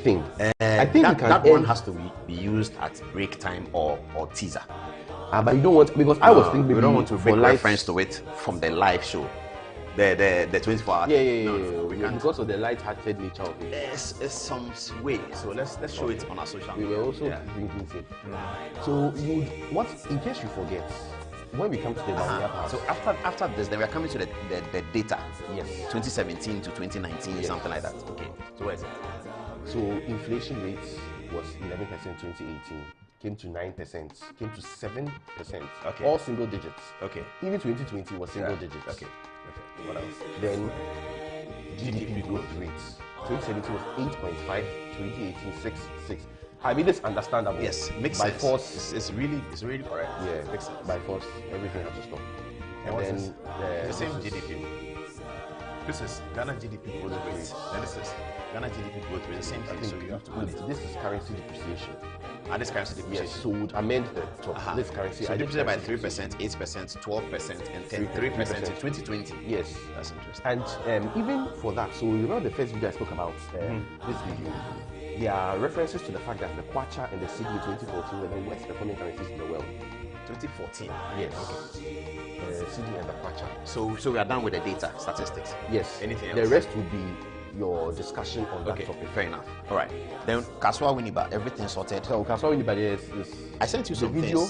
thing. I think that one has to be used at break time or teaser. But you don't want, because I was thinking we don't want to for make reference to it from the live show, the 24 hours. Yeah, because of the light-hearted nature of it. It's some way. So let's show it on our social media. We were also drinking it. So in case you forget, when we come to the part. So after this, then we are coming to the data. Yes. 2017 to 2019, something like that. Okay. So where is it? So inflation rate was 11% 2018, came to 9%, came to 7%. Okay. All single digits. Okay. Even 2020 was single digits. Okay. What else? Then GDP growth rate. 2017 was 8.5, 2018 6. I mean, it's understandable. Yes, makes by sense. Force, it's really correct. Yeah, makes sense. By force, everything has to stop. And then the same GDP. This is Ghana GDP growth rate. And this is Ghana GDP growth rate. The same thing. So you have to put it. This is currency depreciation. This currency depreciation. Yes, so would amend the top. This currency. So depreciated by 3%, 8%, 12%, and 3% in 2020. Yes, that's interesting. And even for that, so you remember the first video I spoke about this video. There are references to the fact that the Kwacha and the Cedi in 2014 were the worst performing currencies in the world. 2014. Yes. Okay. Cedi and the Kwacha. So we are done with the data statistics. Yes. Anything else? The rest would be your discussion on that topic. Fair enough. All right. Then Kaswa Winiba, everything sorted. So Kaswa Winiba, yes. I sent you some video. You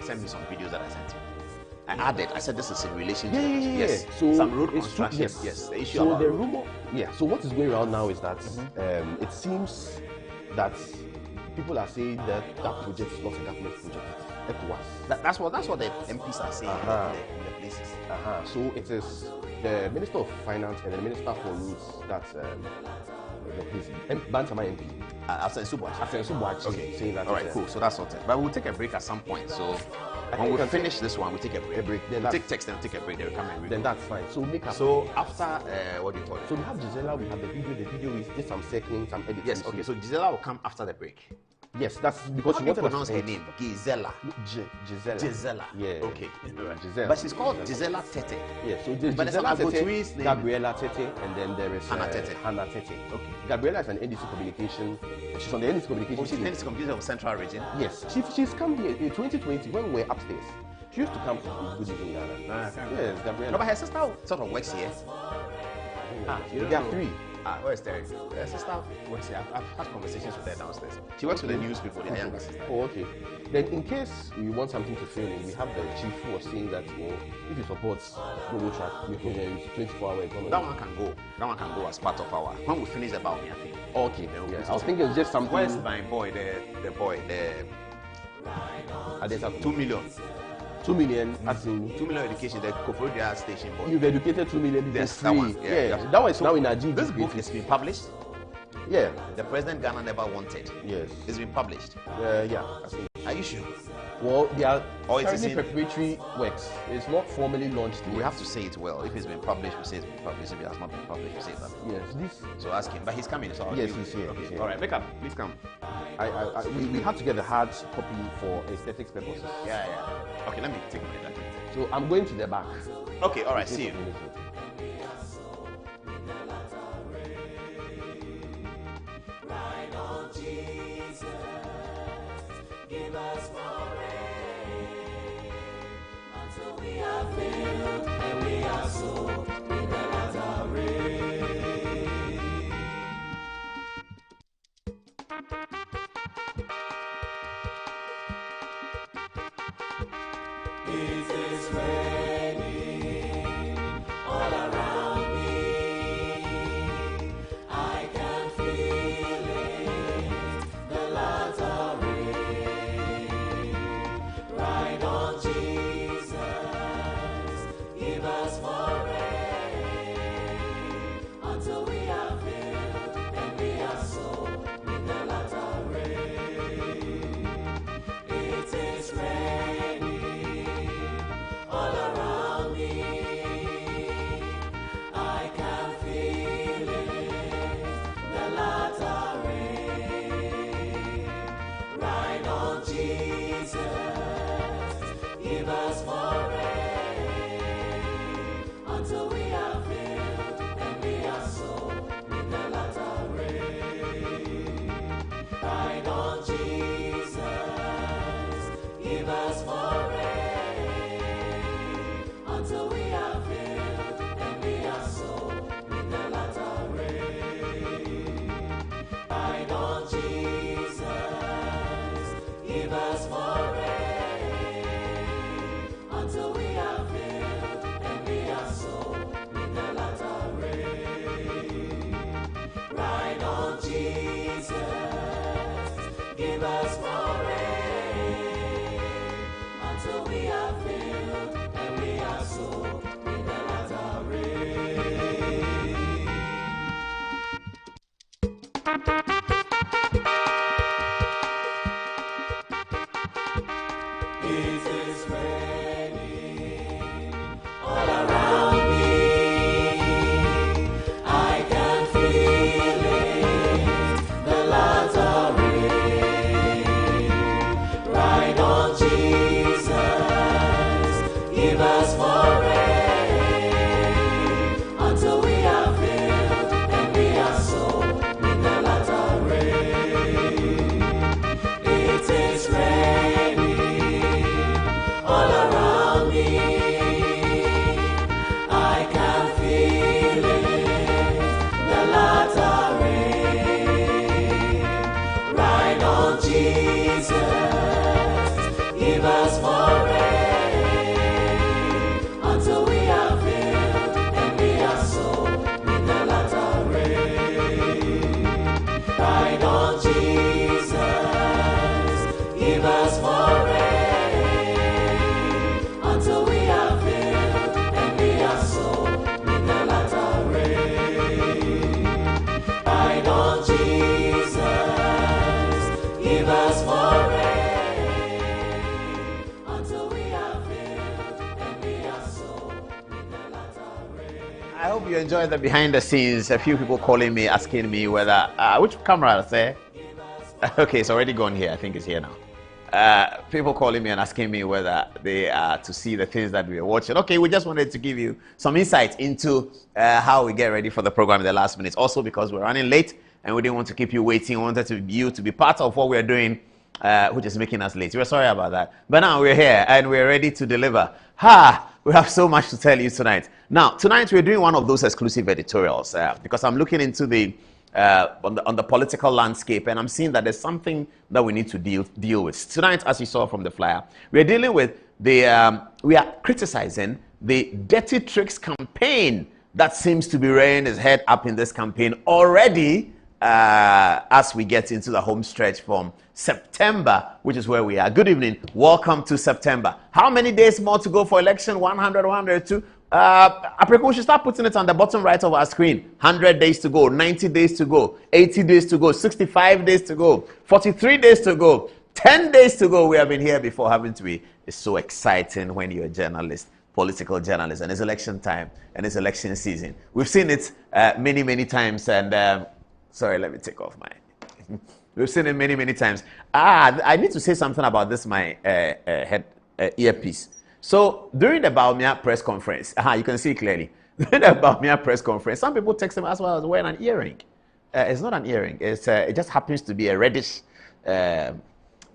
sent me some videos that I sent you. I added. I said this is in relation to yes. So some road construction. Yes. The issue. So the rumor. Yeah. So what is going around now is that it seems that people are saying that project is not a government project. That's what the MPs are saying in the places. So it is the Minister of Finance and the Minister for Roads that's Bantama MP. After Subwach. Okay. Saying that. All right, cool. So that's sorted. But we'll take a break at some point. So when we finish this one, we take a break. Then we'll take text and take a break. Then we come and read. Then that's fine. So make up. So after what do you call it? So we have Gizella. We have the video. The video is just some circling, some editing. Yes. Okay. So Gizella will come after the break. Yes, that's because she wanted to pronounce her name. Gizella. Gisella. Yeah. Okay. Right. Gisella. But she's called Gisella Tete. Yeah. So Gisella Tete, Gabriela Tete, and then there is Hannah Tete. Okay. Gabriela is an NDC communication. She's on the NDC communication. She's NDC communication of Central Region. Yes. She's come here in 2020 when we were upstairs. She used to come to Good Evening Ghana. Yes, Gabriela. No, but her sister sort of works here. There are three. Where's Terry? Her sister works here. I've had conversations with her downstairs. She works with the news people, their younger sister. Oh, okay. Then in case we want something to fill in, we have the chief who was saying that if he supports global track, we can use 24-hour economy. That one can go. That one can go as part of our. When we finish about me, I think. Okay. I was thinking it's just something. Where's my boy? The boy. There's a 2 million. 2 million, as in 2 million education, the Kofodia station boy. You've educated 2 million people free. That one. Yeah. That one is now in Nigeria. This book has been published. Yeah. The president Ghana never wanted. Yes. It's been published. Yeah. Are you sure? Well, they are currently preparatory works. It's not formally launched yet. We have to say it well. If it's been published, we say it's been published. If it has not been published, we say that. Yes. So ask him. But he's coming. So yes, he's here. Okay. All right. Make up. Please come. We have to get the hard copy for aesthetics purposes. Yeah. Okay. Let me take my jacket. So I'm going to the back. Okay. All right. See you. Give us more rain until we are filled and we are soaked with the latter rain. It is raining all around me. I can feel it, the latter rain. Ride on Jesus, give us more rain until we are filled and we are soaked with the latter rain. It is raining all around. Ride on Jesus, give us more rain, until we are filled and we are sold with the latter rain. Ride on Jesus, give us more rain, until we are filled and we are sold with the latter rain. Ride on Jesus, give us more rain, until we are filled and we are sold with the latter rain. It is raining all around me. I can feel it, the latter rain. Ride on Jesus, give us more rain, until we are filled and we are sold with the latter rain. It is raining all around me. I can feel it, the latter rain. Ride on Jesus, give us more rain, until we are filled and we are sold with the latter rain. Ride on Jesus, give us more rain, until we are filled and we are sold with the latter rain. Ride on Jesus, give us more rain, until we are filled and we are sold with the latter rain. I hope you enjoyed the behind the scenes. A few people calling me, asking me whether which camera is there? Okay, it's already gone here. I think it's here now. People calling me and asking me whether they are to see the things that we are watching. Okay, we just wanted to give you some insight into how we get ready for the program in the last minutes. Also, because we're running late and we didn't want to keep you waiting. We wanted you to be part of what we're doing, which is making us late. We're sorry about that. But now we're here and we're ready to deliver. We have so much to tell you tonight. Now, tonight we're doing one of those exclusive editorials because I'm looking into the on the political landscape, and I'm seeing that there's something that we need to deal with. Tonight, as you saw from the flyer, we're dealing with we are criticizing the dirty tricks campaign that seems to be rearing its head up in this campaign already as we get into the home stretch from September, which is where we are. Good evening. Welcome to September. How many days more to go for election? 100, 102? We should start putting it on the bottom right of our screen. 100 days to go, 90 days to go, 80 days to go, 65 days to go, 43 days to go, 10 days to go. We have been here before, haven't we? It's so exciting when you're a journalist, political journalist, and it's election time and it's election season. We've seen it many, many times. And sorry, let me take off my... We've seen it many, many times. I need to say something about this, my earpiece. So during the Baumia press conference, you can see clearly, during the Baumia press conference, some people text him as well as wearing an earring. It's not an earring. It just happens to be a reddish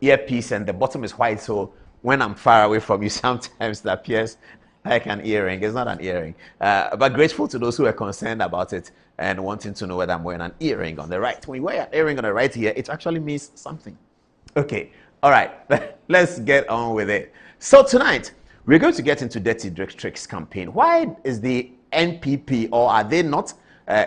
earpiece, and the bottom is white. So when I'm far away from you, sometimes it appears like an earring. It's not an earring. But grateful to those who are concerned about it and wanting to know whether I'm wearing an earring on the right. When you wear an earring on the right here, it actually means something. Okay. All right. Let's get on with it. So tonight, we're going to get into Dirty Tricks campaign. Why is the NPP, or are they not,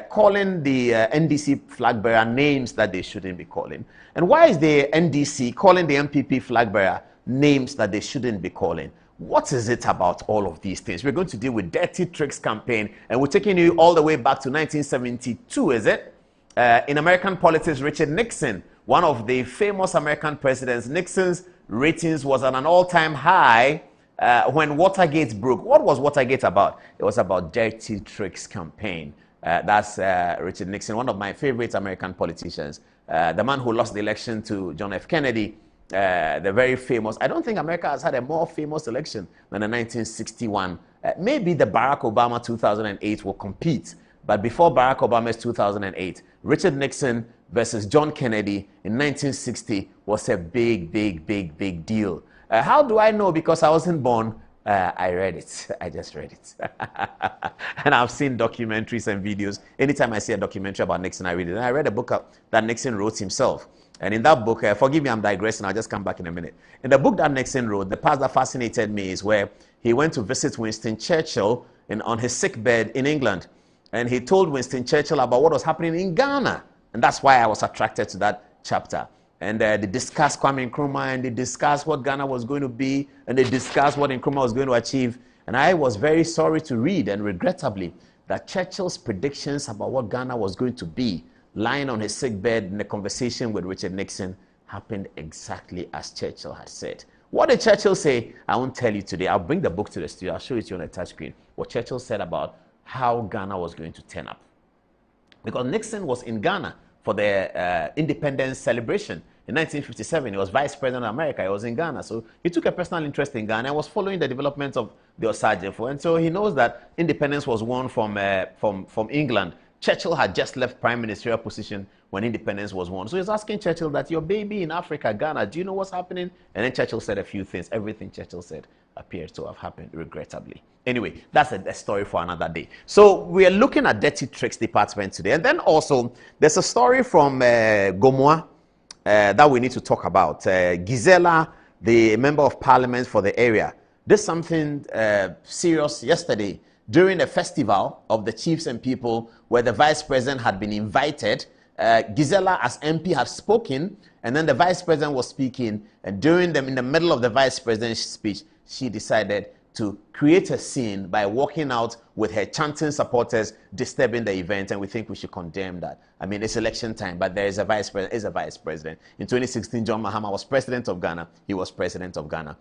calling the NDC flag bearer names that they shouldn't be calling? And why is the NDC calling the NPP flag bearer names that they shouldn't be calling? What is it about all of these things? We're going to deal with Dirty Tricks campaign, and we're taking you all the way back to 1972, is it? In American politics, Richard Nixon, one of the famous American presidents, Nixon's ratings was at an all-time high when Watergate broke. What was Watergate about? It was about Dirty Tricks campaign. That's Richard Nixon, one of my favorite American politicians. The man who lost the election to John F. Kennedy, the very famous. I don't think America has had a more famous election than the 1961. Maybe the Barack Obama 2008 will compete. But before Barack Obama's 2008, Richard Nixon versus John Kennedy in 1960 was a big deal. How do I know? Because I wasn't born. I read it. I just read it. And I've seen documentaries and videos. Anytime I see a documentary about Nixon, I read it. And I read a book that Nixon wrote himself. And in that book, forgive me, I'm digressing. I'll just come back in a minute. In the book that Nixon wrote, the part that fascinated me is where he went to visit Winston Churchill on his sick bed in England. And he told Winston Churchill about what was happening in Ghana. And that's why I was attracted to that chapter. And they discussed Kwame Nkrumah, and they discussed what Ghana was going to be, and they discussed what Nkrumah was going to achieve. And I was very sorry to read, and regrettably, that Churchill's predictions about what Ghana was going to be, lying on his sick bed in a conversation with Richard Nixon, happened exactly as Churchill had said. What did Churchill say? I won't tell you today. I'll bring the book to the studio. I'll show it to you on a touch screen. What Churchill said about how Ghana was going to turn up. Because Nixon was in Ghana for the independence celebration. In 1957, he was vice president of America. He was in Ghana. So he took a personal interest in Ghana and was following the development of the Osage-Afo. And so he knows that independence was won from England. Churchill had just left prime ministerial position when independence was won. So he's asking Churchill that your baby in Africa, Ghana, do you know what's happening? And then Churchill said a few things. Everything Churchill said appeared to have happened, regrettably. Anyway, that's a story for another day. So we are looking at Dirty Tricks Department today. And then also, there's a story from Gomoa that we need to talk about. Gizella, the member of parliament for the area, did something serious yesterday during a festival of the chiefs and people where the vice president had been invited. Gizella, as MP, had spoken, and then the vice president was speaking, and in the middle of the vice president's speech, she decided to create a scene by walking out with her chanting supporters, disturbing the event, and we think we should condemn that. I mean, it's election time, but there is a vice president. In 2016, John Mahama was president of Ghana. He was president of Ghana.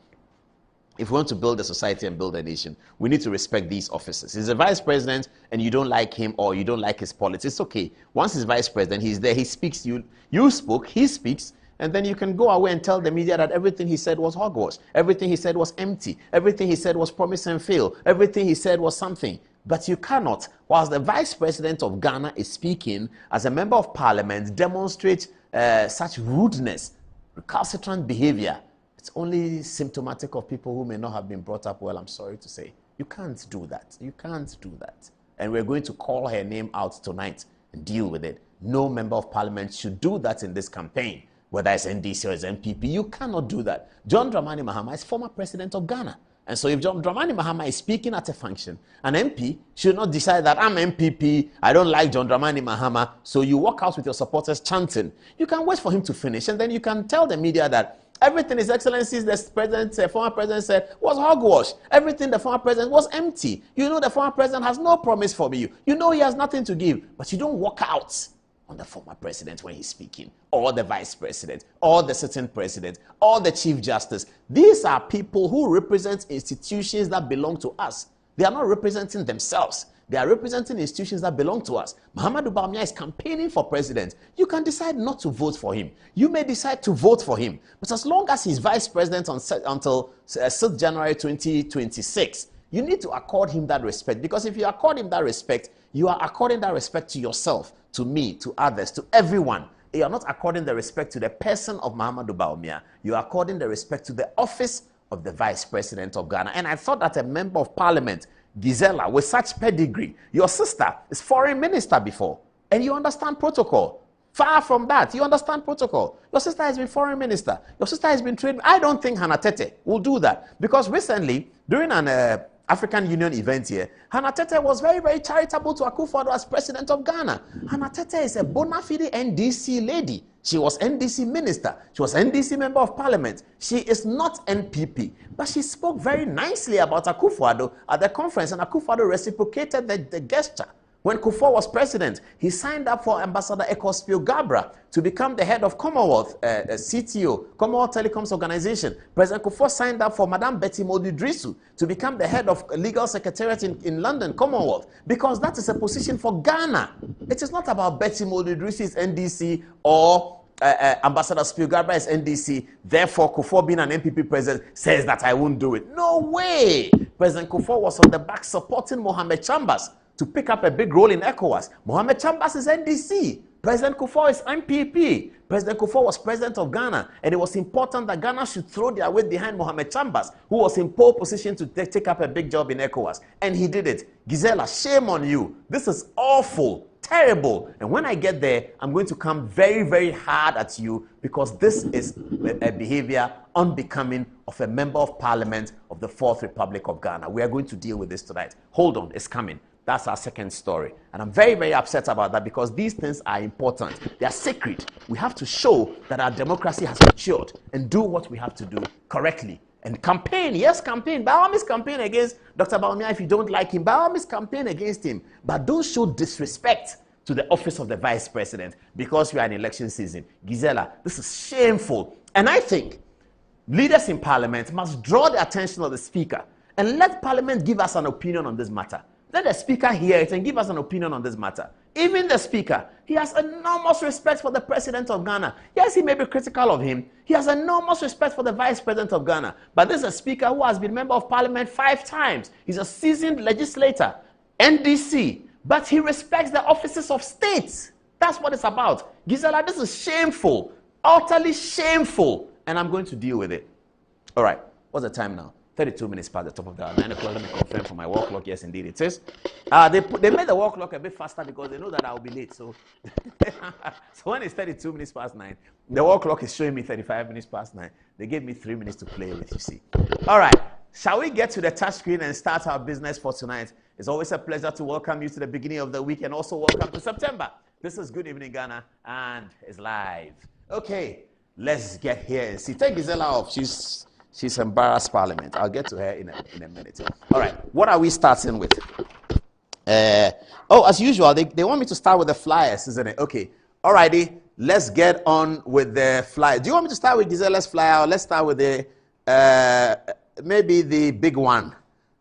If we want to build a society and build a nation, we need to respect these officers. He's a vice president, and you don't like him or you don't like his politics, it's okay. Once he's vice president, he's there, he speaks, you spoke, he speaks, and then you can go away and tell the media that everything he said was hogwash. Everything he said was empty. Everything he said was promise and fail. Everything he said was something. But you cannot, whilst the vice president of Ghana is speaking, as a member of parliament, demonstrate such rudeness, recalcitrant behavior. It's only symptomatic of people who may not have been brought up well, I'm sorry to say. You can't do that. You can't do that. And we're going to call her name out tonight and deal with it. No member of parliament should do that in this campaign. Whether it's NDC or it's NPP, you cannot do that. John Dramani Mahama is former president of Ghana. And so if John Dramani Mahama is speaking at a function, an MP should not decide that I'm MPP, I don't like John Dramani Mahama, so you walk out with your supporters chanting. You can wait for him to finish, and then you can tell the media that everything His Excellency, the former president said was hogwash. Everything the former president was empty. You know the former president has no promise for you. You know he has nothing to give, but you don't walk out on the former president when he's speaking, or the vice president, or the sitting president, or the chief justice. These are people who represent institutions that belong to us. They are not representing themselves. They are representing institutions that belong to us. Muhammadu Bawumia is campaigning for president. You can decide not to vote for him. You may decide to vote for him. But as long as he's vice president until 6th January 2026, you need to accord him that respect. Because if you accord him that respect, you are according that respect to yourself, to me, to others, to everyone. You are not according the respect to the person of Muhammadu Bawumia. You are according the respect to the office of the vice president of Ghana. And I thought that a member of parliament, Gizella, with such pedigree, your sister is foreign minister before, and you understand protocol. Far from that, you understand protocol. Your sister has been foreign minister. Your sister has been trade. I don't think Hannah Tete will do that, because recently, during an African Union event here, Hannah Tete was very, very charitable to Akufo-Addo as president of Ghana. Hannah Tete is a bona fide NDC lady. She was NDC minister. She was NDC member of parliament. She is not NPP. But she spoke very nicely about Akufo-Addo at the conference, and Akufo-Addo reciprocated the gesture. When Kufuor was president, he signed up for Ambassador Ecospio Gabra to become the head of Commonwealth CTO, Commonwealth Telecoms Organization. President Kufuor signed up for Madame Betty Modudrisu to become the head of Legal Secretariat in London, Commonwealth, because that is a position for Ghana. It is not about Betty Modudrisu's NDC or Ambassador Spio Gabra's NDC. Therefore, Kufuor, being an NPP president, says that I won't do it. No way! President Kufuor was on the back supporting Mohamed Chambers to pick up a big role in ECOWAS. Mohamed Chambers is NDC. President Kufuor is MPP. President Kufuor was president of Ghana, and it was important that Ghana should throw their weight behind Mohamed Chambers, who was in pole position to take up a big job in ECOWAS. And he did it. Gizella, shame on you. This is awful, terrible. And when I get there, I'm going to come very, very hard at you, because this is a behavior unbecoming of a member of parliament of the Fourth Republic of Ghana. We are going to deal with this tonight. Hold on, it's coming. That's our second story. And I'm very, very upset about that, because these things are important. They are sacred. We have to show that our democracy has matured and do what we have to do correctly. And campaign, yes, campaign. By all means, campaign against Dr. Bawumia if you don't like him. By all means, campaign against him. But don't show disrespect to the office of the vice president because we are in election season. Gizella, this is shameful. And I think leaders in parliament must draw the attention of the speaker and let parliament give us an opinion on this matter. Let the speaker hear it and give us an opinion on this matter. Even the speaker, he has enormous respect for the president of Ghana. Yes, he may be critical of him. He has enormous respect for the vice president of Ghana. But this is a speaker who has been member of parliament 5 times. He's a seasoned legislator, NDC. But he respects the offices of states. That's what it's about. Gizella, this is shameful. Utterly shameful. And I'm going to deal with it. All right. What's the time now? 32 minutes past the top of the hour. 9 o'clock, let me confirm for my wall clock. Yes, indeed it is. They made the wall clock a bit faster because they know that I'll be late. So, so when it's 32 minutes past 9, the wall clock is showing me 35 minutes past 9. They gave me 3 minutes to play with, you see. All right. Shall we get to the touch screen and start our business for tonight? It's always a pleasure to welcome you to the beginning of the week, and also welcome to September. This is Good Evening Ghana, and it's live. Okay, let's get here and see. Take Gizella off. She's embarrassed Parliament. I'll get to her in a minute. All right, what are we starting with? As usual, they want me to start with the flyers, isn't it? Okay, all righty. Let's get on with the flyer. Do you want me to start with Gizella's flyer, or let's start with the maybe the big one,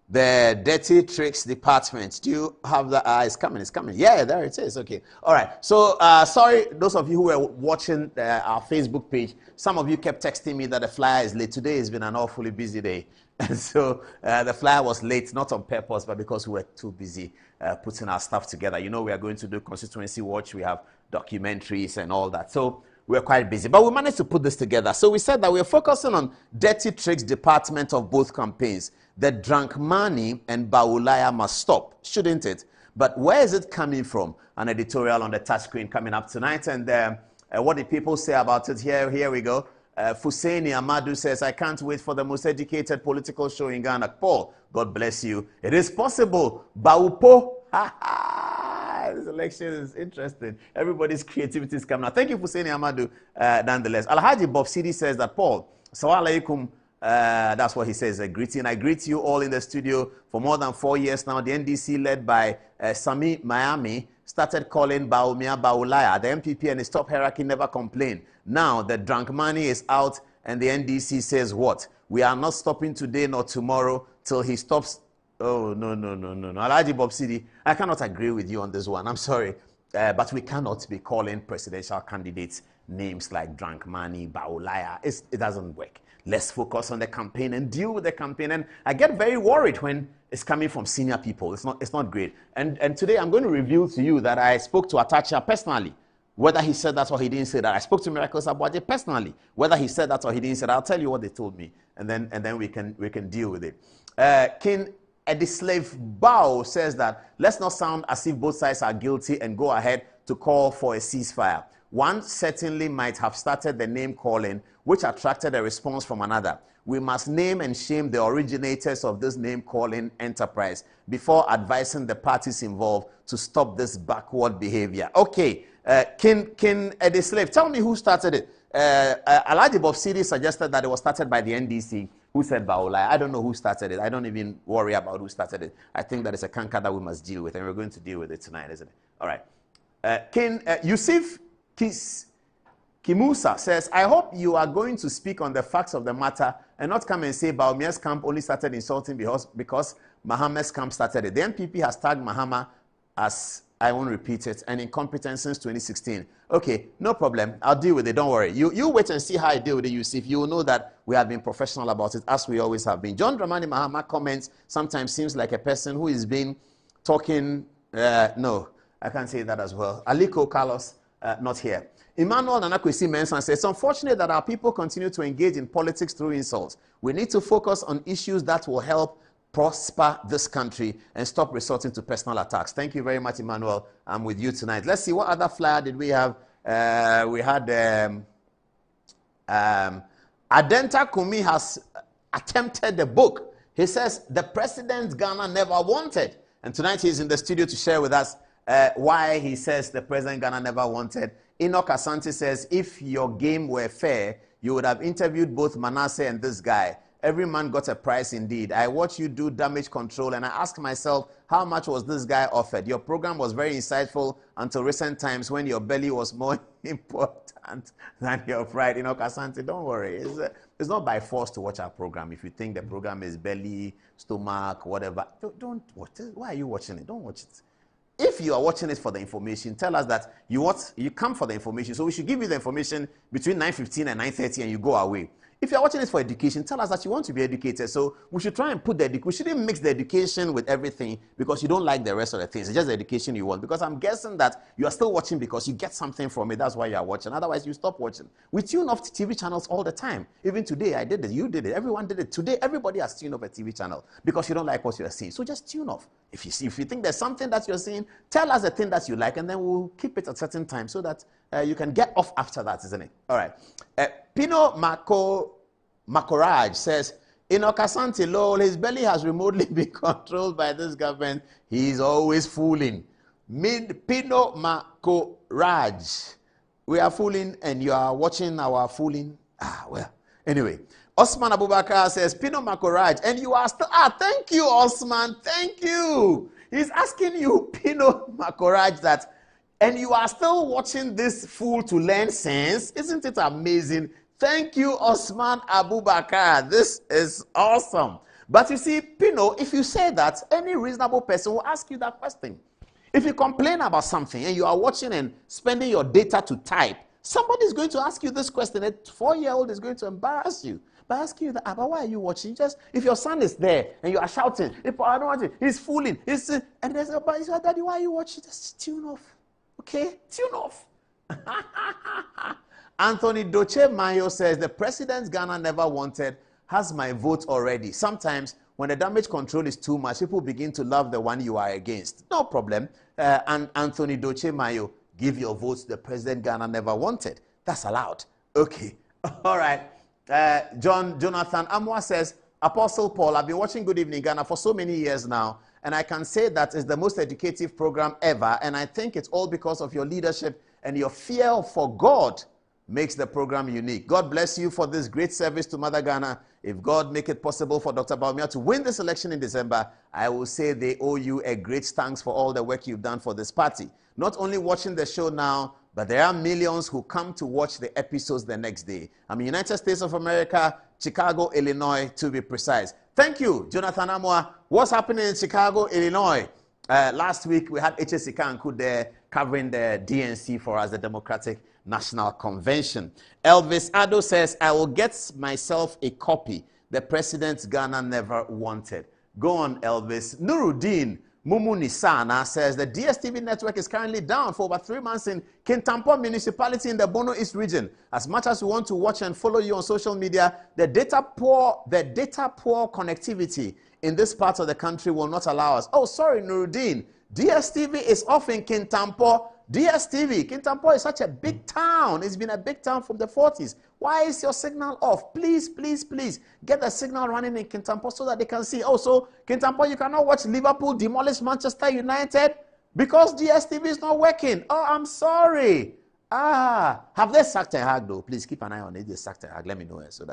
the Dirty Tricks Department? Do you have the it's coming? Yeah, there it is. Okay, all right. So sorry, those of you who were watching our Facebook page. Some of you kept texting me that the flyer is late. Today has been an awfully busy day. And so the flyer was late, not on purpose, but because we were too busy putting our stuff together. You know, we are going to do Constituency Watch. We have documentaries and all that. So we're quite busy. But we managed to put this together. So we said that we're focusing on Dirty Tricks Department of both campaigns. The drunk money and Bawulaya must stop, shouldn't it? But where is it coming from? An editorial on the touchscreen coming up tonight. And what did people say about it? Here we go. Fusaini Amadu says, I can't wait for the most educated political show in Ghana. Paul, God bless you. It is possible. Baupo. This election is interesting. Everybody's creativity is coming out. Thank you, Fusaini Amadu, nonetheless. Alhaji Bob Sidi says that, Paul, Assalamu alaikum. That's what he says, a greeting. I greet you all in the studio. For more than 4 years now, the NDC led by Sami Miami started calling Bawumia Bawulaya. The MPP and its top hierarchy never complained. Now the drunk money is out and the NDC says what? We are not stopping today nor tomorrow till he stops. Oh, no. Alhaji Bob Sidi, I cannot agree with you on this one. I'm sorry. But we cannot be calling presidential candidates names like drunk money, Bawulaya. It doesn't work. Let's focus on the campaign and deal with the campaign. And I get very worried when it's coming from senior people. It's not great. And today I'm going to reveal to you that I spoke to Atacha personally. Whether he said that or he didn't say that. I spoke to Miracles Abwaje personally. Whether he said that or he didn't say that, I'll tell you what they told me. And then we can deal with it. King Edislave Bao says that let's not sound as if both sides are guilty and go ahead to call for a ceasefire. One certainly might have started the name calling, which attracted a response from another. We must name and shame the originators of this name-calling enterprise before advising the parties involved to stop this backward behavior. Okay, King Edislave, tell me who started it. Alhaji Bob Sidi suggested that it was started by the NDC. Who said Bawulaya? I don't know who started it. I don't even worry about who started it. I think that it's a canker that we must deal with, and we're going to deal with it tonight, isn't it? All right. King Yusuf Kimusa says, I hope you are going to speak on the facts of the matter and not come and say Bawumia's camp only started insulting because Mahama's camp started it. The NPP has tagged Mahama as, I won't repeat it, an incompetent since 2016. Okay, no problem. I'll deal with it. Don't worry. You wait and see how I deal with it, Yusuf. You will know that we have been professional about it, as we always have been. John Dramani Mahama comments sometimes seems like a person who is been talking, no, I can't say that as well. Aliko Carlos not here. Emmanuel Nanakwesi Mensah says, it's unfortunate that our people continue to engage in politics through insults. We need to focus on issues that will help prosper this country and stop resorting to personal attacks. Thank you very much, Emmanuel. I'm with you tonight. Let's see, what other flyer did we have? We had Adenta Kumi has attempted the book. He says, the president Ghana never wanted. And tonight he's in the studio to share with us why he says the president Ghana never wanted. Enoch Asante says, if your game were fair, you would have interviewed both Manasseh and this guy. Every man got a price indeed. I watch you do damage control and I ask myself, how much was this guy offered? Your program was very insightful until recent times when your belly was more important than your pride. Enoch Asante, don't worry. It's not by force to watch our program. If you think the program is belly, stomach, whatever, don't watch it. Why are you watching it? Don't watch it. If you are watching it for the information, tell us that you come for the information. So we should give you the information between 9:15 and 9:30 and you go away. If you're watching this for education, tell us that you want to be educated. So we should try and put we shouldn't mix the education with everything because you don't like the rest of the things. It's just the education you want. Because I'm guessing that you are still watching because you get something from it. That's why you are watching. Otherwise, you stop watching. We tune off TV channels all the time. Even today, I did it. You did it. Everyone did it. Today, everybody has tuned off a TV channel because you don't like what you're seeing. So just tune off. If you think there's something that you're seeing, tell us the thing that you like, and then we'll keep it at a certain time so that you can get off after that, isn't it? All right. Pino Makoraj says, Enoch Asante, lol, his belly has remotely been controlled by this government. He's always fooling. Pino Makoraj. We are fooling and you are watching our fooling. Well, anyway. Osman Abubakar says, Pino Makoraj, and you are still, thank you, Osman, thank you. He's asking you, Pino Makoraj, that, and you are still watching this fool to learn sense. Isn't it amazing? Thank you, Osman Abubakar. This is awesome. But you see, Pino, if you say that, any reasonable person will ask you that question. If you complain about something and you are watching and spending your data to type, somebody is going to ask you this question. A 4-year-old is going to embarrass you by asking you that, but why are you watching? Just, if your son is there and you are shouting, if I don't want it, he's fooling, and there's but he's like, Daddy, why are you watching? Just tune off. Okay? Tune off. Anthony Doche Mayo says, the president Ghana never wanted has my vote already. Sometimes when the damage control is too much, people begin to love the one you are against. No problem. And Anthony Doche Mayo, give your votes to the president Ghana never wanted. That's allowed. Okay. All right. Jonathan Amwa says, Apostle Paul, I've been watching Good Evening Ghana for so many years now, and I can say that it's the most educative program ever, and I think it's all because of your leadership and your fear for God makes the program unique. God bless you for this great service to Mother Ghana. If God make it possible for Dr. Baumia to win this election in December, I will say they owe you a great thanks for all the work you've done for this party. Not only watching the show now, but there are millions who come to watch the episodes the next day. I'm in the United States of America, Chicago, Illinois, to be precise. Thank you, Jonathan Amwa. What's happening in Chicago, Illinois? Last week, we had H.S. Ikanku there covering the DNC for us, the Democratic National Convention. Elvis Ado says, I will get myself a copy. The president Ghana never wanted. Go on, Elvis. Nuruddin Mumu Nisana says, the DSTV network is currently down for over 3 months in Kintampo municipality in the Bono East region. As much as we want to watch and follow you on social media, the data poor connectivity in this part of the country will not allow us. Oh, sorry, Nuruddin. DSTV is off in Kintampo. DSTV, Kintampo is such a big town. It's been a big town from the 40s. Why is your signal off? Please, please, please get the signal running in Kintampo so that they can see. Oh, so Kintampo, you cannot watch Liverpool demolish Manchester United because DSTV is not working. Oh, I'm sorry. Have they sacked a hag though? Please keep an eye on it. They sacked a hag. Let me know it so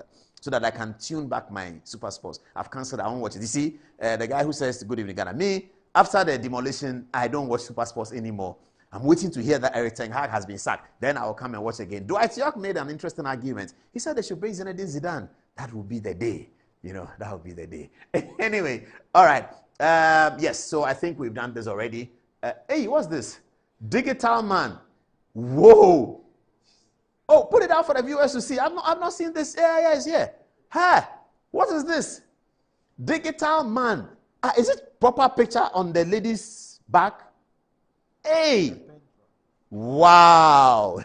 that I can tune back my Super Sports. I've cancelled. I won't watch it. You see, the guy who says Good Evening Ghana. Me, after the demolition, I don't watch Super Sports anymore. I'm waiting to hear that Eric Ten Hag has been sacked. Then I will come and watch again. Dwight York made an interesting argument. He said they should bring Zinedine Zidane. That will be the day. You know, that will be the day. Anyway, all right. Yes, so I think we've done this already. Hey, what's this? Digital Man. Whoa. Oh, put it out for the viewers to see. I've not seen this. Yeah, it's here. Hey, what is this? Digital Man. Is it proper picture on the lady's back? Hey, Wow.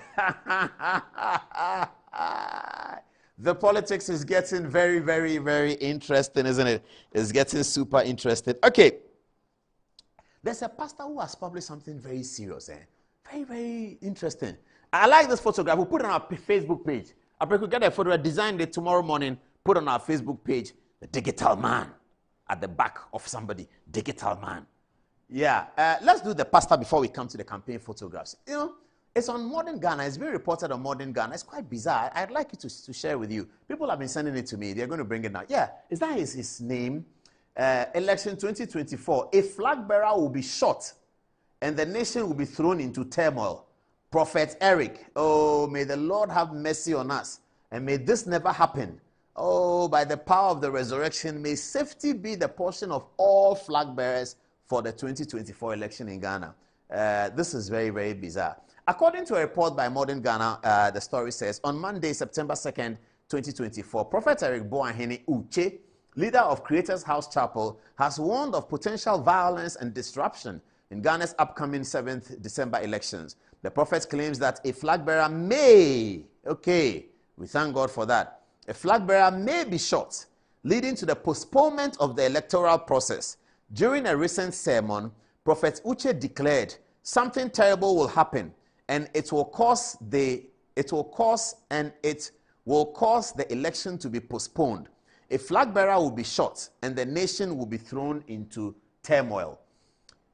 The politics is getting very, very, very interesting, isn't it? It's getting super interesting. Okay. There's a pastor who has published something very serious. Very, very interesting. I like this photograph. We'll put it on our Facebook page. I could get a photo, design it tomorrow morning, put on our Facebook page, the digital man at the back of somebody. Digital man. Yeah. Let's do the pastor before we come to the campaign photographs. You know, it's on Modern Ghana. It's being reported on Modern Ghana. It's quite bizarre. I'd like you to share with you. People have been sending it to me. They're going to bring it now. Yeah. Is that his name? Election 2024. A flag bearer will be shot and the nation will be thrown into turmoil. Prophet Eric. Oh, may the Lord have mercy on us. And may this never happen. Oh, by the power of the resurrection, may safety be the portion of all flag bearers for the 2024 election in Ghana. This is very, very bizarre. According to a report by Modern Ghana, the story says, on Monday, September 2nd, 2024, Prophet Eric Boahene Uche, leader of Creators House Chapel, has warned of potential violence and disruption in Ghana's upcoming 7th December elections. The prophet claims that a flag bearer may, okay, we thank God for that, a flag bearer may be shot, leading to the postponement of the electoral process. During a recent sermon, Prophet Uche declared, something terrible will happen, and it will cause the election to be postponed. A flag bearer will be shot, and the nation will be thrown into turmoil.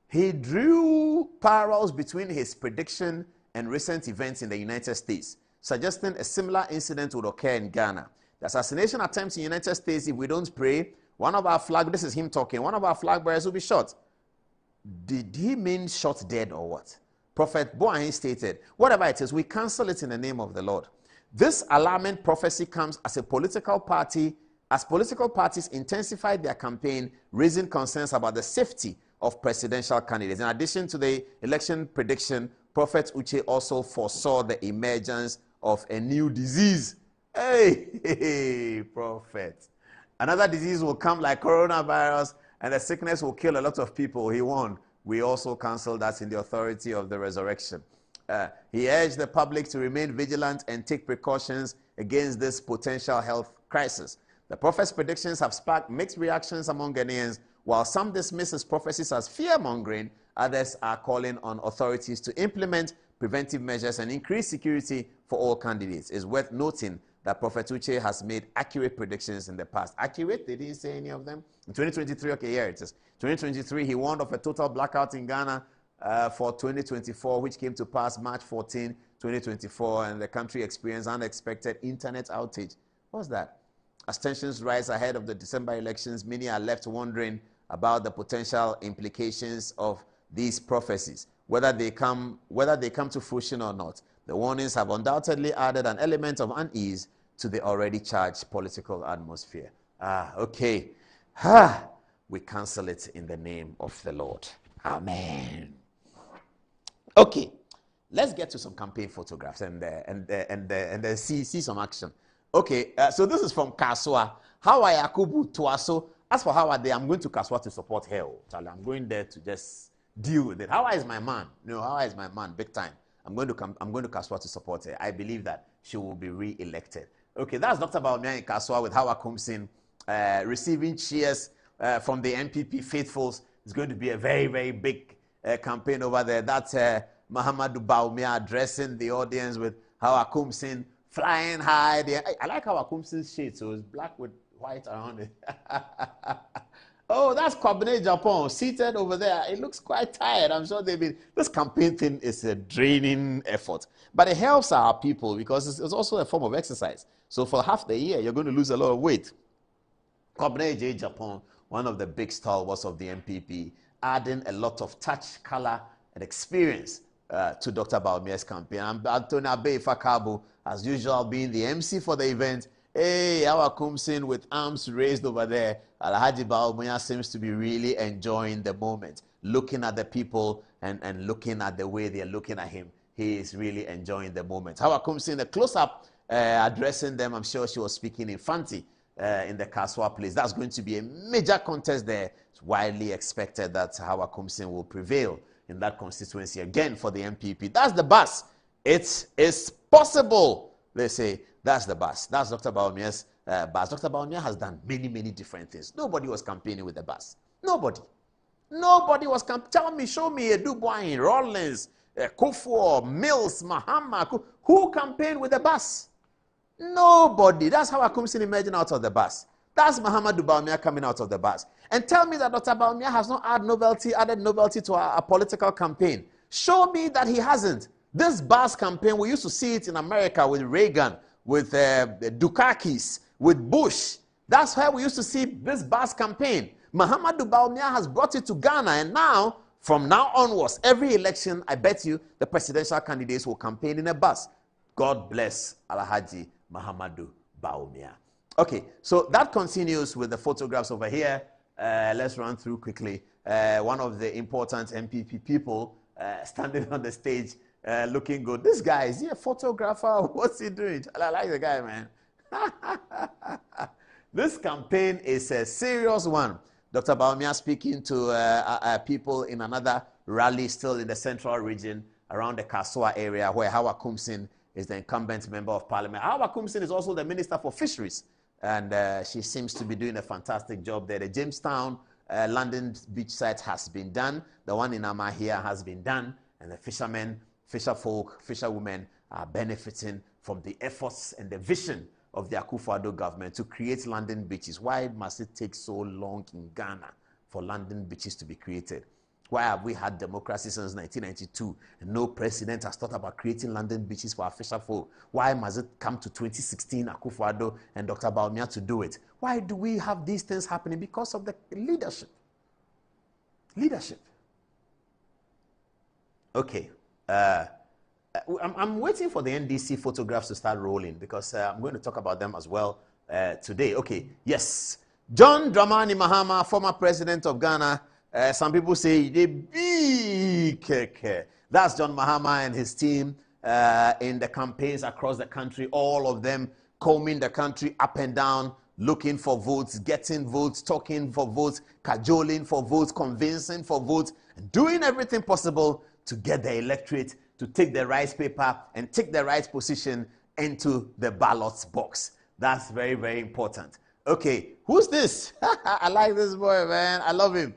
He drew parallels between his prediction and recent events in the United States, suggesting a similar incident would occur in Ghana. The assassination attempts in the United States, if we don't pray, this is him talking, one of our flag bearers will be shot. Did he mean shot dead or what? Prophet Boahene stated, whatever it is, we cancel it in the name of the Lord. This alarming prophecy comes as political parties intensify their campaign, raising concerns about the safety of presidential candidates. In addition to the election prediction, Prophet Uche also foresaw the emergence of a new disease. Hey, prophet. Another disease will come like coronavirus, and the sickness will kill a lot of people. He warned. We also cancel that in the authority of the resurrection. He urged the public to remain vigilant and take precautions against this potential health crisis. The prophet's predictions have sparked mixed reactions among Ghanaians. While some dismiss his prophecies as fear-mongering, others are calling on authorities to implement preventive measures and increase security for all candidates. It's worth noting that Prophet Uche has made accurate predictions in the past. Accurate? They didn't say any of them. In 2023, okay, here it is. 2023, he warned of a total blackout in Ghana for 2024, which came to pass March 14, 2024, and the country experienced unexpected internet outage. What's that? As tensions rise ahead of the December elections, many are left wondering about the potential implications of these prophecies, whether they come to fruition or not. The warnings have undoubtedly added an element of unease to the already charged political atmosphere. Okay. We cancel it in the name of the Lord. Amen. Okay. Let's get to some campaign photographs and then see some action. Okay, so this is from Kaswa. How are Yakubu Tuaso? As for how are they, I'm going to Kaswa to support her. Charlie, I'm going there to just deal with it. How is my man? No, how is my man? Big time. I'm going to Kaswa to support her. I believe that she will be re-elected. Okay, that's Dr. Baumia in Kaswa with Hawa Kumsin receiving cheers from the MPP faithfuls. It's going to be a very, very big campaign over there. That's Mahamadou Baumia addressing the audience with Hawa Kumsin flying high. I like Hawa Kumsin's shade, so it's black with white around it. Oh, that's Kwabene Japan seated over there. It looks quite tired. I'm sure this campaign thing is a draining effort. But it helps our people because it's also a form of exercise. So for half the year, you're going to lose a lot of weight. Kwabene Japan, one of the big stalwarts of the MPP, adding a lot of touch, color, and experience to Dr. Baumia's campaign. And Anthony Abe Fakabu, as usual, being the MC for the event. Hey, Hawa Kumsin with arms raised over there. Alhaji Baumia seems to be really enjoying the moment, looking at the people and looking at the way they're looking at him. He is really enjoying the moment. Hawa Kumsin, the close-up, addressing them. I'm sure she was speaking in Fanti in the Kaswa place. That's going to be a major contest there. It's widely expected that Hawa Kumsin will prevail in that constituency again for the MPP. That's the bus. It's possible, they say. That's the bus. That's Dr. Bawumia's bus. Dr. Bawumia has done many, many different things. Nobody was campaigning with the bus. Nobody. Nobody was campaigning. Tell me, show me a Dubois, Rollins, Kufuor, Mills, Mahama. Who campaigned with the bus? Nobody. That's how Akumsin emerging out of the bus. That's Muhammadu Bawumia coming out of the bus. And tell me that Dr. Bawumia has not added novelty to our political campaign. Show me that he hasn't. This bus campaign, we used to see it in America with Reagan, with Dukakis, with Bush. That's where we used to see this bus campaign. Muhammadu Bawumia has brought it to Ghana, and now, from now onwards, every election, I bet you, the presidential candidates will campaign in a bus. God bless Alhaji Muhammadu Bawumia. Okay, so that continues with the photographs over here. Let's run through quickly. One of the important MPP people standing on the stage looking good. This guy, is he a photographer? What's he doing? I like the guy, man. This campaign is a serious one. Dr. Bawumia speaking to people in another rally still in the central region around the Kasua area where Hawa Kumsin is the incumbent member of parliament. Hawa Kumsin is also the minister for fisheries. And she seems to be doing a fantastic job there. The Jamestown London beach site has been done. The one in Amahia has been done. And the fishermen, fisherfolk, fisherwomen are benefiting from the efforts and the vision of the Akufo-Addo government to create London beaches. Why must it take so long in Ghana for London beaches to be created? Why have we had democracy since 1992 and no president has thought about creating London beaches for our fisherfolk? Why must it come to 2016, Akufo-Addo and Dr. Bawumia to do it? Why do we have these things happening? Because of the leadership. Leadership. Okay. I'm waiting for the NDC photographs to start rolling because I'm going to talk about them as well today. Okay. Yes. John Dramani Mahama, former president of Ghana. Some people say they big keke. That's John Mahama and his team in the campaigns across the country, all of them combing the country up and down, looking for votes, getting votes, talking for votes, cajoling for votes, convincing for votes, and doing everything possible to get the electorate to take the right paper and take the right position into the ballot box. That's very, very important. Okay, who's this? I like this boy, man. I love him.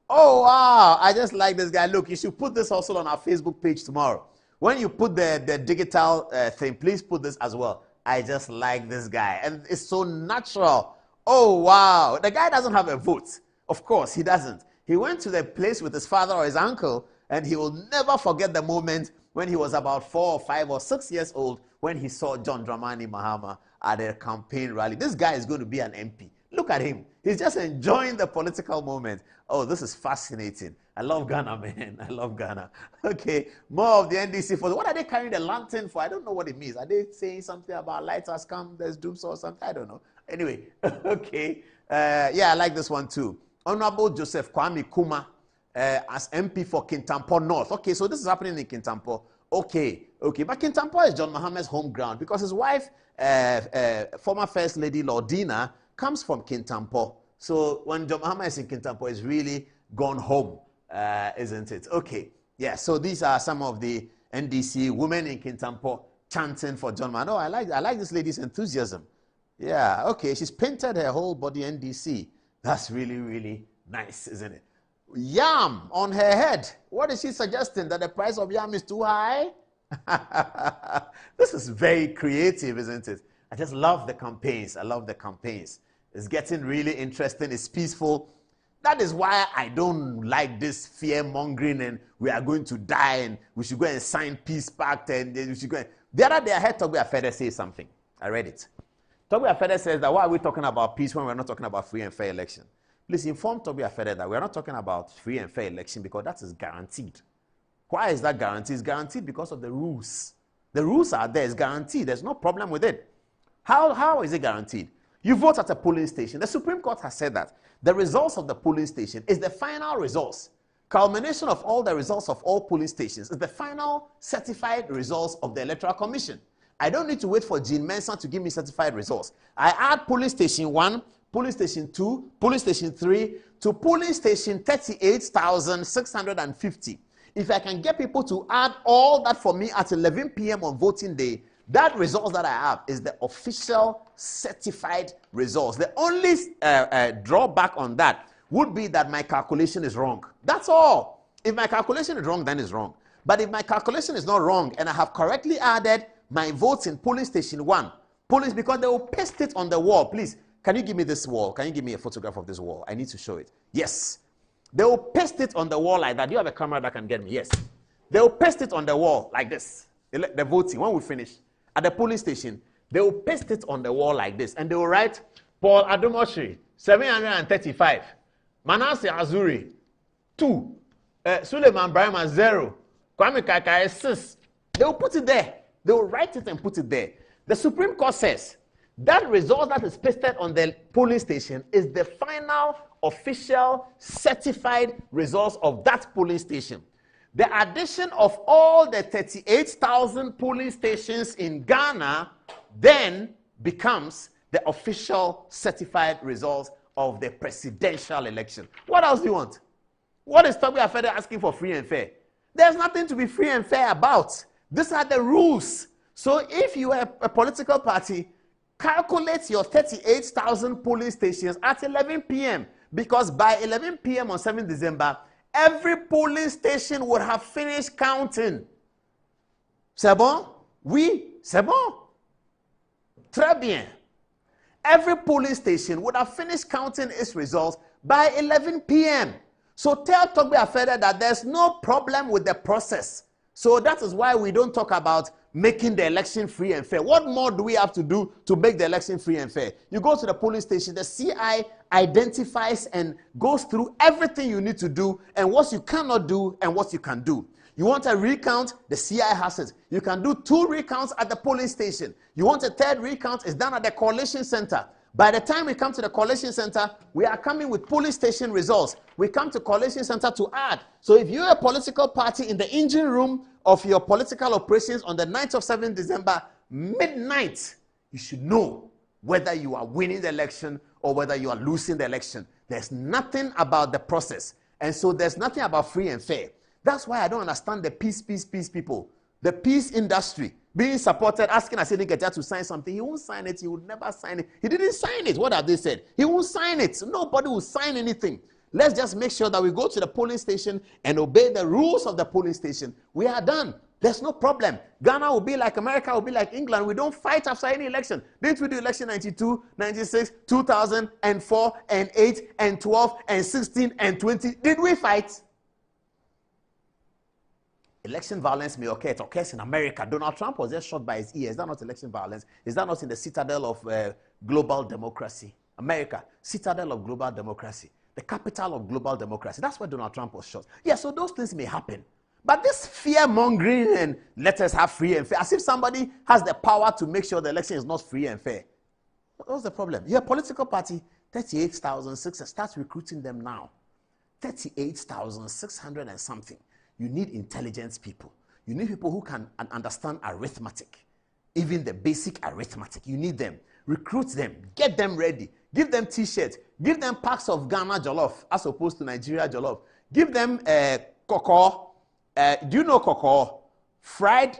Oh, wow. I just like this guy. Look, you should put this also on our Facebook page tomorrow. When you put the digital thing, please put this as well. I just like this guy. And it's so natural. Oh, wow. The guy doesn't have a vote. Of course, he doesn't. He went to the place with his father or his uncle, and he will never forget the moment when he was about 4 or 5 or 6 years old when he saw John Dramani Mahama at a campaign rally. This guy is going to be an MP. Look at him. He's just enjoying the political moment. Oh, this is fascinating. I love Ghana, man. I love Ghana. Okay, more of the NDC for what are they carrying the lantern for? I don't know what it means. Are they saying something about light has come, there's doomsday or something? I don't know. Anyway, okay. Yeah, I like this one too. Honorable Joseph Kwame Kuma as MP for Kintampo North. Okay, so this is happening in Kintampo. Okay. But Kintampo is John Mahama's home ground because his wife, former First Lady Lordina, comes from Kintampo. So when John Mahama is in Kintampo, it's really gone home, isn't it? Okay. Yeah, so these are some of the NDC women in Kintampo chanting for John Mahama. Oh, I like this lady's enthusiasm. Yeah, okay. She's painted her whole body NDC. That's really, really nice, isn't it? Yam on her head. What is she suggesting? That the price of yam is too high? This is very creative, isn't it? I just love the campaigns. I love the campaigns. It's getting really interesting. It's peaceful. That is why I don't like this fear-mongering and we are going to die and we should go and sign peace pact and we should go. The other day I heard Toby Afede say something. I read it. Toby Afede says that why are we talking about peace when we're not talking about free and fair election? Please inform Toby Afede that we're not talking about free and fair election because that is guaranteed. Why is that guaranteed? It's guaranteed because of the rules. The rules are there. It's guaranteed. There's no problem with it. How is it guaranteed? You vote at a polling station. The Supreme Court has said that the results of the polling station is the final results. Culmination of all the results of all polling stations is the final certified results of the Electoral Commission. I don't need to wait for Jean Mensah to give me certified results. I add polling station 1, polling station 2, polling station 3 to polling station 38,650. if I can get people to add all that for me at 11 p.m. on voting day, that results that I have is the official certified results. The only drawback on that would be that my calculation is wrong. That's all. If my calculation is wrong, then it's wrong. But if my calculation is not wrong and I have correctly added my votes in polling station 1, because they will paste it on the wall. Please, can you give me this wall? Can you give me a photograph of this wall? I need to show it. Yes. They will paste it on the wall like that. Do you have a camera that can get me? Yes. They will paste it on the wall like this. The voting, when we finish at the polling station, they will paste it on the wall like this. And they will write, Paul Adumoshi, 735. Manasseh Azuri, 2. Suleiman Brahma, 0. Kwame Kakai, 6. They will put it there. They will write it and put it there. The Supreme Court says that result that is pasted on the polling station is the final official certified results of that polling station. The addition of all the 38,000 polling stations in Ghana then becomes the official certified results of the presidential election. What else do you want? What is Toby Afede asking for free and fair? There's nothing to be free and fair about. These are the rules. So if you are a political party, calculate your 38,000 polling stations at 11 p.m. because by 11 p.m. on 7th December, every polling station would have finished counting. C'est bon? Oui, c'est bon. Très bien. Every polling station would have finished counting its results by 11 p.m. So tell Togbe Afede that there's no problem with the process. So that is why we don't talk about making the election free and fair. What more do we have to do to make the election free and fair? You go to the polling station, the CI identifies and goes through everything you need to do and what you cannot do and what you can do. You want a recount, the CI has it. You can do 2 recounts at the polling station. You want a 3rd recount, it's done at the collation center. By the time we come to the collation center, we are coming with polling station results. We come to collation center to add. So if you're a political party in the engine room of your political operations on the 9th of 7th December, midnight, you should know whether you are winning the election or whether you are losing the election. There's nothing about the process. And so there's nothing about free and fair. That's why I don't understand the peace people. The peace industry being supported, asking Aseni Ketia to sign something. He won't sign it. He would never sign it. He didn't sign it. What have they said? He won't sign it. Nobody will sign anything. Let's just make sure that we go to the polling station and obey the rules of the polling station. We are done. There's no problem. Ghana will be like America, will be like England. We don't fight after any election. Didn't we do election 92, 96, 2004, and 8, and 12, and 16, and 20? Did we fight? Election violence may occur. It occurs in America. Donald Trump was just shot by his ear. Is that not election violence? Is that not in the citadel of global democracy? America, citadel of global democracy. The capital of global democracy. That's where Donald Trump was shot. Yeah, so those things may happen. But this fear-mongering and let us have free and fair, as if somebody has the power to make sure the election is not free and fair. What's the problem? You're a political party, 38,600. Start recruiting them now. 38,600 and something. You need intelligence people. You need people who can understand arithmetic, even the basic arithmetic. You need them. Recruit them. Get them ready. Give them T-shirts. Give them packs of Ghana jollof as opposed to Nigeria jollof. Give them cocoa. Do you know cocoa? Fried,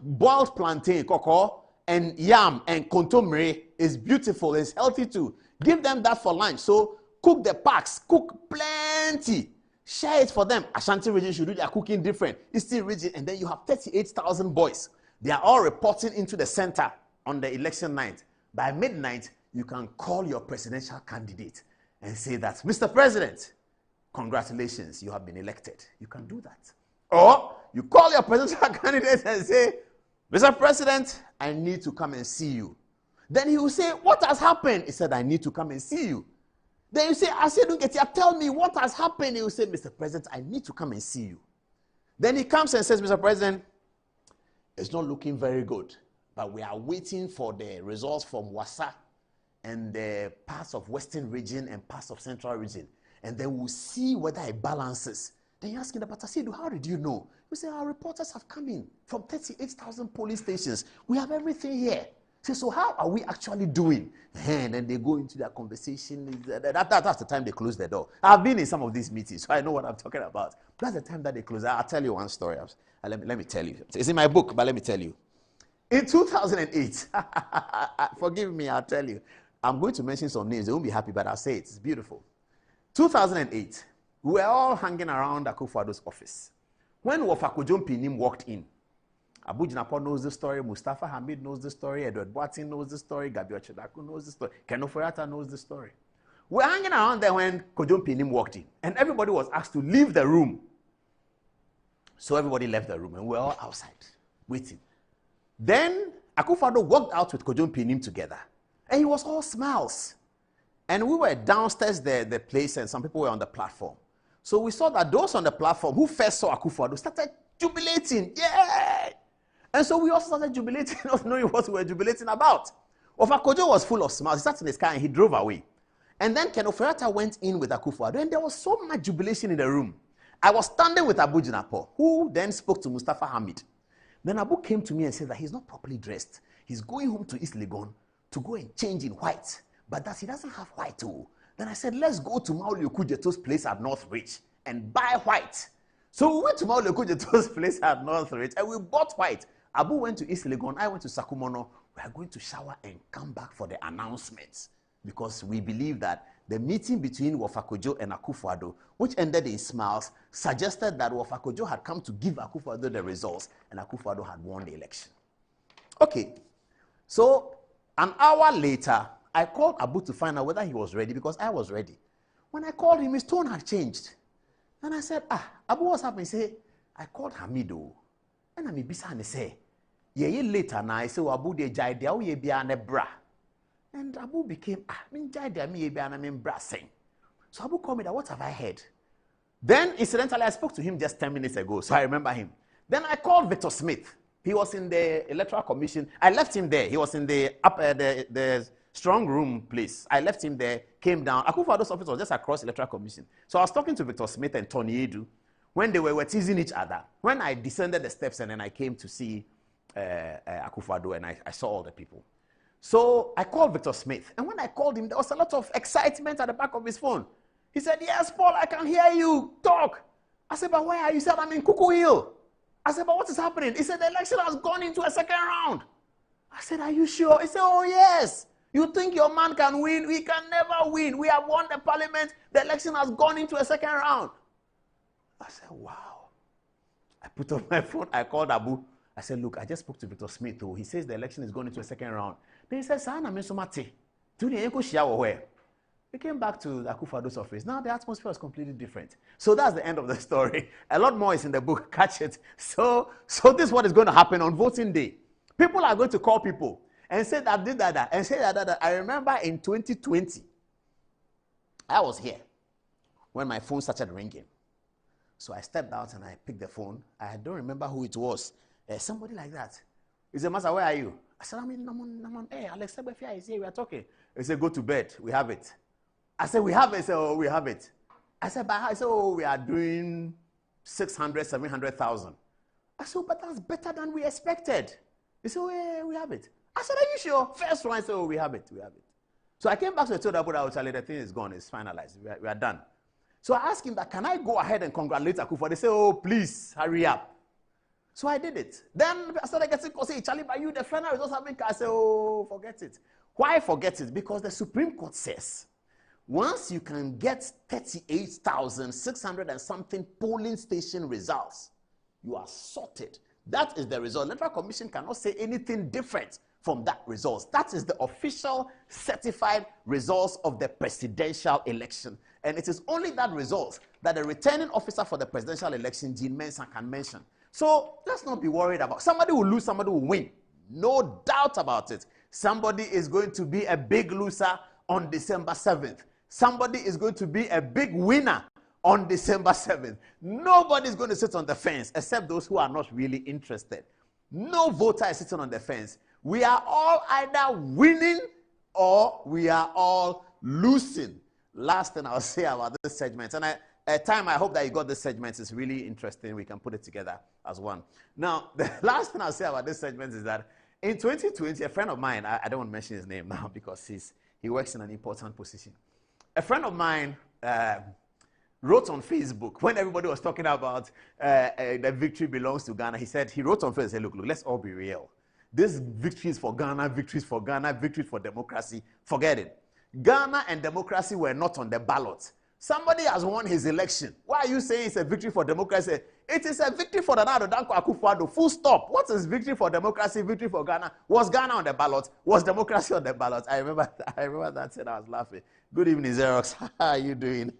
boiled plantain, cocoa, and yam and kontomire is beautiful. It's healthy too. Give them that for lunch. So cook the packs. Cook plenty. Share it for them. Ashanti region should do their cooking different. Eastern region, and then you have 38,000 boys. They are all reporting into the center on the election night. By midnight, you can call your presidential candidate and say that, Mr. President, congratulations, you have been elected. You can do that. Or you call your presidential candidate and say, Mr. President, I need to come and see you. Then he will say, what has happened? He said, I need to come and see you. Then you say, tell me what has happened. He will say, Mr. President, I need to come and see you. Then he comes and says, Mr. President, it's not looking very good, but we are waiting for the results from Wasa and the parts of Western region and parts of Central region. And then we'll see whether it balances. Then you ask him, but Asidu, how did you know? We say, our reporters have come in from 38,000 polling stations. We have everything here. Say, so how are we actually doing? And then they go into their conversation. That's the time they close the door. I've been in some of these meetings, so I know what I'm talking about. That's the time that they close. I'll tell you one story. Let me tell you. It's in my book, but let me tell you. In 2008, forgive me, I'll tell you. I'm going to mention some names. They won't be happy, but I'll say it. It's beautiful. 2008, we were all hanging around Akufo-Addo's office. When Wofakojom Pinim walked in, Abu Jinapo knows the story, Mustafa Hamid knows the story, Edward Boatin knows the story, Gabriel Chedaku knows the story, Keno Foyata knows the story. We were hanging around there when Kojom Pinim walked in, and everybody was asked to leave the room. So everybody left the room, and we were all outside, waiting. Then Akufo-Addo walked out with Kojom Pinim together, and he was all smiles. And we were downstairs the place, and some people were on the platform. So we saw that those on the platform who first saw Akufo-Addo started jubilating. Yeah! And so we also started jubilating, not knowing what we were jubilating about. Ofakojo was full of smiles. He sat in his car and he drove away. And then Ken Oferiata went in with Akufo-Addo, and there was so much jubilation in the room. I was standing with Abu Jinapo, who then spoke to Mustafa Hamid. Then Abu came to me and said that he's not properly dressed. He's going home to East Legon to go and change in white, but that he doesn't have white too. Then I said, let's go to Maulio Kujeto's place at Northridge and buy white. So we went to Maulio Kujeto's place at Northridge and we bought white. Abu went to East Legon, I went to Sakumono. We are going to shower and come back for the announcements because we believe that the meeting between Wofakojo and Akufo-Addo, which ended in smiles, suggested that Wofakojo had come to give Akufo-Addo the results and Akufo-Addo had won the election. Okay, so an hour later, I called Abu to find out whether he was ready because I was ready. When I called him, his tone had changed. And I said, Abu, what's happening? He said, I called Hamido. And I'm bisa and say, yeah, later now, I said, Abu de jai de ye be an bra. And Abu became, jai de me be an bra saying. So Abu called me that, what have I heard? Then, incidentally, I spoke to him just 10 minutes ago, so I remember him. Then I called Victor Smith. He was in the Electoral Commission. I left him there. He was in the strong room place. I left him there, came down. Akufo-Addo's office was just across Electoral Commission. So I was talking to Victor Smith and Tony Edu when they were teasing each other. When I descended the steps and then I came to see Akufo-Addo and I saw all the people. So I called Victor Smith. And when I called him, there was a lot of excitement at the back of his phone. He said, yes, Paul, I can hear you. Talk. I said, but where are you? He said, I'm in Cuckoo Hill. I said, but what is happening? He said, the election has gone into a second round. I said, are you sure? He said, oh, yes. You think your man can win? We can never win. We have won the parliament. The election has gone into a second round. I said, wow. I put on my phone. I called Abu. I said, look, I just spoke to Victor Smith. He says the election is going into a second round. Then he said, Sana Mesomate. We came back to Akufo-Addo's office. Now the atmosphere was completely different. So that's the end of the story. A lot more is in the book. Catch it. So this is what is going to happen on voting day. People are going to call people and say that did that, and say that. I remember in 2020, I was here when my phone started ringing. So I stepped out and I picked the phone. I don't remember who it was. Somebody like that. He said, Master, where are you? I said, I'm on air. Alex Sebefia is here. We are talking. He said, go to bed. We have it. I said, we have it. He said, oh, we have it. I said, but how? He said, oh, we are doing 600, 700,000. I said, oh, but that's better than we expected. He said, oh, yeah, we have it. I said, are you sure? First one, I said, oh, we have it. We have it. So I came back to the told Abu that the thing is gone. It's finalized. We are done. So I asked him that, can I go ahead and congratulate Akufo? They said, oh, please, hurry up. So I did it. Then I started getting called, say, Charlie, by you, the final results have been. I said, oh, forget it. Why forget it? Because the Supreme Court says, once you can get 38,600 and something polling station results, you are sorted. That is the result. The Electoral Commission cannot say anything different from that results. That is the official certified results of the presidential election. And it is only that result that the returning officer for the presidential election, Jean Mensah, can mention. So let's not be worried about. Somebody will lose, somebody will win. No doubt about it. Somebody is going to be a big loser on December 7th. Somebody is going to be a big winner on December 7th. Nobody is going to sit on the fence except those who are not really interested. No voter is sitting on the fence. We are all either winning or we are all losing. Last thing I'll say about this segment, and I hope that you got this segment. It's really interesting. We can put it together as one. Now, the last thing I'll say about this segment is that In 2020, a friend of mine, I don't want to mention his name now because he works in an important position. A friend of mine wrote on Facebook when everybody was talking about the victory belongs to Ghana. He wrote on Facebook, look, let's all be real. This victory is for Ghana, victories for Ghana, victories for democracy. Forget it. Ghana and democracy were not on the ballot. Somebody has won his election. Why are you saying it's a victory for democracy? It is a victory for the Nado Danko Akufo-Addo. Full stop. What is victory for democracy, victory for Ghana? Was Ghana on the ballot? Was democracy on the ballot? I remember that and I was laughing. Good evening, Xerox. How are you doing?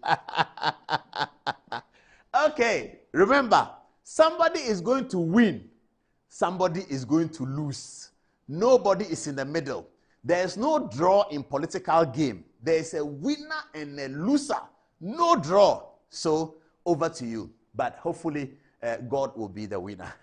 Okay, remember, somebody is going to win. Somebody is going to lose. Nobody is in the middle. There is no draw in political game. There is a winner and a loser. No draw. So, over to you. But hopefully, God will be the winner.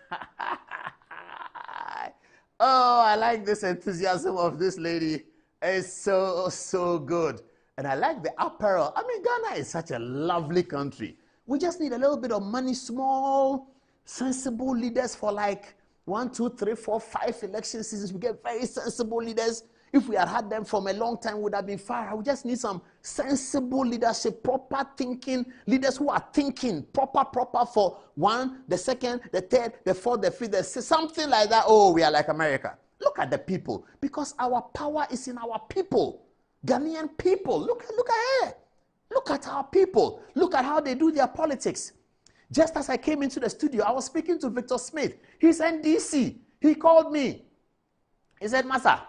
Oh, I like this enthusiasm of this lady. It's so good. And I like the apparel. I mean, Ghana is such a lovely country. We just need a little bit of money, small, sensible leaders for like 1, 2, 3, 4, 5 election seasons. We get very sensible leaders. If we had them from a long time, would have been far. We just need some sensible leadership, proper thinking, leaders who are thinking proper for 1, the 2nd, the 3rd, the 4th, the 5th, the 6th, something like that. Oh, we are like America. Look at the people, because our power is in our people. Ghanaian people. Look at here. Look at our people. Look at how they do their politics. Just as I came into the studio, I was speaking to Victor Smith. He's NDC. He called me. He said, Masa,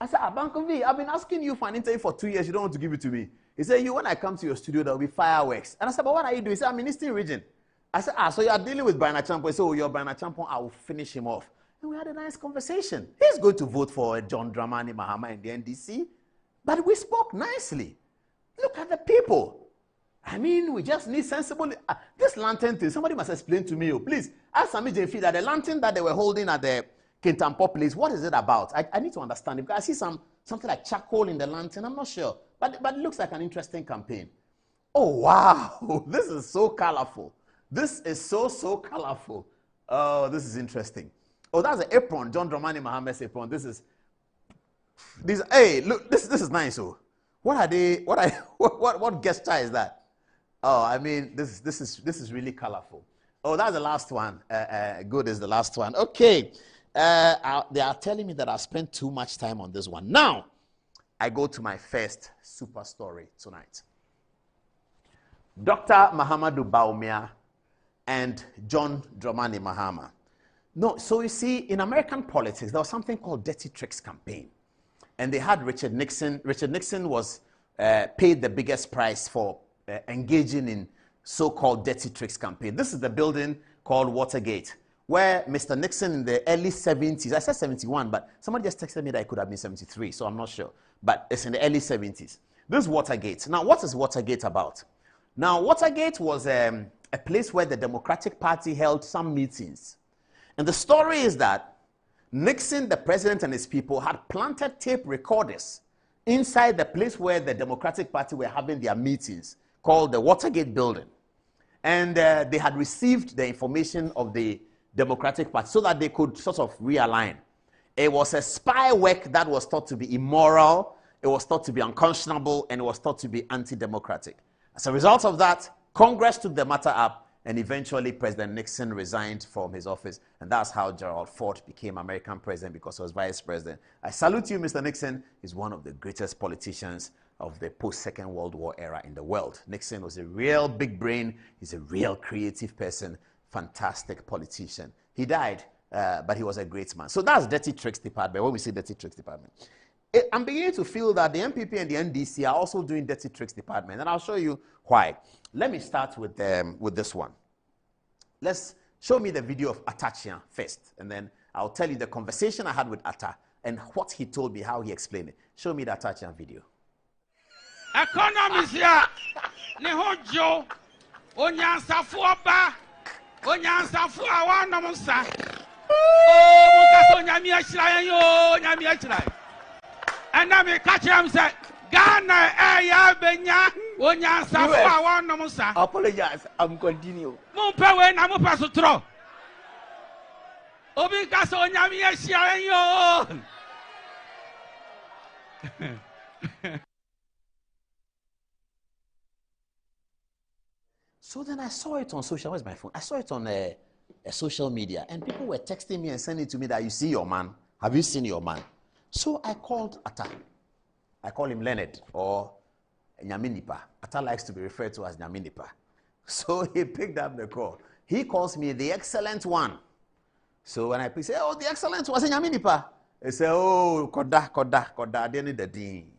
I said, Abankovi, I've been asking you for an interview for 2 years. You don't want to give it to me. He said, when I come to your studio, there will be fireworks. And I said, but what are you doing? He said, I'm in Eastern region. I said, so you are dealing with Brian Achampong. He said, oh, you're Brian Achampong. I will finish him off. And we had a nice conversation. He's going to vote for John Dramani Mahama in the NDC. But we spoke nicely. Look at the people. I mean, we just need sensible. This lantern thing, somebody must explain to me. Oh, please, ask Sami Jenfi that the lantern that they were holding at the Kintampo place, what is it about? I need to understand it, because I see something like charcoal in the lantern. I'm not sure. But it looks like an interesting campaign. Oh, wow. This is so colorful. This is so colorful. Oh, this is interesting. Oh, that's an apron. John Dramani Mahamad's apron. Hey, look, this is nice. Oh, what gesture is that? Oh, I mean, this is really colorful. Oh, that's the last one. Good is the last one. Okay. They are telling me that I spent too much time on this one. Now, I go to my first super story tonight. Dr. Mahamudu Bawumia and John Dramani Mahama. No, so you see, in American politics, there was something called Dirty Tricks campaign. And they had Richard Nixon. Richard Nixon was paid the biggest price for engaging in so-called Dirty Tricks campaign. This is the building called Watergate, where Mr. Nixon in the early 70s, I said 71, but somebody just texted me that it could have been 73, so I'm not sure. But it's in the early 70s. This is Watergate. Now, what is Watergate about? Now, Watergate was a place where the Democratic Party held some meetings. And the story is that Nixon, the president, and his people had planted tape recorders inside the place where the Democratic Party were having their meetings, called the Watergate building. And they had received the information of the Democratic Party so that they could sort of realign. It was a spy work that was thought to be immoral, it was thought to be unconscionable, and it was thought to be anti-democratic. As a result of that, Congress took the matter up, and eventually President Nixon resigned from his office, and that's how Gerald Ford became American president, because he was vice president. I salute you, Mr. Nixon. He's one of the greatest politicians of the post-Second World War era in the world. Nixon was a real big brain. He's a real creative person, fantastic politician. He died, but he was a great man. So that's Dirty Tricks Department. When we say Dirty Tricks Department, I'm beginning to feel that the MPP and the NDC are also doing Dirty Tricks Department, and I'll show you why. Let me start with this one. Let's show me the video of Atachian first, and then I'll tell you the conversation I had with Atta and what he told me, how he explained it. Show me the Atachian video. Economies here, Nehojo, Onyansafu Oba, Onyansafu Awanamusa. Oh, Mukasonyami Ashrai, yo, Nyami Ashrai. And I'm a catcher, I'm saying, Ghana, Aya, Benya, Onyansafu Awanamusa. Apologize, I'm continue. Mumpawe, Namupasutro. Obi kasa onyame yeshia yo. So then I saw it on social. Where's my phone? I saw it on a social media, and people were texting me and sending it to me that you see your man. Have you seen your man? So I called Atta. I call him Leonard or Nyaminipa. Atta likes to be referred to as Nyaminipa. So he picked up the call. He calls me the excellent one. So when I say, oh, the excellent one, I say, Nyaminipa. He said, oh, koda, they need the ding.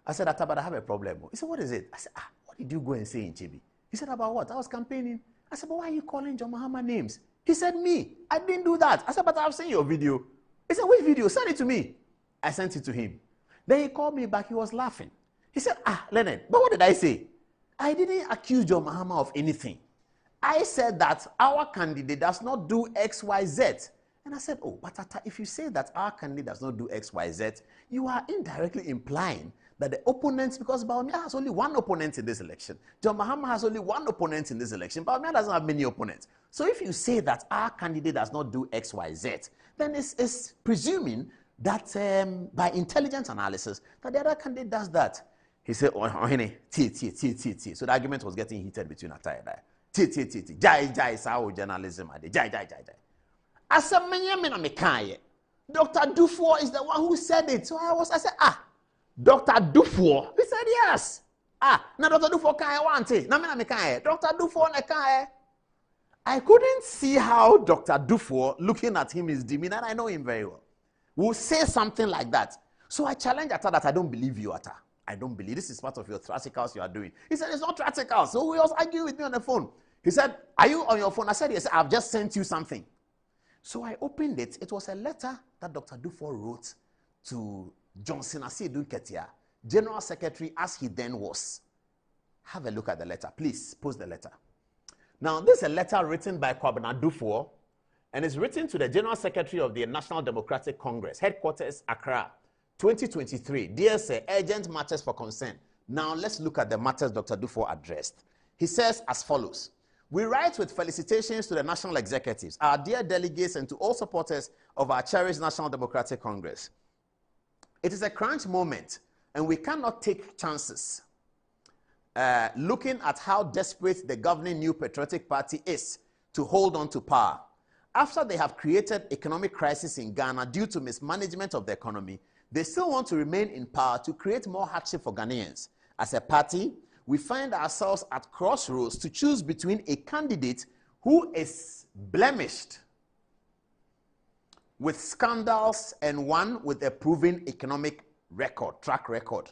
I said, Atta, but I have a problem. He said, what is it? I said, what did you go and say in Chibi? He said, about what? I was campaigning. I said, but why are you calling John Mahama names? He said, me. I didn't do that. I said, but I've seen your video. He said, which video? Send it to me. I sent it to him. Then he called me back. He was laughing. He said, Leonard, but what did I say? I didn't accuse John Mahama of anything. I said that our candidate does not do X, Y, Z. And I said, oh, but Atta, if you say that our candidate does not do X, Y, Z, you are indirectly implying that the opponents, because Bawumia has only one opponent in this election. John Mahama has only one opponent in this election. Bawumia doesn't have many opponents. So if you say that our candidate does not do X, Y, Z, then it's presuming that by intelligence analysis, that the other candidate does that. He said, So the argument was getting heated between Atta and I. Jai, sao journalism. Jai. I said, Dr. Dufour is the one who said it. So I said, Dr. Dufour? He said, yes. Now Dr. Dufour can't want it. Dr. Dufour can't. I couldn't see how Dr. Dufour, looking at him, his demeanor, and I know him very well, will say something like that. So I challenged Atta that I don't believe you, Atta. I don't believe this is part of your theatricals you are doing. He said, it's not theatrical. So he was arguing with me on the phone. He said, are you on your phone? I said, yes, I've just sent you something. So I opened it. It was a letter that Dr. Dufour wrote to Johnson Asiedu Ketia, General Secretary as he then was. Have a look at the letter. Please, post the letter. Now, this is a letter written by Kwabena Dufour, and it's written to the General Secretary of the National Democratic Congress, headquarters Accra, 2023. Dear Sir, urgent matters for concern. Now, let's look at the matters Dr. Dufour addressed. He says as follows. We write with felicitations to the national executives, our dear delegates, and to all supporters of our cherished National Democratic Congress. It is a crunch moment, and we cannot take chances. Looking at how desperate the governing New Patriotic Party is to hold on to power. After they have created economic crisis in Ghana due to mismanagement of the economy, they still want to remain in power to create more hardship for Ghanaians. As a party, we find ourselves at crossroads to choose between a candidate who is blemished with scandals and one with a proven economic track record.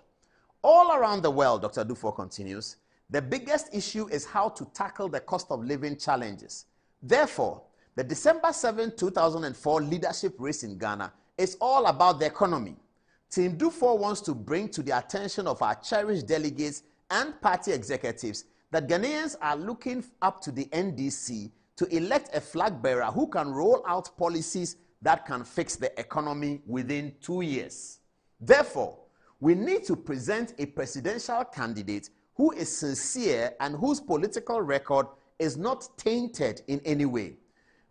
All around the world, Dr. Dufour continues, the biggest issue is how to tackle the cost of living challenges. Therefore, the December 7, 2004 leadership race in Ghana is all about the economy. Team Dufour wants to bring to the attention of our cherished delegates and party executives that Ghanaians are looking up to the NDC to elect a flag bearer who can roll out policies that can fix the economy within 2 years. Therefore, we need to present a presidential candidate who is sincere and whose political record is not tainted in any way.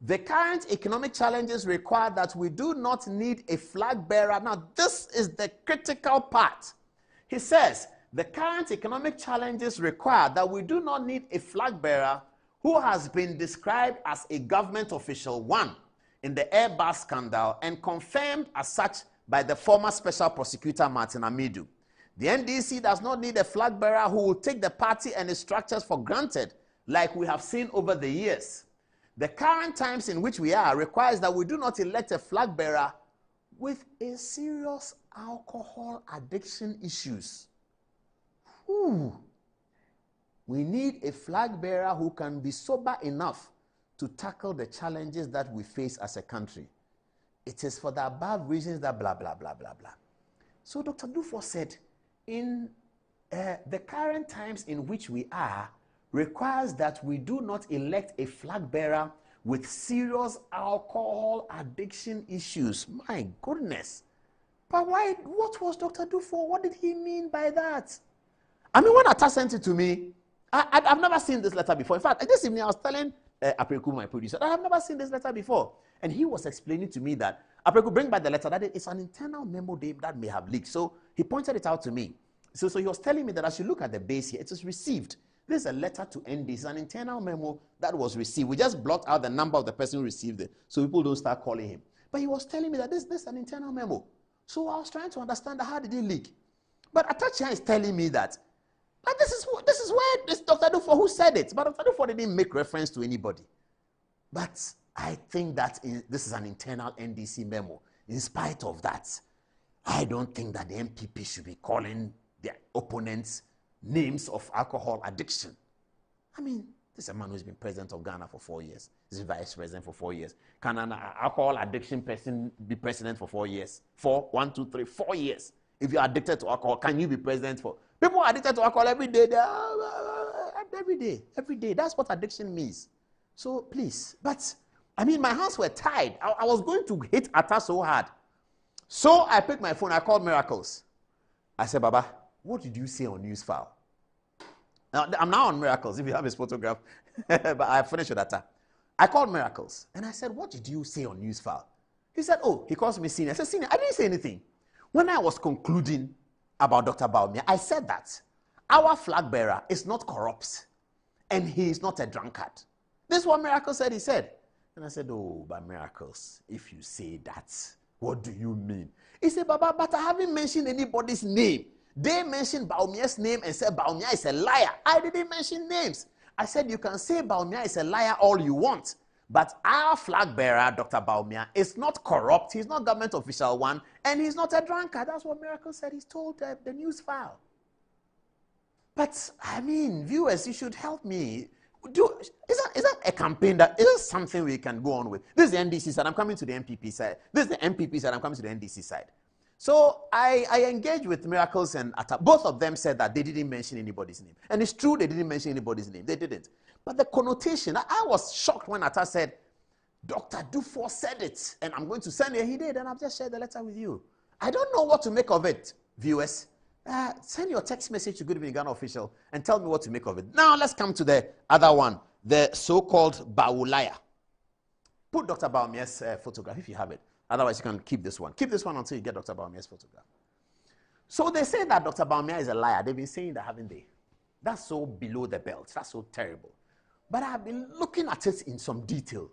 The current economic challenges require that we do not need a flag bearer. Now, this is the critical part. He says, the current economic challenges require that we do not need a flag bearer who has been described as a government official, one, in the Airbus scandal and confirmed as such by the former special prosecutor Martin Amidu. The NDC does not need a flag bearer who will take the party and its structures for granted, like we have seen over the years. The current times in which we are requires that we do not elect a flag bearer with a serious alcohol addiction issues. We need a flag bearer who can be sober enough to tackle the challenges that we face as a country. It is for the above reasons that blah, blah, blah, blah, blah. So Dr. Dufour said, in the current times in which we are, requires that we do not elect a flag bearer with serious alcohol addiction issues. My goodness. But why? What was Dr. Dufour? What did he mean by that? I mean, when Atta sent it to me, I've never seen this letter before. In fact, this evening I was telling Apreku, my producer, I have never seen this letter before. And he was explaining to me that, I could bring back the letter, that it's an internal memo that may have leaked. So he pointed it out to me. So he was telling me that I should look at the base here. It is received. This is a letter to ND. It's an internal memo that was received. We just blocked out the number of the person who received it so people don't start calling him. But he was telling me that this is an internal memo. So I was trying to understand how did it leak. But Atacha is telling me that this is where this Dr. Dufo who said it. But Dr. Dufo didn't make reference to anybody. But I think that this is an internal NDC memo. In spite of that, I don't think that the MPP should be calling their opponents names of alcohol addiction. I mean, this is a man who's been president of Ghana for 4 years. He's vice president for 4 years. Can an alcohol addiction person be president for 4 years? 4 years. If you're addicted to alcohol, can you be president for? People are addicted to alcohol every day. Every day. That's what addiction means. So please, but I mean, my hands were tied. I was going to hit Atta so hard. So I picked my phone. I called Miracles. I said, Baba, what did you say on news file? Now, I'm now on Miracles, if you have his photograph. But I finished with Atta. I called Miracles. And I said, what did you say on news file? He said, oh, he calls me senior. I said, senior, I didn't say anything. When I was concluding about Dr. Baumia, I said that our flag bearer is not corrupt. And he is not a drunkard. This is what Miracles said, he said. And I said, oh, but Miracles, if you say that, what do you mean? He said, Baba, but I haven't mentioned anybody's name. They mentioned Baumia's name and said Baumia is a liar. I didn't mention names. I said, you can say Baumia is a liar all you want. But our flag bearer, Dr. Baumia, is not corrupt. He's not government official one. And he's not a drunkard. That's what Miracle said. He's told the news file. But, I mean, viewers, you should help me. Is that a campaign that is something we can go on with? This is the NDC side. I'm coming to the MPP side. This is the MPP side. I'm coming to the NDC side. So I engaged with Miracles and Atta. Both of them said that they didn't mention anybody's name. And it's true they didn't mention anybody's name. They didn't. But the connotation, I was shocked when Atta said, Dr. Dufo said it, and I'm going to send it. He did, and I've just shared the letter with you. I don't know what to make of it, viewers. Send your text message to Good Evening Ghana Official and tell me what to make of it. Now let's come to the other one, the so-called Baulaya. Put Dr. Baumia's photograph if you have it. Otherwise, you can keep this one. Keep this one until you get Dr. Baumia's photograph. So they say that Dr. Baumia is a liar. They've been saying that, haven't they? That's so below the belt. That's so terrible. But I've been looking at it in some detail.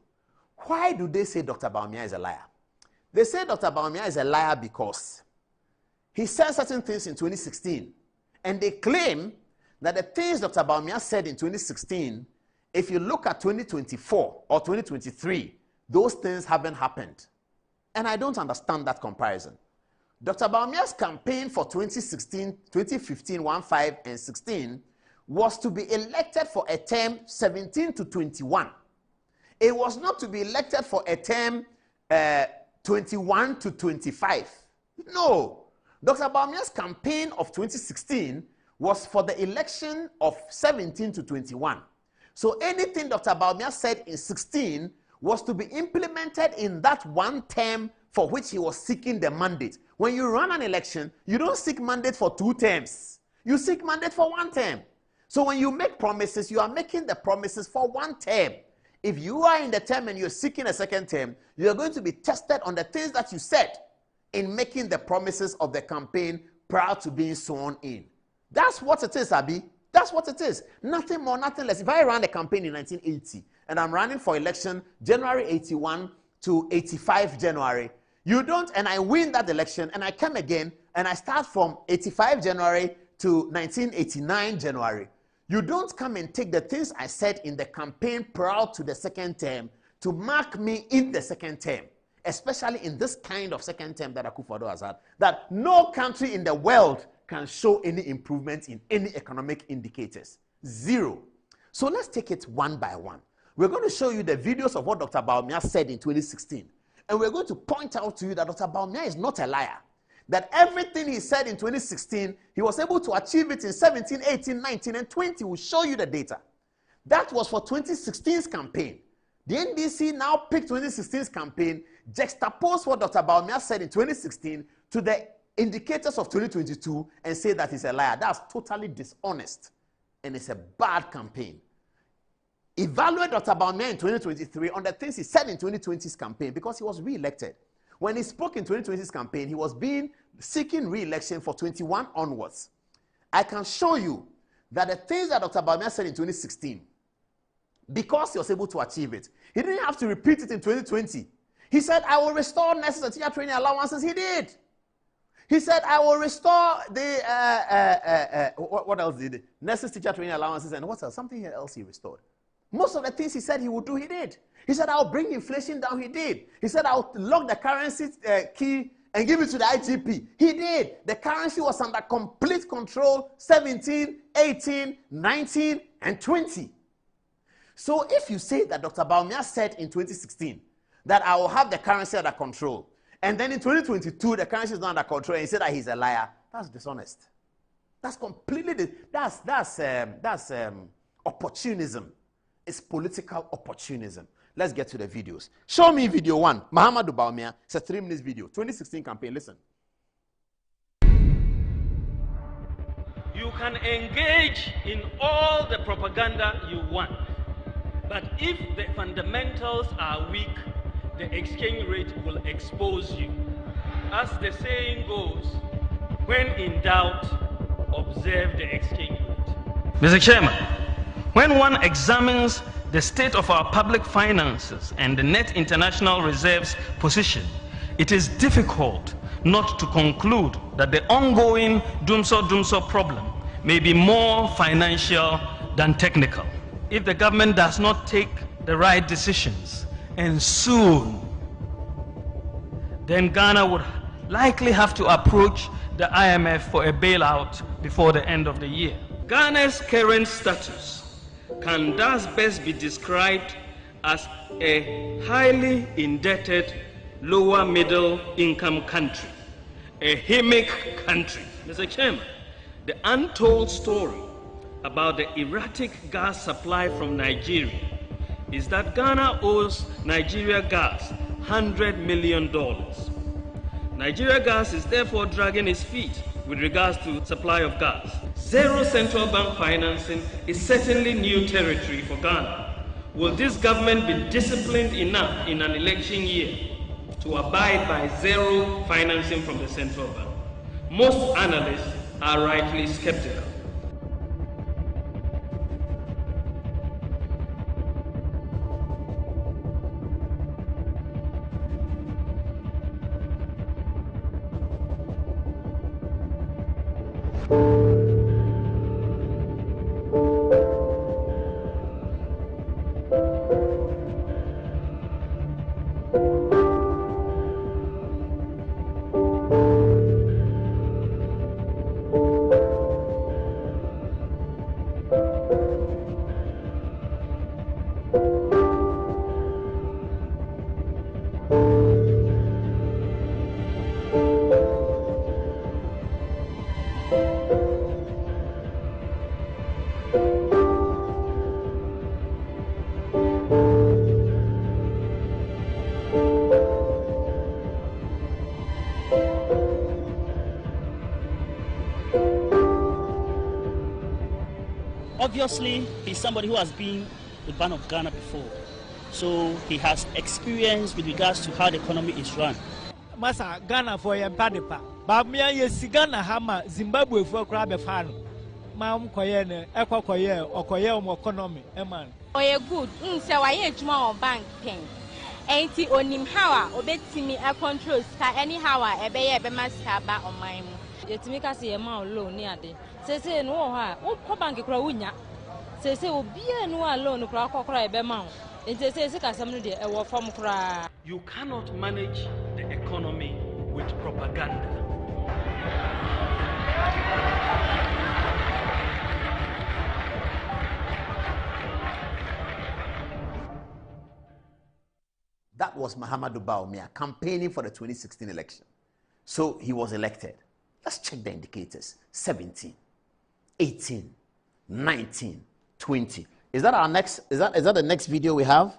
Why do they say Dr. Baumia is a liar? They say Dr. Baumia is a liar because he said certain things in 2016. And they claim that the things Dr. Baumia said in 2016, if you look at 2024 or 2023, those things haven't happened. And I don't understand that comparison. Dr. Baumia's campaign for 2016, 2015, 15, and 16 was to be elected for a term 17 to 21. It was not to be elected for a term 21 to 25. No. Dr. Baumia's campaign of 2016 was for the election of 17 to 21. So anything Dr. Baumia said in 16 was to be implemented in that one term for which he was seeking the mandate. When you run an election, you don't seek mandate for 2 terms. You seek mandate for 1 term. So when you make promises, you are making the promises for 1 term. If you are in the term and you're seeking a 2nd term, you are going to be tested on the things that you said in making the promises of the campaign prior to being sworn in. That's what it is, Abi. That's what it is. Nothing more, nothing less. If I ran a campaign in 1980 and I'm running for election January 81 to 85 January, you don't, and I win that election and I come again and I start from 85 January to 1989 January. You don't come and take the things I said in the campaign prior to the 2nd term to mark me in the 2nd term, especially in this kind of 2nd term that Akufo-Addo has had, that no country in the world can show any improvement in any economic indicators. 0. So let's take it one by one. We're going to show you the videos of what Dr. Baumia said in 2016. And we're going to point out to you that Dr. Baumia is not a liar. That everything he said in 2016, he was able to achieve it in 17, 18, 19, and 20. We'll show you the data. That was for 2016's campaign. The NDC now picked 2016's campaign, juxtapose what Dr. Baumia said in 2016 to the indicators of 2022 and say that he's a liar. That's totally dishonest. And it's a bad campaign. evaluate Dr. Bawumia in 2023 on the things he said in 2020's campaign, because he was re-elected. When he spoke in 2020's campaign, he was seeking re-election for 21 onwards. I can show you that the things that Dr. Bawumia said in 2016, because he was able to achieve it, he didn't have to repeat it in 2020. He said, I will restore necessary teacher training allowances. He did. He said, I will restore the, what else did he? Necessary teacher training allowances, and what else? Something else he restored. Most of the things he said he would do, he did. He said, I'll bring inflation down, he did. He said, I'll lock the currency key and give it to the IGP. He did. The currency was under complete control, 17, 18, 19, and 20. So if you say that Dr. Bawumia said in 2016 that I will have the currency under control, and then in 2022 the currency is not under control, and he said that he's a liar, that's dishonest. That's completely, that's opportunism. It's political opportunism. Let's get to the videos. Show me video 1. Mahamudu Bawumia. It's a 3-minute video. 2016 campaign. Listen. You can engage in all the propaganda you want, but if the fundamentals are weak, the exchange rate will expose you. As the saying goes, when in doubt, observe the exchange rate. Mr. Chairman, when one examines the state of our public finances and the net international reserves position, it is difficult not to conclude that the ongoing Dumso problem may be more financial than technical. If the government does not take the right decisions, and soon, then Ghana would likely have to approach the IMF for a bailout before the end of the year. Ghana's current status can thus best be described as a highly indebted, lower middle income country, a hemic country. Mr. Chairman, the untold story about the erratic gas supply from Nigeria is that Ghana owes Nigeria Gas $100 million. Nigeria Gas is therefore dragging its feet with regards to supply of gas. Zero central bank financing is certainly new territory for Ghana. Will this government be disciplined enough in an election year to abide by zero financing from the central bank? Most analysts are rightly skeptical. Obviously, he's somebody who has been the Ban of Ghana before, so he has experience with regards to how the economy is run. Masa Ghana for your padepa, Bawumia yes Ghana hama Zimbabwe for crab fan. Mam koyene, ekwa koye, okoye economy, eman. Oye good, say why juma on bank pen. Ain't it onim how obeti me a control star anyhow ebeye be master ba on my yetimi ka se ma loan ni ade se no ha wo ko bank kura wunya se obi enu a loan kura kokora ebe ma wo ente se ka sam no de e wo fam kura. You cannot manage the economy with propaganda. That was Mahamudu Bawumia campaigning for the 2016 election. So he was elected. Let's check the indicators. 17, 18, 19, 20. Is that our next? Is that the next video we have?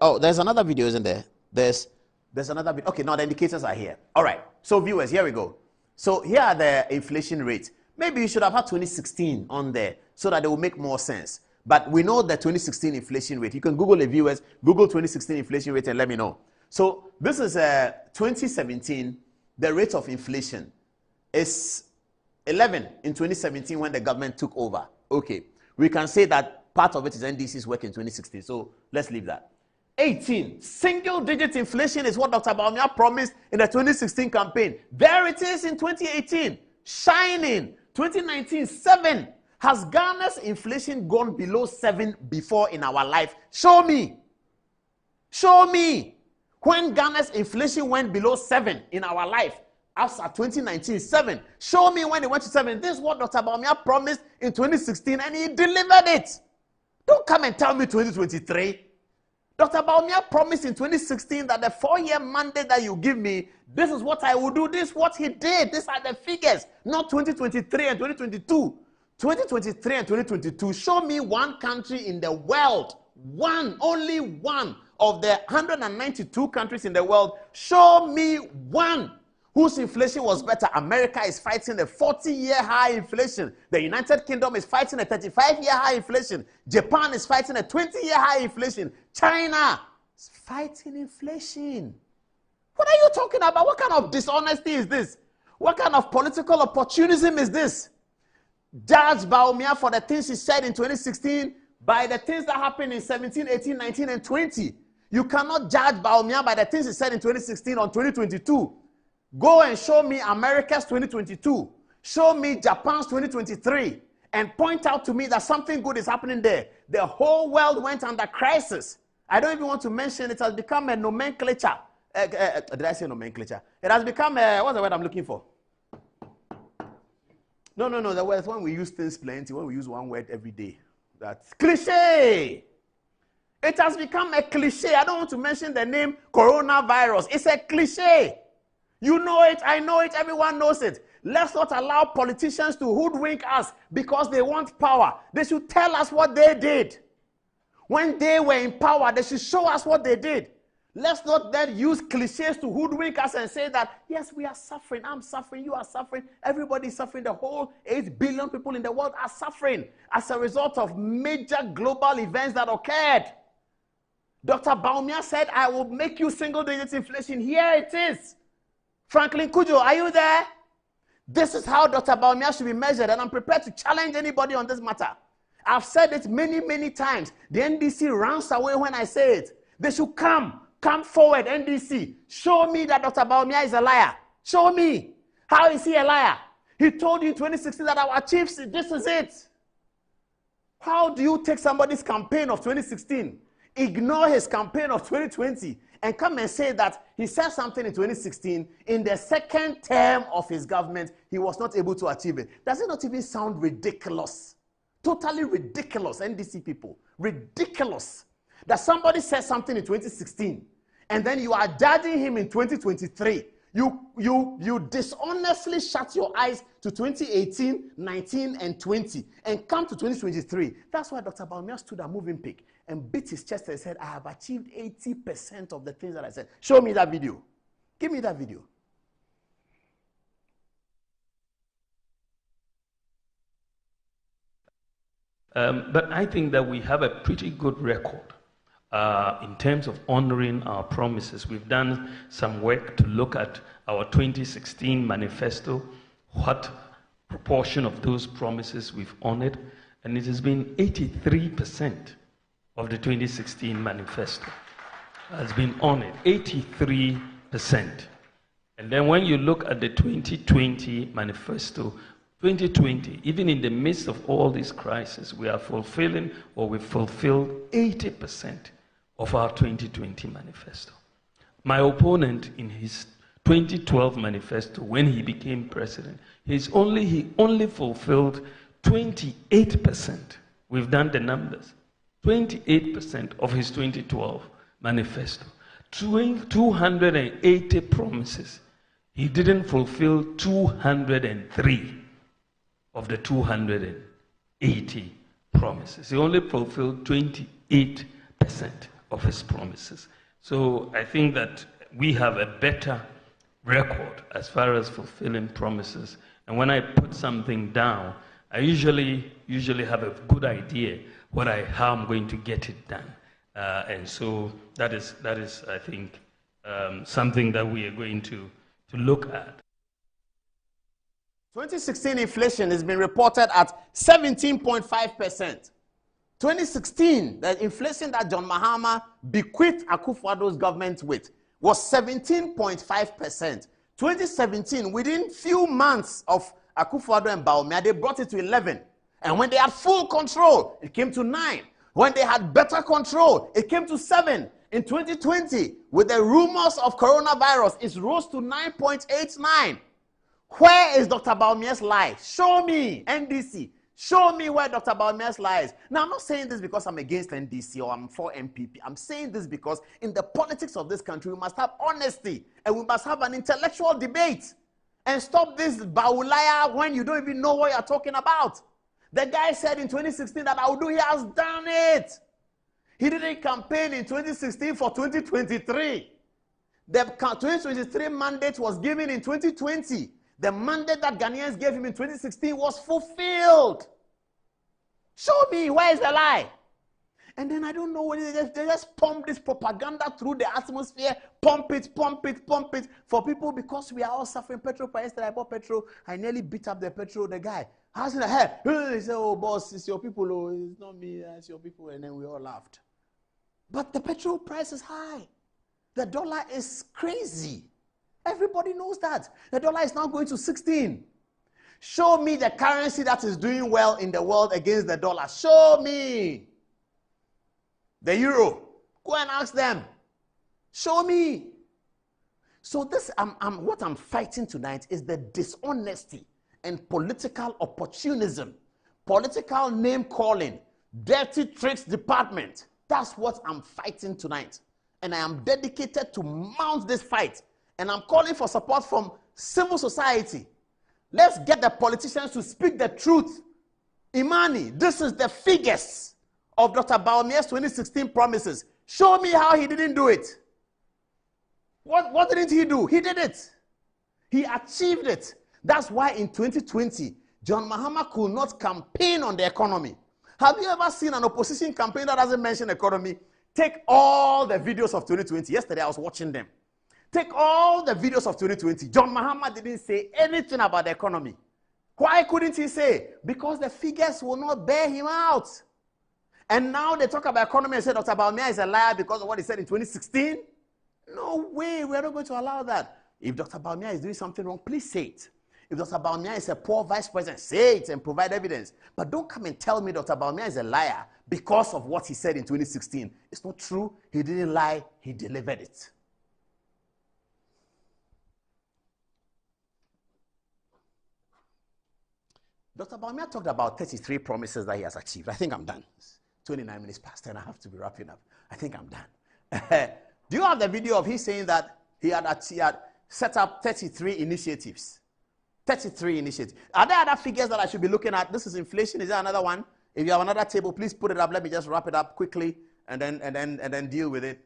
Oh, there's another video, isn't there? There's another video. Okay, now the indicators are here. All right. So viewers, here we go. So here are the inflation rates. Maybe you should have had 2016 on there so that it will make more sense. But we know the 2016 inflation rate. You can Google it, viewers. Google 2016 inflation rate and let me know. So this is 2017. The rate of inflation is 11 in 2017 when the government took over. Okay. We can say that part of it is NDC's work in 2016. So let's leave that. 18. Single-digit inflation is what Dr. Bawumia promised in the 2016 campaign. There it is in 2018. Shining. 2019, 7. Has Ghana's inflation gone below 7 before in our life? Show me. Show me. When Ghana's inflation went below 7 in our life, after 2019, 7. Show me when it went to 7. This is what Dr. Bawumia promised in 2016 and he delivered it. Don't come and tell me 2023. Dr. Bawumia promised in 2016 that the 4-year mandate that you give me, this is what I will do. This is what he did. These are the figures, not 2023 and 2022. 2023 and 2022. Show me one country in the world, one, only one of the 192 countries in the world. Show me one whose inflation was better. America is fighting a 40-year high inflation. The United Kingdom is fighting a 35-year high inflation. Japan is fighting a 20-year high inflation. China is fighting inflation. What are you talking about? What kind of dishonesty is this? What kind of political opportunism is this? Judge Bawumia for the things he said in 2016 by the things that happened in 17, 18, 19, and 20. You cannot judge Bawumia by the things he said in 2016 on 2022. Go and show me America's 2022. Show me Japan's 2023. And point out to me that something good is happening there. The whole world went under crisis. I don't even want to mention it has become a nomenclature. Did I say nomenclature? It has become a, what's the word I'm looking for? No. The word, when we use things plenty, when we use one word every day. That's cliche. It has become a cliche. I don't want to mention the name coronavirus. It's a cliche. You know it, I know it, everyone knows it. Let's not allow politicians to hoodwink us because they want power. They should tell us what they did. When they were in power, they should show us what they did. Let's not then use cliches to hoodwink us and say that, yes, we are suffering, I'm suffering, you are suffering, everybody's suffering, the whole 8 billion people in the world are suffering as a result of major global events that occurred. Dr. Bawumia said, I will make you single-digit inflation. Here it is. Franklin Kujo, are you there? This is how Dr. Bawumia should be measured, and I'm prepared to challenge anybody on this matter. I've said it many, many times. The NDC runs away when I say it. They should come forward, NDC. Show me that Dr. Bawumia is a liar. Show me. How is he a liar? He told you in 2016 that our chiefs, this is it. How do you take somebody's campaign of 2016, ignore his campaign of 2020, and come and say that he said something in 2016, in the second term of his government, he was not able to achieve it? Does it not even sound ridiculous? Totally ridiculous, NDC people. Ridiculous. That somebody said something in 2016, and then you are judging him in 2023. You dishonestly shut your eyes to 2018, 19, and 20, and come to 2023. That's why Dr. Bawumia stood at moving pick and beat his chest and said, I have achieved 80% of the things that I said. Show me that video. Give me that video. But I think that we have a pretty good record in terms of honoring our promises. We've done some work to look at our 2016 manifesto, what proportion of those promises we've honored, and it has been 83% of the 2016 manifesto has been honored, 83%. And then when you look at the 2020 manifesto, 2020, even in the midst of all these crises, we are fulfilling, or we've fulfilled 80% of our 2020 manifesto. My opponent in his 2012 manifesto, when he became president, he only fulfilled 28%. We've done the numbers. 28% of his 2012 manifesto. 280 promises. He didn't fulfill 203 of the 280 promises. He only fulfilled 28% of his promises. So I think that we have a better record as far as fulfilling promises. And when I put something down, I usually have a good idea how I'm going to get it done. And so that is, I think, something that we are going to look at. 2016 inflation has been reported at 17.5%. 2016, the inflation that John Mahama bequeathed Akufo-Addo's government with was 17.5%. 2017, within few months of Akufo-Addo and Bawumia, they brought it to 11. And when they had full control, it came to 9. When they had better control, it came to 7. In 2020, with the rumors of coronavirus, it rose to 9.89. Where is Dr. Bawumia's lie? Show me, NDC. Show me where Dr. Bawumia's lies. Now, I'm not saying this because I'm against NDC or I'm for MPP. I'm saying this because in the politics of this country, we must have honesty and we must have an intellectual debate and stop this bawulaya when you don't even know what you're talking about. The guy said in 2016 that I will do, he has done it. He didn't campaign in 2016 for 2023. The 2023 mandate was given in 2020. The mandate that Ghanaians gave him in 2016 was fulfilled. Show me, where is the lie? And then I don't know whether they just pump this propaganda through the atmosphere, pump it for people because we are all suffering. Petrol price that I bought petrol, I nearly beat up the petrol. The guy, how's in the head? He said, oh boss, it's your people, oh, it's not me, it's your people. And then we all laughed. But the petrol price is high. The dollar is crazy. Everybody knows that. The dollar is now going to 16. Show me the currency that is doing well in the world against the dollar. Show me. The euro. Go and ask them. Show me. So this, what I'm fighting tonight is the dishonesty and political opportunism, political name calling, dirty tricks department. That's what I'm fighting tonight. And I am dedicated to mount this fight. And I'm calling for support from civil society. Let's get the politicians to speak the truth. Imani, this is the figures of Dr. Bawumia's 2016 promises. Show me how he didn't do it. What didn't he do? He did it. He achieved it. That's why in 2020, John Mahama could not campaign on the economy. Have you ever seen an opposition campaign that doesn't mention economy? Take all the videos of 2020. Yesterday I was watching them. Take all the videos of 2020. John Mahama didn't say anything about the economy. Why couldn't he say? Because the figures will not bear him out. And now they talk about economy and say Dr. Bawumia is a liar because of what he said in 2016. No way, we are not going to allow that. If Dr. Bawumia is doing something wrong, please say it. If Dr. Bawumia is a poor vice president, say it and provide evidence. But don't come and tell me Dr. Bawumia is a liar because of what he said in 2016. It's not true. He didn't lie. He delivered it. Dr. Bawumia talked about 33 promises that he has achieved. I think I'm done. It's 29 minutes past 10. I have to be wrapping up. I think I'm done. Do you have the video of he saying that he had set up 33 initiatives? 33 initiatives. Are there other figures that I should be looking at? This is inflation. Is there another one? If you have another table, please put it up. Let me just wrap it up quickly and then deal with it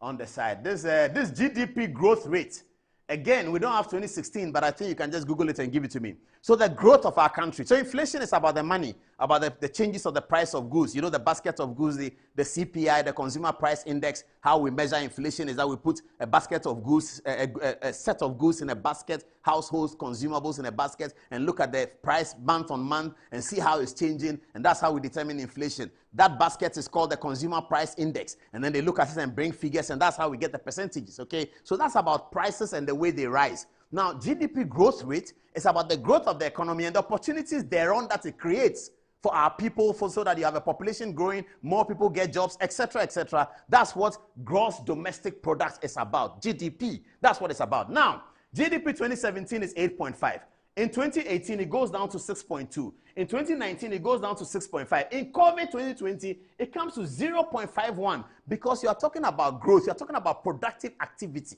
on the side. This GDP growth rate. Again, we don't have 2016, but I think you can just Google it and give it to me. So the growth of our country. So inflation is about the money, about the changes of the price of goods. You know, the basket of goods, the CPI, the Consumer Price Index. How we measure inflation is that we put a basket of goods, a set of goods in a basket, households, consumables in a basket, and look at the price month on month and see how it's changing. And that's how we determine inflation. That basket is called the Consumer Price Index. And then they look at it and bring figures, and that's how we get the percentages, okay? So that's about prices and the way they rise. Now, GDP growth rate is about the growth of the economy and the opportunities thereon that it creates for our people, so that you have a population growing, more people get jobs, etc., etc. That's what gross domestic product is about, GDP. That's what it's about. Now, GDP 2017 is 8.5. In 2018, it goes down to 6.2. In 2019, it goes down to 6.5. In COVID 2020, it comes to 0.51 because you are talking about growth. You are talking about productive activity.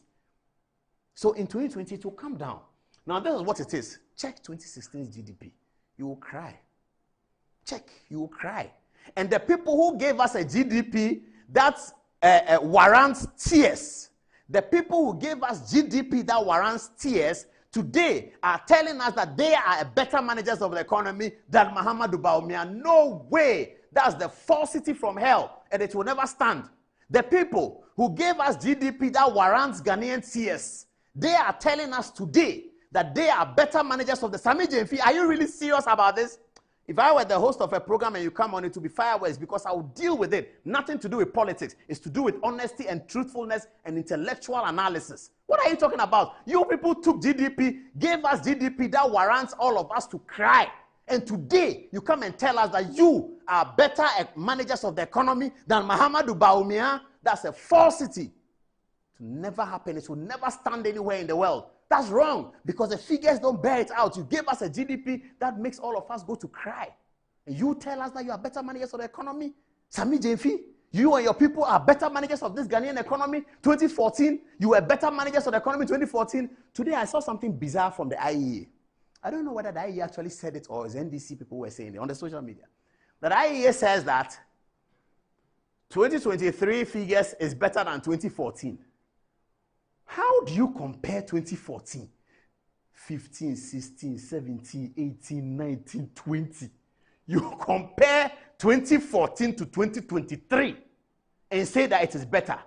So in 2020, it will come down. Now, this is what it is. Check 2016's GDP. You will cry. Check. You will cry. And the people who gave us a GDP that warrants tears, the people who gave us GDP that warrants tears, today are telling us that they are better managers of the economy than Muhammadu Bawumia. No way. That's the falsity from hell, and it will never stand. The people who gave us GDP that warrants Ghanaian tears, they are telling us today that they are better managers of the Sami Jemfi. Are you really serious about this? If I were the host of a program and you come on it to be fireworks, because I will deal with it. Nothing to do with politics. It's to do with honesty and truthfulness and intellectual analysis. What are you talking about? You people took GDP, gave us GDP that warrants all of us to cry. And today, you come and tell us that you are better managers of the economy than Mahamadou Bawumia. That's a falsity. It will never happen. It will never stand anywhere in the world. That's wrong, because the figures don't bear it out. You gave us a GDP that makes all of us go to cry. And you tell us that you are better managers of the economy? Sami Jemfi, you and your people are better managers of this Ghanaian economy. 2014, you were better managers of the economy 2014. Today, I saw something bizarre from the IEA. I don't know whether the IEA actually said it or it's NDC people were saying it on the social media. The IEA says that 2023 figures is better than 2014. How do you compare 2014? 15, 16, 17, 18, 19, 20. You compare 2014 to 2023 and say that it is better.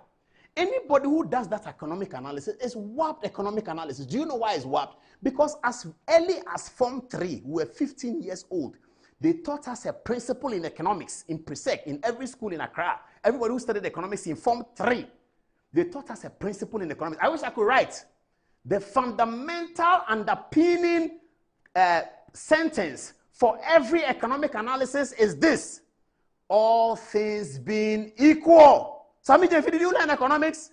Anybody who does that economic analysis is warped economic analysis. Do you know why it's warped? Because as early as Form 3, we were 15 years old. They taught us a principle in economics, in Presec, in every school in Accra. Everybody who studied economics in Form 3. They taught us a principle in economics. I wish I could write. The fundamental underpinning sentence for every economic analysis is this: all things being equal. Sami Jemfi, did you learn economics?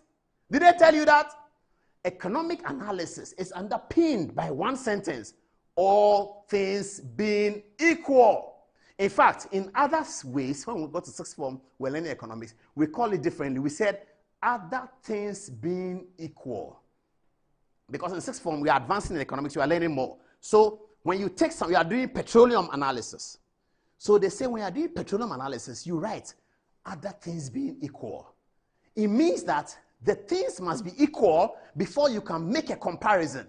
Did they tell you that? Economic analysis is underpinned by one sentence: all things being equal. In fact, in other ways, when we go to sixth form, we're learning economics, we call it differently. We said, other things being equal. Because in sixth form, we are advancing in economics, we are learning more. So when you take some, you are doing petroleum analysis. So they say when you are doing petroleum analysis, you write other things being equal. It means that the things must be equal before you can make a comparison.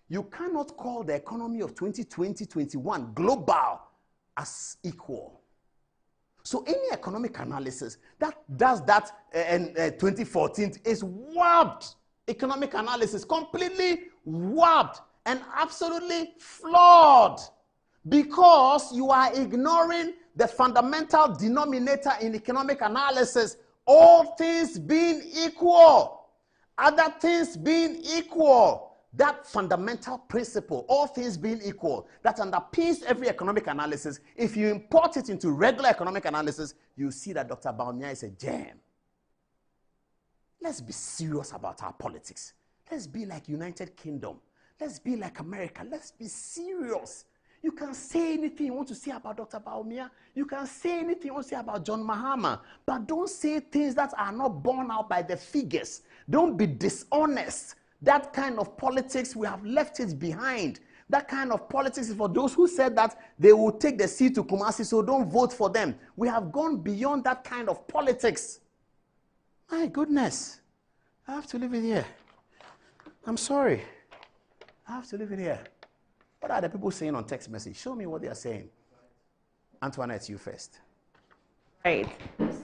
You cannot call the economy of 2020-21 global as equal. So any economic analysis that does that in 2014 is warped. Economic analysis, completely warped and absolutely flawed, because you are ignoring the fundamental denominator in economic analysis: all things being equal, other things being equal. That fundamental principle, all things being equal, that underpins every economic analysis. If you import it into regular economic analysis, you see that Dr. Bawumia is a gem. Let's be serious about our politics. Let's be like United Kingdom. Let's be like America. Let's be serious. You can say anything you want to say about Dr. Bawumia. You can say anything you want to say about John Mahama. But don't say things that are not borne out by the figures. Don't be dishonest. That kind of politics, we have left it behind. That kind of politics is for those who said that they will take the seat to Kumasi, so don't vote for them. We have gone beyond that kind of politics. My goodness. I have to leave it here. I'm sorry. I have to leave it here. What are the people saying on text message? Show me what they are saying. Antoinette, you first. Right.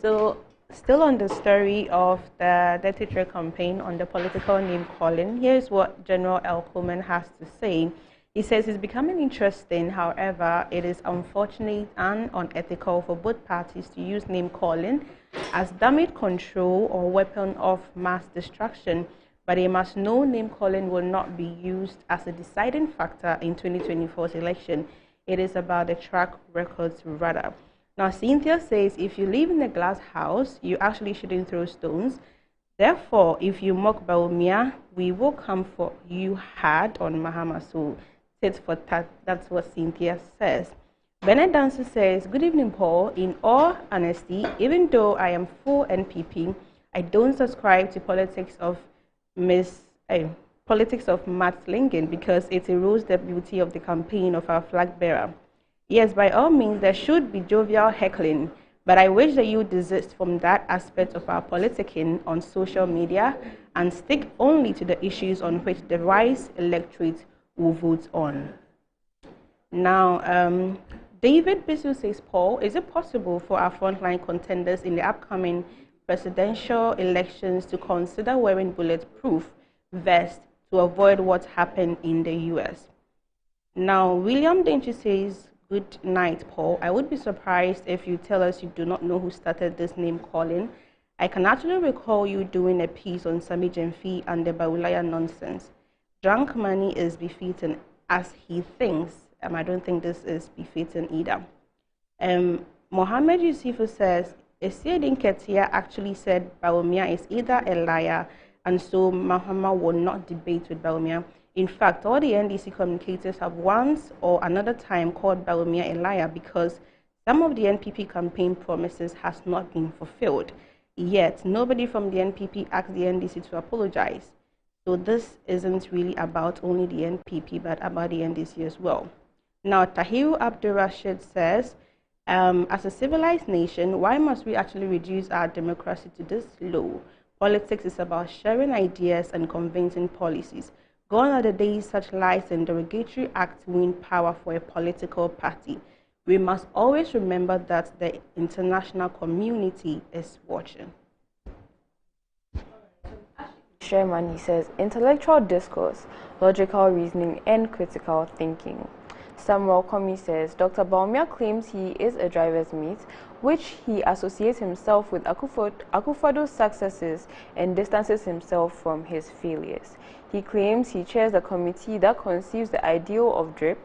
So, still on the story of the Dirty Trade campaign on the political name calling, here's what General L. Coleman has to say. He says it's becoming interesting, however, it is unfortunate and unethical for both parties to use name calling as damage control or weapon of mass destruction, but they must know name calling will not be used as a deciding factor in 2024's election. It is about the track records rather. Now, Cynthia says if you live in a glass house, you actually shouldn't throw stones. Therefore, if you mock Bawumia, we will come for you hard on Mahama. So, tit for tat, that's what Cynthia says. Bernard Dancer says, good evening, Paul. In all honesty, even though I am for NPP, I don't subscribe to politics of mudslinging because it erodes the beauty of the campaign of our flag bearer. Yes, by all means, there should be jovial heckling, but I wish that you desist from that aspect of our politicking on social media and stick only to the issues on which the wise electorate will vote on. Now, David Bisu says, Paul, is it possible for our frontline contenders in the upcoming presidential elections to consider wearing bulletproof vests to avoid what happened in the US? Now, William Denchi says, good night, Paul. I would be surprised if you tell us you do not know who started this name calling. I can actually recall you doing a piece on Sami Jemfi and the Baulaya nonsense. Drunk money is befitting as he thinks. I don't think this is befitting either. Mohammed Yusufu says, Esiedin Ketia actually said Baumia is either a liar, and so Mahama will not debate with Baumia. In fact, all the NDC communicators have once or another time called Baumia a liar because some of the NPP campaign promises has not been fulfilled. Yet, nobody from the NPP asked the NDC to apologize. So this isn't really about only the NPP, but about the NDC as well. Now, Tahiru Abdurrashid says, as a civilized nation, why must we actually reduce our democracy to this low? Politics is about sharing ideas and convincing policies. Gone are the days such lies and derogatory acts win power for a political party. We must always remember that the international community is watching. Sherman, he says, intellectual discourse, logical reasoning, and critical thinking. Samuel Komi says, Dr. Baumia claims he is a driver's mate, which he associates himself with Akufodo's successes and distances himself from his failures. He claims he chairs the committee that conceives the ideal of DRIP,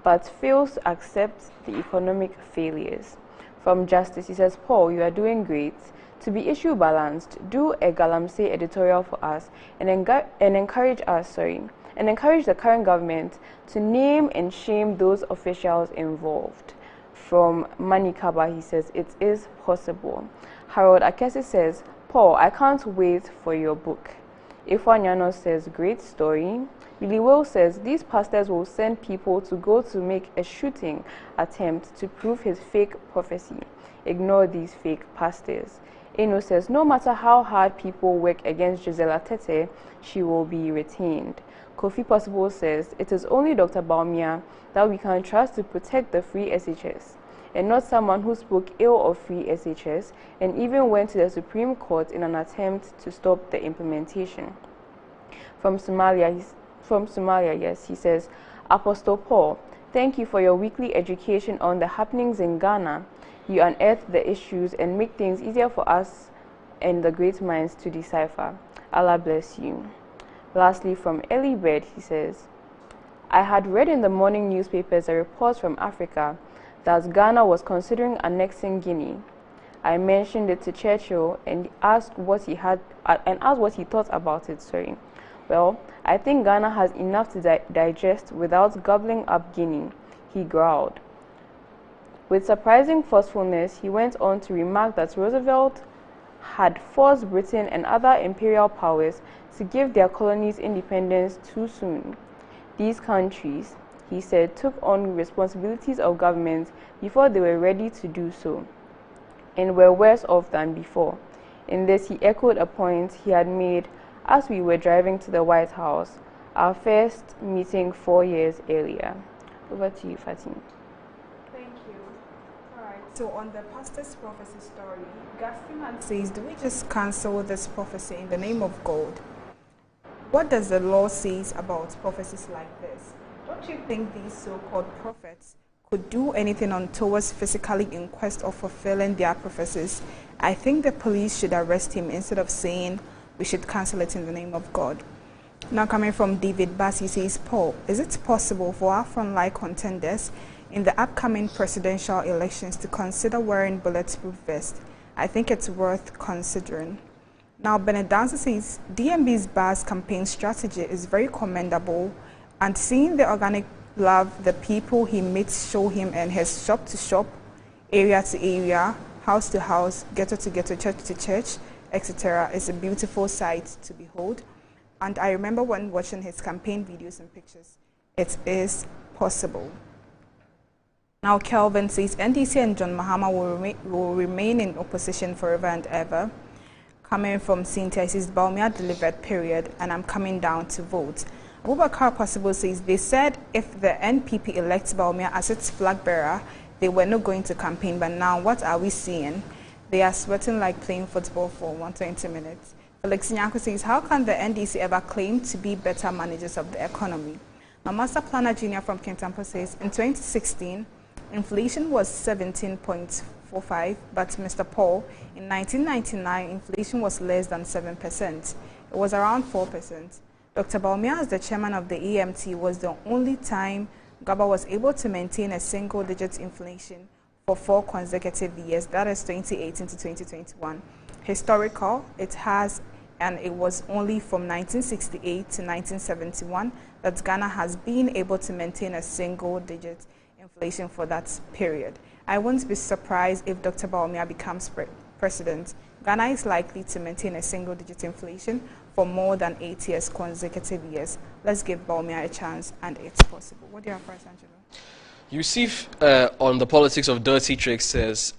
but fails to accept the economic failures. From Justice, he says, Paul, you are doing great. To be issue balanced, do a Galamsey editorial for us and encourage the current government to name and shame those officials involved. From Manikaba, he says, it is possible. Harold Akesi says, Paul, I can't wait for your book. Ifwanyano says, great story. Billy Will says, these pastors will send people to go to make a shooting attempt to prove his fake prophecy. Ignore these fake pastors. Eno says, no matter how hard people work against Gizella Tete, she will be retained. Kofi Possible says, it is only Dr. Baumia that we can trust to protect the free SHS, and not someone who spoke ill of free SHS and even went to the Supreme Court in an attempt to stop the implementation. From Somalia, yes, he says, Apostle Paul, thank you for your weekly education on the happenings in Ghana. You unearth the issues and make things easier for us and the great minds to decipher. Allah bless you. Lastly, from Ellie Bird, he says, I had read in the morning newspapers a report from Africa that Ghana was considering annexing Guinea. I mentioned it to Churchill and asked what he thought about it. Well, I think Ghana has enough to digest without gobbling up Guinea, he growled. With surprising forcefulness, he went on to remark that Roosevelt had forced Britain and other imperial powers to give their colonies independence too soon. These countries, he said, took on responsibilities of government before they were ready to do so, and were worse off than before. In this, he echoed a point he had made as we were driving to the White House, our first meeting 4 years earlier. Over to you, Fatim. Thank you. All right, so on the pastor's prophecy story, Gastiman says, do we just cancel this prophecy in the name of God? What does the law say about prophecies like this? Don't you think these so-called prophets could do anything towards physically in quest of fulfilling their prophecies? I think the police should arrest him instead of saying we should cancel it in the name of God. Now coming from David Bass, he says, Paul, is it possible for our frontline contenders in the upcoming presidential elections to consider wearing bulletproof vests? I think it's worth considering. Now Bernard Dancer says, DMB's Bass campaign strategy is very commendable, and seeing the organic love the people he meets show him in his shop to shop, area to area, house to house, ghetto to ghetto, church to church, etc. is a beautiful sight to behold. And I remember when watching his campaign videos and pictures, it is possible. Now Kelvin says, NDC and John Mahama will remain in opposition forever and ever. Coming from Cynthia, he says, Baumia delivered, period, and I'm coming down to vote. Abubakar Possible says, they said if the NPP elects Baumia as its flag bearer, they were not going to campaign, but now what are we seeing? They are sweating like playing football for 120 minutes. Felix Nyako says, how can the NDC ever claim to be better managers of the economy? A Master Planner Junior from Kintampo says, in 2016, inflation was 17.45, but Mr. Paul, in 1999, inflation was less than 7%. It was around 4%. Dr. Baumia, as the chairman of the EMT, was the only time Gaba was able to maintain a single-digit inflation for 4 consecutive years. That is 2018 to 2021. Historical, it has, and it was only from 1968 to 1971 that Ghana has been able to maintain a single-digit inflation for that period. I wouldn't be surprised if Dr. Baumia becomes president. Ghana is likely to maintain a single-digit inflation for more than 8 years, consecutive years. Let's give Baumia a chance, and it's possible. What do you have for us, Angelo? Yusuf on the politics of dirty tricks says,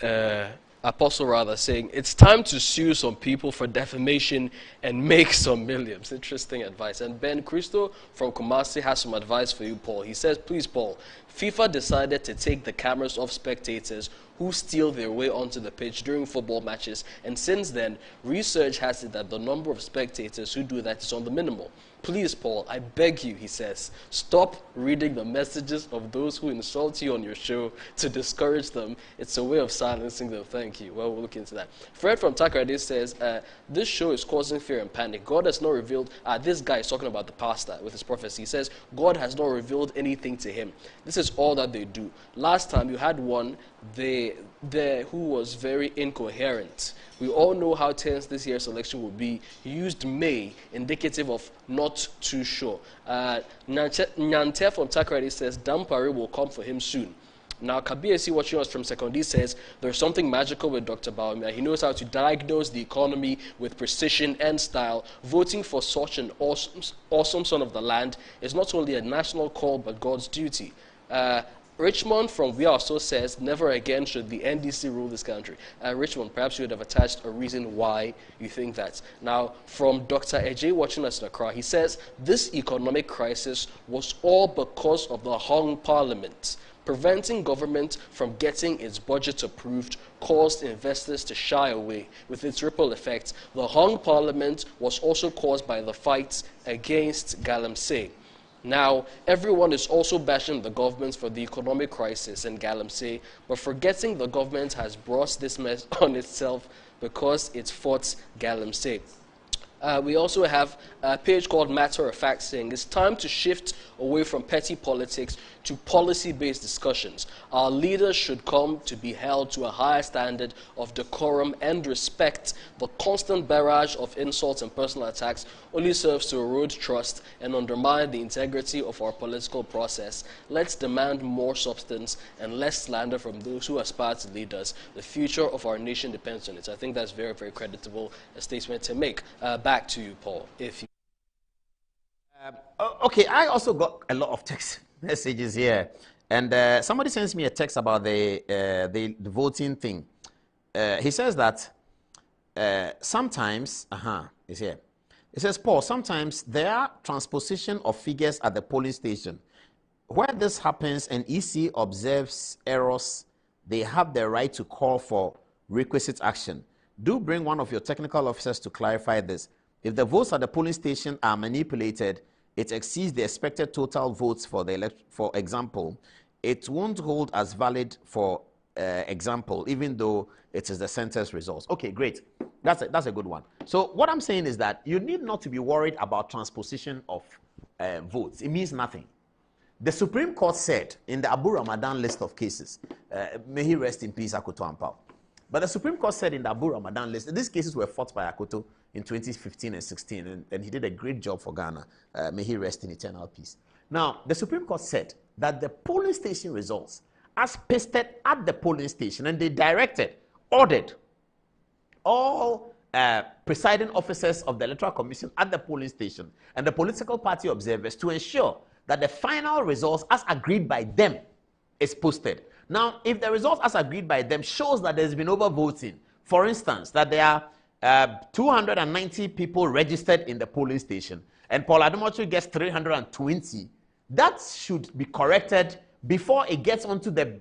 Apostle rather, saying, it's time to sue some people for defamation and make some millions. Interesting advice. And Ben Christo from Kumasi has some advice for you, Paul. He says, please, Paul, FIFA decided to take the cameras off spectators who steal their way onto the pitch during football matches. And since then, research has it that the number of spectators who do that is on the minimal. Please, Paul, I beg you, he says, stop reading the messages of those who insult you on your show to discourage them. It's a way of silencing them. Thank you. Well, we'll look into that. Fred from Takoradi says, this show is causing fear and panic. God has not revealed, this guy is talking about the pastor with his prophecy. He says, God has not revealed anything to him. This is all that they do. Last time you had one there who was very incoherent. We all know how tense this year's election will be. He used may, indicative of not too sure. Nyante from Takoradi says, Dampari will come for him soon. Now, Kabiesi, watching us from Sekondi, says there's something magical with Dr. Baumia. He knows how to diagnose the economy with precision and style. Voting for such an awesome son of the land is not only a national call, but God's duty. Richmond from We Also says, never again should the NDC rule this country. Richmond, perhaps you would have attached a reason why you think that. Now, from Dr. Eje watching us in Accra, he says, this economic crisis was all because of the hung parliament. Preventing government from getting its budget approved caused investors to shy away. With its ripple effects, the hung parliament was also caused by the fights against Galamsey. Now, everyone is also bashing the government for the economic crisis in Galamsey, but forgetting the government has brought this mess on itself because it fought Galamsey. We also have a page called Matter of Fact saying it's time to shift away from petty politics to policy-based discussions. Our leaders should come to be held to a higher standard of decorum and respect. The constant barrage of insults and personal attacks only serves to erode trust and undermine the integrity of our political process. Let's demand more substance and less slander from those who aspire to lead us. The future of our nation depends on it. I think that's very, very creditable a statement to make. Back to you, Paul. If you okay, I also got a lot of text messages here, and somebody sends me a text about the voting thing. He says that sometimes, it's here. It says, Paul, sometimes there are transposition of figures at the polling station. Where this happens and EC observes errors, they have the right to call for requisite action. Do bring one of your technical officers to clarify this. If the votes at the polling station are manipulated, it exceeds the expected total votes for the for example, it won't hold as valid for example, even though it is the census results. Okay, great. That's a good one. So what I'm saying is that you need not to be worried about transposition of votes. It means nothing. The Supreme Court said in the Abu Ramadan list of cases, may he rest in peace, Akoto Ampao. But the Supreme Court said in the Abu Ramadan list, these cases were fought by Akoto in 2015 and 16, and he did a great job for Ghana. May he rest in eternal peace. Now, the Supreme Court said that the polling station results, as pasted at the polling station, and they ordered all presiding officers of the Electoral Commission at the polling station and the political party observers to ensure that the final results, as agreed by them, is posted. Now, if the results as agreed by them shows that there's been overvoting, for instance, that there are 290 people registered in the polling station, and Paul Ademochu gets 320, that should be corrected before it gets onto the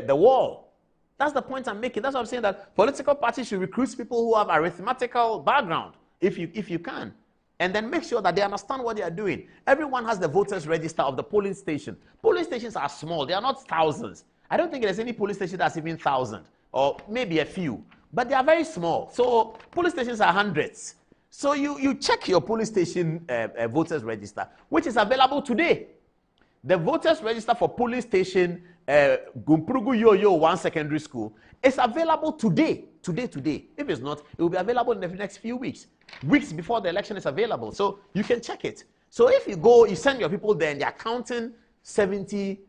wall. That's the point I'm making. That's what I'm saying, that political parties should recruit people who have arithmetical background, if you can. And then make sure that they understand what they are doing. Everyone has the voters register of the polling station. Polling stations are small. They are not thousands. I don't think there's any polling station that's even 1,000, or maybe a few. But they are very small. So polling stations are hundreds. So you check your polling station voters register, which is available today. The voters register for polling station Gumpurugu Yo-Yo 1 secondary school is available today. Today. If it's not, it will be available in the next few weeks. Weeks before the election is available. So you can check it. So if you go, you send your people there and they're counting 70,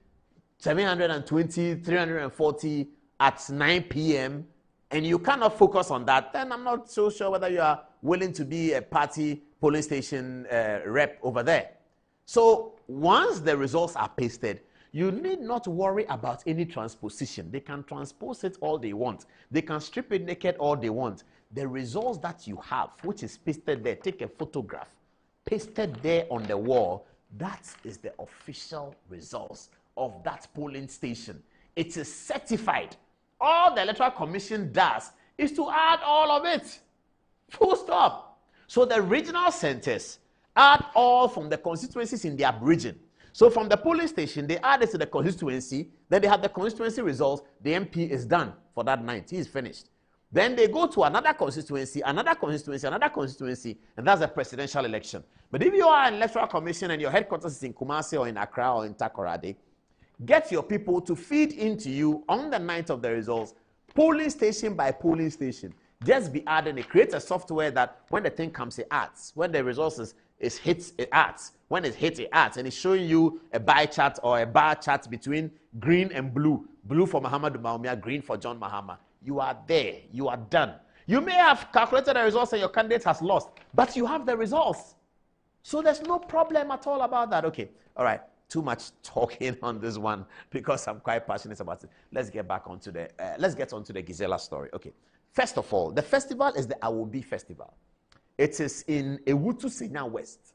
720, 340 at 9 p.m. and you cannot focus on that, then I'm not so sure whether you are willing to be a party polling station rep over there. So once the results are pasted, you need not worry about any transposition. They can transpose it all they want. They can strip it naked all they want. The results that you have, which is pasted there, take a photograph, pasted there on the wall, that is the official results of that polling station. It is certified. All the Electoral Commission does is to add all of it. Full stop. So the regional centers add all from the constituencies in their region. So from the polling station, they add it to the constituency. Then they have the constituency results. The MP is done for that night. He is finished. Then they go to another constituency, and that's a presidential election. But if you are an Electoral Commission and your headquarters is in Kumasi or in Accra or in Takoradi, get your people to feed into you on the night of the results, polling station by polling station. Just be adding it. Create a software that when the thing comes, it adds. When the results is hits, it adds. When it hits, it adds. And it's showing you a pie chart or a bar chart between green and blue. Blue for Muhammadu Bawumia, green for John Mahama. You are there. You are done. You may have calculated the results and your candidate has lost, but you have the results. So there's no problem at all about that. Okay. All right. Too much talking on this one because I'm quite passionate about it. Let's get back onto the Gizella story. Okay. First of all, the festival is the Awobi Festival. It is in Ewutu Senya West.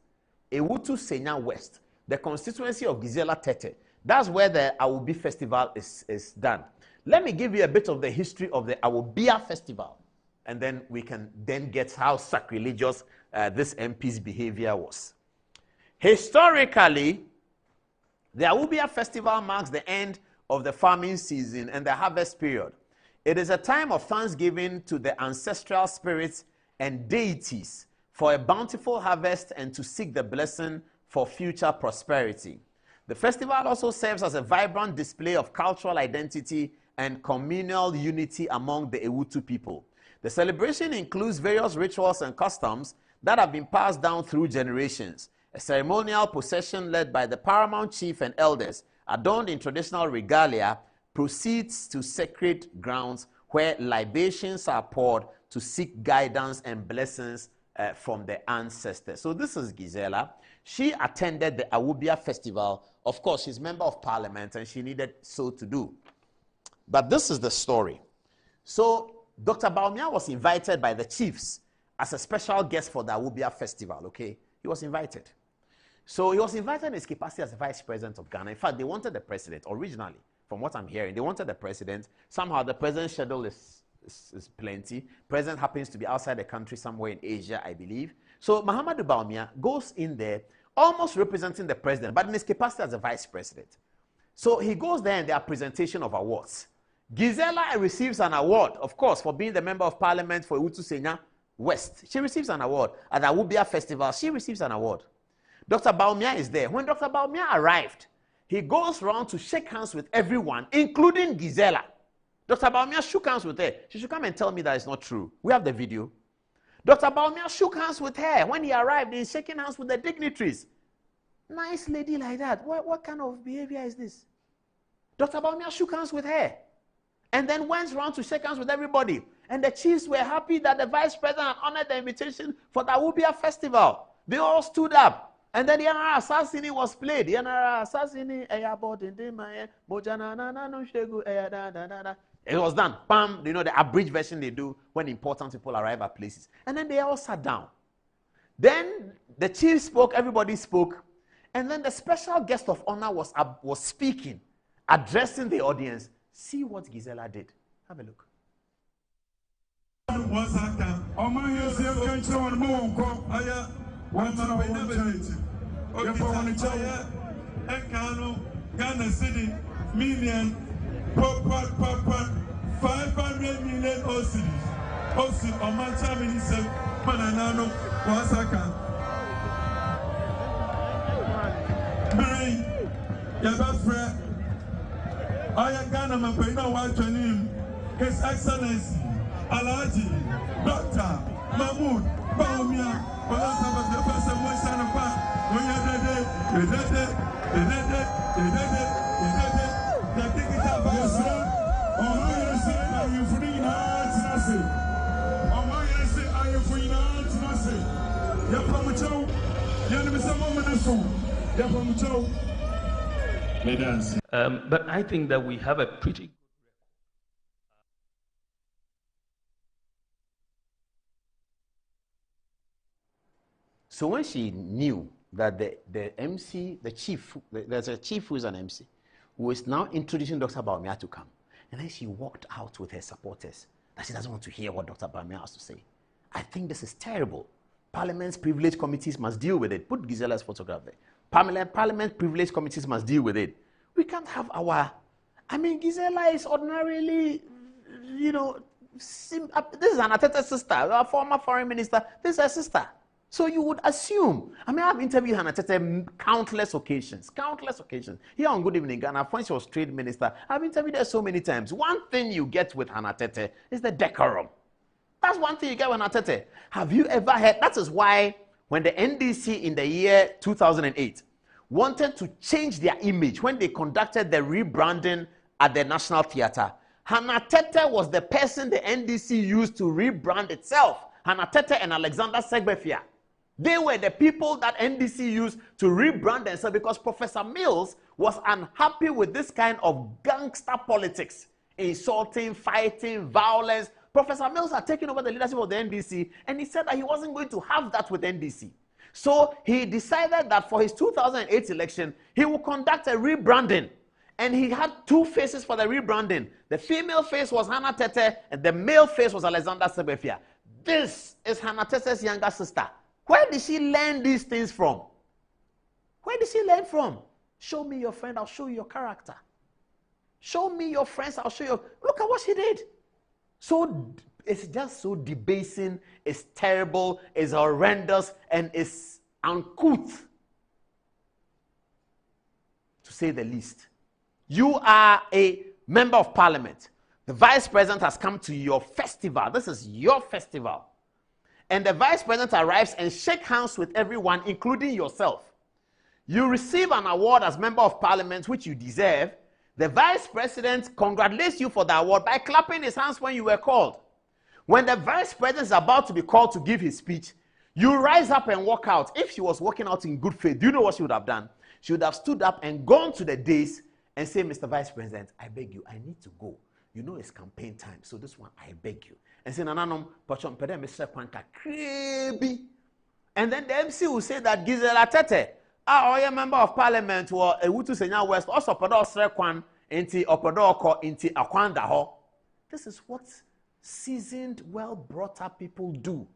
Ewutu Senya West, the constituency of Gizella Tete. That's where the Awobi Festival is done. Let me give you a bit of the history of the Awobia Festival, and then we can then get how sacrilegious this MP's behavior was. Historically, the Awobia Festival marks the end of the farming season and the harvest period. It is a time of thanksgiving to the ancestral spirits and deities for a bountiful harvest and to seek the blessing for future prosperity. The festival also serves as a vibrant display of cultural identity and communal unity among the Ewutu people. The celebration includes various rituals and customs that have been passed down through generations. A ceremonial procession led by the paramount chief and elders, adorned in traditional regalia, proceeds to sacred grounds where libations are poured to seek guidance and blessings from the ancestors. So this is Gizella. She attended the Awobia Festival. Of course, she's member of parliament and she needed so to do. But this is the story. So Dr. Bawumia was invited by the chiefs as a special guest for the Awobia Festival, okay? He was invited. So he was invited in his capacity as the vice president of Ghana. In fact, they wanted the president originally, from what I'm hearing. They wanted the president. Somehow the president's schedule is plenty. President happens to be outside the country somewhere in Asia, I believe. So Muhammadu Bawumia goes in there almost representing the president, but in his capacity as a vice president. So he goes there and there are presentation of awards. Gizella receives an award, of course, for being the member of parliament for Ewutu Senya West. She receives an award. At the Awobia Festival, she receives an award. Dr. Bawumia is there. When Dr. Bawumia arrived, he goes around to shake hands with everyone, including Gizella. Dr. Bawumia shook hands with her. She should come and tell me that it's not true. We have the video. Dr. Bawumia shook hands with her. When he arrived, he's shaking hands with the dignitaries. Nice lady like that. What kind of behavior is this? Dr. Bawumia shook hands with her. And then went around to shake hands with everybody. And the chiefs were happy that the vice president honored the invitation for the Awobia Festival. They all stood up. And then the Yanara Assassini was played. Yanara Assassini, it was done. Bam, you know, the abridged version they do when important people arrive at places. And then they all sat down. Then the chief spoke, everybody spoke. And then the special guest of honor was speaking, addressing the audience. See what Gizella did. Have a look. Ghana City million 500 million OCDs. OCD on my time in himself, Mananano, Wasaka. Bring Yabafra. I am Ghana Mapena Wachanim, His Excellency, Alaji, Dr. Mahmoud, Baumia, Walasa, the first of one son of God, when you're dead. But I think that we have a pretty. So when she knew that the MC, the chief, there's a chief who is an MC, who is now introducing Dr. Baumia to come. And then she walked out with her supporters that she doesn't want to hear what Dr. Baumia has to say. I think this is terrible. Parliament's privilege committees must deal with it. Put Gizella's photograph there. Parliament privilege committees must deal with it. We can't have Gizella is ordinarily, this is an Atete sister, a former foreign minister. This is her sister. So you would assume. I've interviewed Hannah Tete countless occasions. Here on Good Evening Ghana, when she was trade minister, I've interviewed her so many times. One thing you get with Hannah Tete is the decorum. That's one thing you get with Hannah Tete. Have you ever heard? That is why when the NDC in the year 2008 wanted to change their image, when they conducted the rebranding at the National Theatre, Hannah Tete was the person the NDC used to rebrand itself. Hannah Tete and Alexander Segbefia. They were the people that NDC used to rebrand themselves because Professor Mills was unhappy with this kind of gangster politics, insulting, fighting, violence. Professor Mills had taken over the leadership of the NDC, and he said that he wasn't going to have that with NDC. So he decided that for his 2008 election, he would conduct a rebranding. And he had two faces for the rebranding. The female face was Hannah Tete, and the male face was Alexander Segbefia. This is Hannah Tete's younger sister. Where did she learn these things from? Where did she learn from? Show me your friend, I'll show you your character. Show me your friends, I'll show you. Look at what she did. So it's just so debasing, it's terrible, it's horrendous, and it's uncouth, to say the least. You are a member of parliament. The vice president has come to your festival. This is your festival. And the vice president arrives and shakes hands with everyone, including yourself. You receive an award as member of parliament, which you deserve. The vice president congratulates you for the award by clapping his hands when you were called. When the vice president is about to be called to give his speech, you rise up and walk out. If she was walking out in good faith, do you know what she would have done? She would have stood up and gone to the dais and say, Mr. Vice President, I beg you, I need to go. You know it's campaign time, so this one, I beg you. And say, Nananom, Pachon Pede, Mr. Kwanka, Krebi. And then the MC will say that Gizella Tete, a member of parliament, or a Wutu Senya West, also Podo Srekwan, inti Opodoko, inti Akwandaho. This is what seasoned, well brought up people do.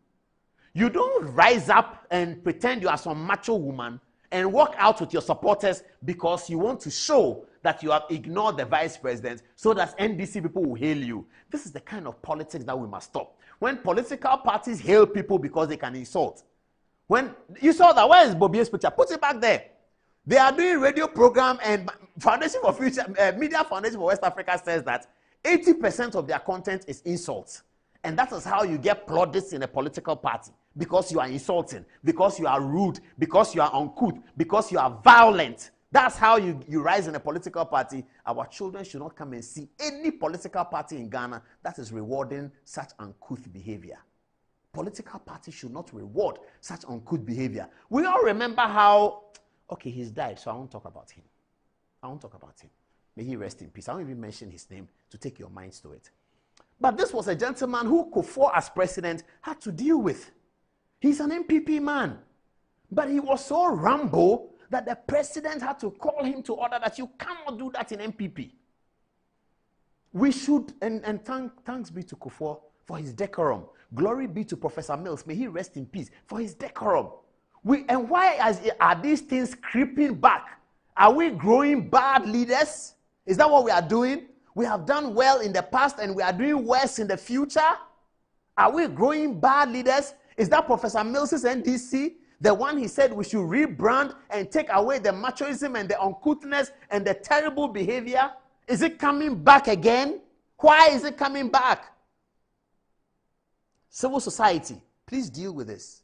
You don't rise up and pretend you are some macho woman and walk out with your supporters because you want to show that you have ignored the vice president so that NDC people will hail you. This is the kind of politics that we must stop. When political parties hail people because they can insult. When you saw that, where is Bobie's picture? Put it back there. They are doing radio program, and Foundation for Future, Media Foundation for West Africa says that 80% of their content is insults. And that is how you get plaudits in a political party. Because you are insulting, because you are rude, because you are uncouth, because you are violent. That's how you rise in a political party. Our children should not come and see any political party in Ghana that is rewarding such uncouth behavior. Political parties should not reward such uncouth behavior. We all remember how, okay, he's died, so I won't talk about him. May he rest in peace. I won't even mention his name to take your minds to it. But this was a gentleman who Kufuor as president had to deal with. He's an MPP man. But he was so Rambo that the president had to call him to order that you cannot do that in MPP. We should, and thanks be to Kufuor for his decorum. Glory be to Professor Mills. May he rest in peace for his decorum. And why are these things creeping back? Are we growing bad leaders? Is that what we are doing? We have done well in the past and we are doing worse in the future? Are we growing bad leaders? Is that Professor Mills' NDC? The one he said we should rebrand and take away the machoism and the uncouthness and the terrible behavior? Is it coming back again? Why is it coming back? Civil society, please deal with this.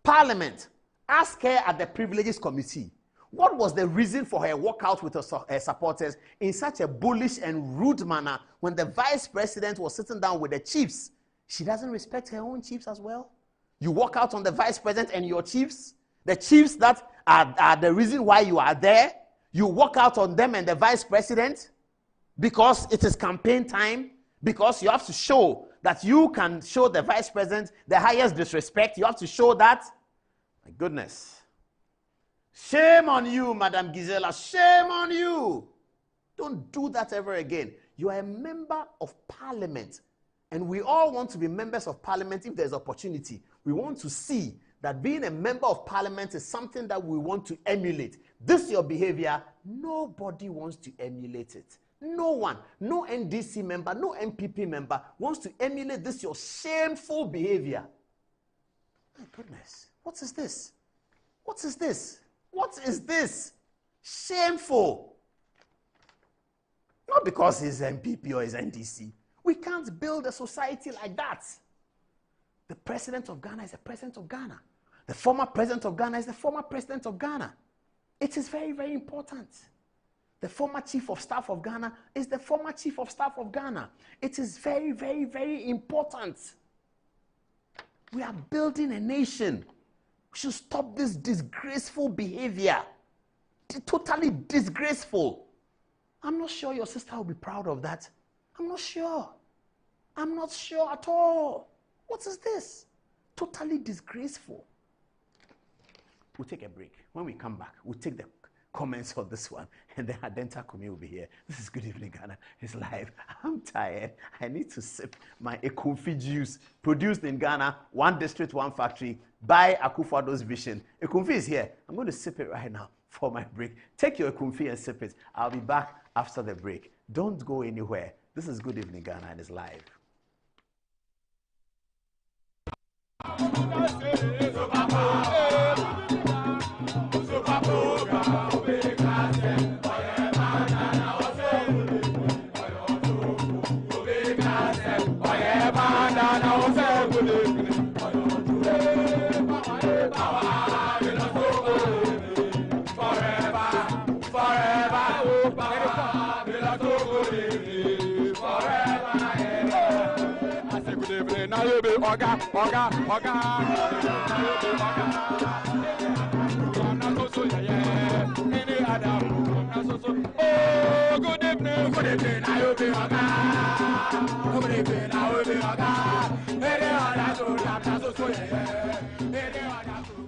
Parliament, ask her at the Privileges Committee, what was the reason for her walkout with her supporters in such a bullish and rude manner when the vice president was sitting down with the chiefs? She doesn't respect her own chiefs as well. You walk out on the vice president and your chiefs, the chiefs that are the reason why you are there. You walk out on them and the vice president because it is campaign time, because you have to show that you can show the vice president the highest disrespect. You have to show that. My goodness. Shame on you, Madam Gizella. Shame on you. Don't do that ever again. You are a member of parliament. And we all want to be members of parliament if there's opportunity. We want to see that being a member of parliament is something that we want to emulate. This your behavior. Nobody wants to emulate it. No one, no NDC member, no MPP member wants to emulate this your shameful behavior. My goodness. What is this? What is this? What is this? Shameful. Not because he's MPP or he's NDC. We can't build a society like that. The president of Ghana is the president of Ghana. The former president of Ghana is the former president of Ghana. It is very, very important. The former chief of staff of Ghana is the former chief of staff of Ghana. It is very, very, very important. We are building a nation. We should stop this disgraceful behavior. Totally disgraceful. I'm not sure your sister will be proud of that. I'm not sure. I'm not sure at all. What is this? Totally disgraceful. We'll take a break. When we come back, we'll take the comments on this one, and then Adenta Kumi will be here. This is Good Evening Ghana. It's live. I'm tired. I need to sip my Ekumfi juice, produced in Ghana, one district, one factory, by Akufo-Addo's vision. Ekumfi is here. I'm going to sip it right now for my break. Take your Ekumfi and sip it. I'll be back after the break. Don't go anywhere. This is Good Evening Ghana, and it's live. Oga. Oh, good evening. Good evening. I will be Oga. Good evening. I will be Oga. Any other so I'm not so Any other so.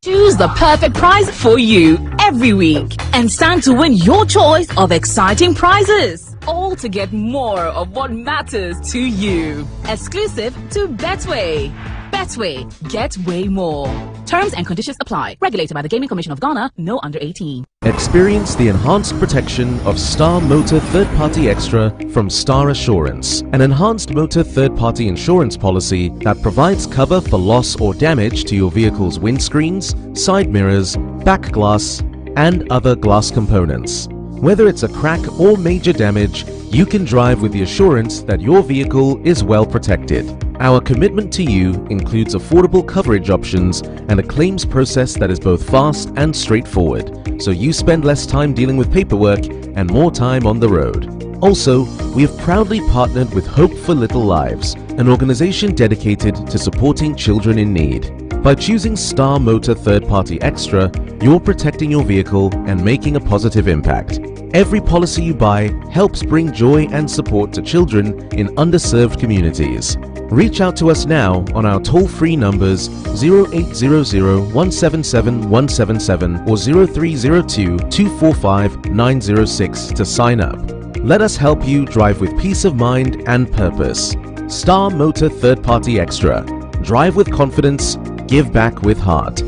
Choose the perfect prize for you every week and stand to win your choice of exciting prizes. All to get more of what matters to you. Exclusive to Betway. Betway, get way more. Terms and conditions apply. Regulated by the Gaming Commission of Ghana. No under 18. Experience the enhanced protection of Star Motor Third Party Extra from Star Assurance, an enhanced motor third party insurance policy that provides cover for loss or damage to your vehicle's windscreens, side mirrors, back glass, and other glass components. Whether it's a crack or major damage, you can drive with the assurance that your vehicle is well protected. Our commitment to you includes affordable coverage options and a claims process that is both fast and straightforward, so you spend less time dealing with paperwork and more time on the road. Also, we have proudly partnered with Hope for Little Lives, an organization dedicated to supporting children in need. By choosing Star Motor Third Party Extra, you're protecting your vehicle and making a positive impact. Every policy you buy helps bring joy and support to children in underserved communities. Reach out to us now on our toll-free numbers 0800-177-177 or 0302-245-906 to sign up. Let us help you drive with peace of mind and purpose. Star Motor Third Party Extra. Drive with confidence, give back with heart.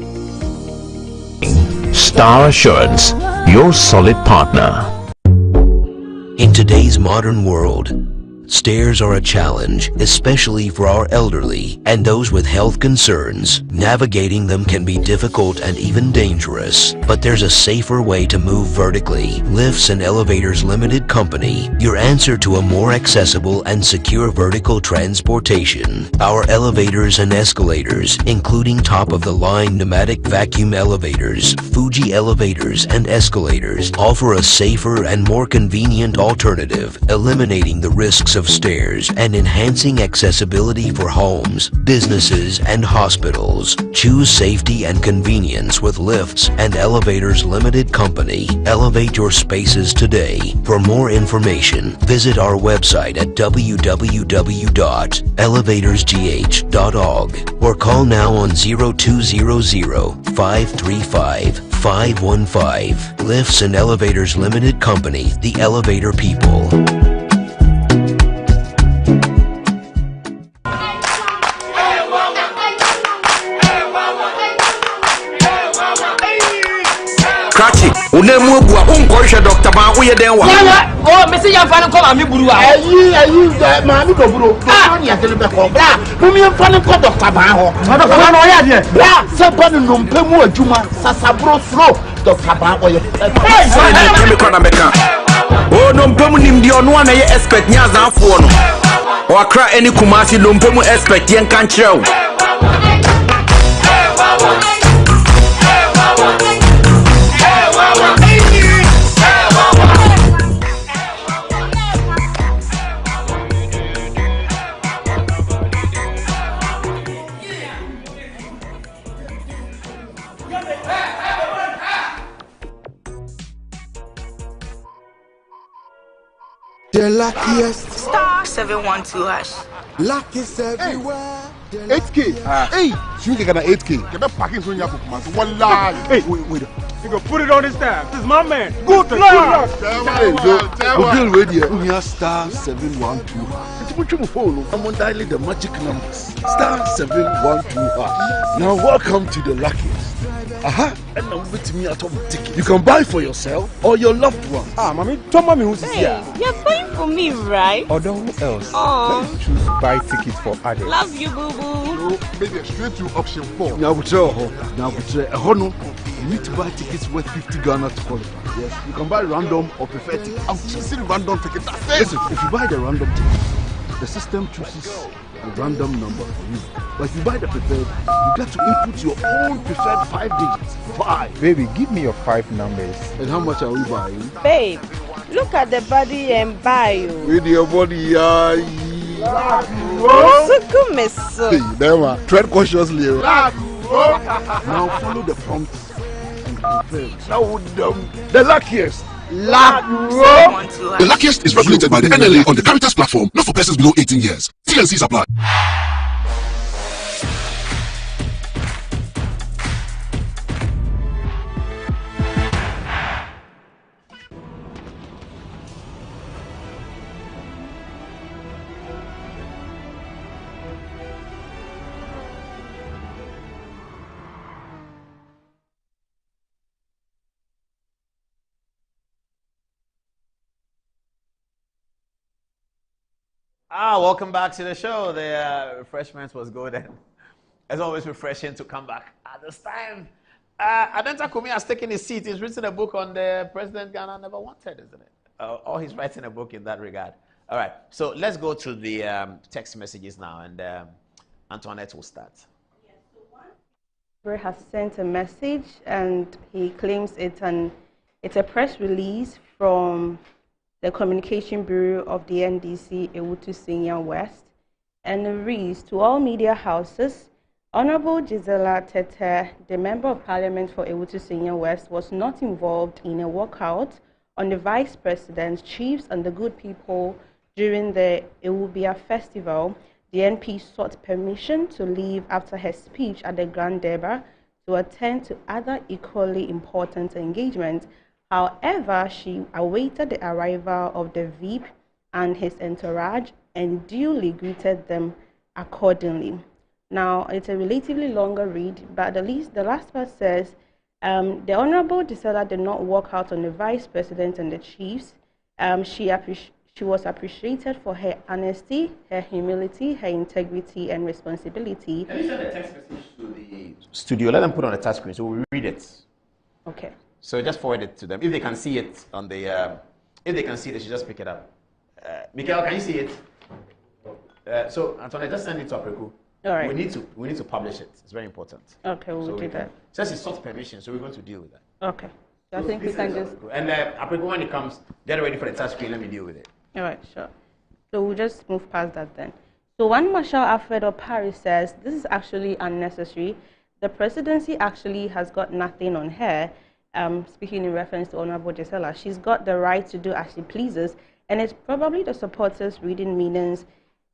Star Assurance, your solid partner. In today's modern world, stairs are a challenge, especially for our elderly and those with health concerns. Navigating them can be difficult and even dangerous, but there's a safer way to move vertically. Lifts and Elevators Limited Company, your answer to a more accessible and secure vertical transportation. Our elevators and escalators, including top-of-the-line pneumatic vacuum elevators, Fuji elevators and escalators, offer a safer and more convenient alternative, eliminating the risks of stairs and enhancing accessibility for homes, businesses, and hospitals. Choose safety and convenience with Lifts and Elevators Limited Company. Elevate your spaces today. For more information, visit our website at www.elevatorsgh.org or call now on 0200-535-515. Lifts and Elevators Limited Company, the elevator people. Cratchy, unemu bua unkoisha Dr. Ban uye denwa. Oh, mesi ya mfano ko mami buru a. Ayi mami do buru. Ko ni atele be ko. Bra, mumi mfano ko Dr. Ban ho. Dr. Ban no ya de. Bra, se to ni nompemu adwuma sasabro slow Dr. Ban oye. Hey, so ni kemi ko na meka. Oh, nompemu nimdi ono na ye expert nya zanfo no. O akra eni kumasi nompemu expert yen kan kire o. The luckiest. Star 712 hash. Luck is everywhere. 8K. Hey, you get an 8K. Get a packing so you have to come out. One lie. Hey, wait. You go put it on his tab. This is my man. Good luck. We'll wait here. We are star 712. I'm on dialing the magic numbers. Star 712. Now welcome to the luckiest. And now with me at home ticket. You can buy for yourself or your loved one. Mommy, tell mommy who's here. You're buying for me, right? Or who else? Oh. Let's choose buy tickets for others. Love you, boo boo. So maybe straight to option 4. Now we try. You need to buy tickets worth 50 Ghana to qualify. Yes, you can buy random or preferred tickets. I'm choosing random tickets. Listen, if you buy the random ticket, the system chooses a random number for you. But if you buy the preferred, you get to input your own preferred 5 digits. 5. Baby, give me your 5 numbers. And how much are we buying? Babe, look at the body and buy you. With your body, Hey, tread cautiously. Now follow the prompts and confirm. Now the luckiest. The luckiest is regulated by the NLA on the Caritas platform, not for persons below 18 years. TNCs apply. Welcome back to the show. The refreshments was good, and it's always refreshing to come back at this time. Adenta Kumi has taken his seat. He's written a book on the President Ghana Never Wanted, isn't it? Or he's writing a book in that regard. All right, so let's go to the text messages now, and Antoinette will start. Has sent a message, and he claims it's a press release from the Communication Bureau of the NDC, Ewutu Senior West, and it reads, to all media houses, Honorable Gizella Tete, the Member of Parliament for Ewutu Senior West, was not involved in a walkout on the Vice President's chiefs and the good people during the Ewubia Festival. The NP sought permission to leave after her speech at the Grand Deba to attend to other equally important engagements. However, she awaited the arrival of the VIP and his entourage and duly greeted them accordingly. Now, it's a relatively longer read, but the last part says, the Honorable Gizella did not walk out on the Vice President and the chiefs. She was appreciated for her honesty, her humility, her integrity, and responsibility. Can you send a text message to the studio? Let them put it on the touch screen so we read it. Okay. So just forward it to them. If they can see it on the, if they can see it, they should just pick it up. Mikael, can you see it? So Antoinette, just send it to Apreku. All right. We need to publish it. It's very important. Okay, we'll do that. Since it's sought permission, so we're going to deal with that. Okay. So I think we can just. And Apreku, when it comes, get ready for the touch screen. Let me deal with it. All right, sure. So we'll just move past that then. So one Marshal Alfredo Paris says this is actually unnecessary. The presidency actually has got nothing on her. Speaking in reference to Honorable Gizella, she's got the right to do as she pleases, and it's probably the supporters reading meanings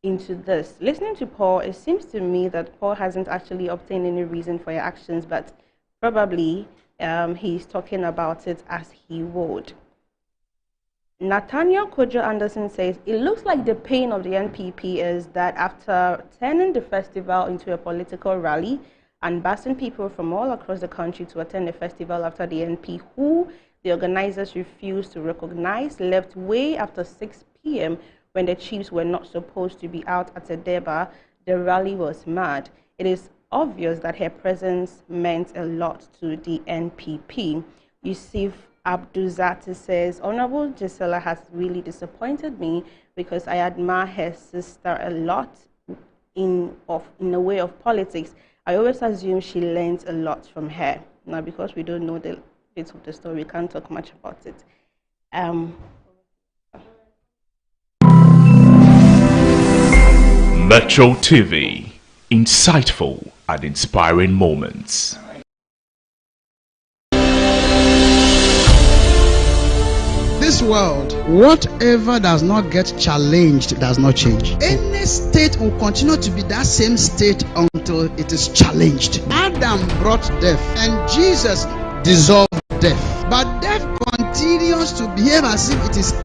into this. Listening to Paul, it seems to me that Paul hasn't actually obtained any reason for your actions, but probably he's talking about it as he would. Nathaniel Kojo Anderson says, it looks like the pain of the NPP is that after turning the festival into a political rally and busing people from all across the country to attend the festival after the NP, who the organizers refused to recognize, left way after 6 p.m. when the chiefs were not supposed to be out at a Deba, the rally was mad. It is obvious that her presence meant a lot to the NPP. Yusuf Abduzati says, Honorable Gizella has really disappointed me because I admire her sister a lot in the way of politics. I always assume she learns a lot from her. Now, because we don't know the bits of the story, we can't talk much about it. Metro TV, insightful and inspiring moments. This world, whatever does not get challenged does not change. Any state will continue to be that same state until it is challenged. Adam brought death and Jesus dissolved death. But death continues to behave as if it is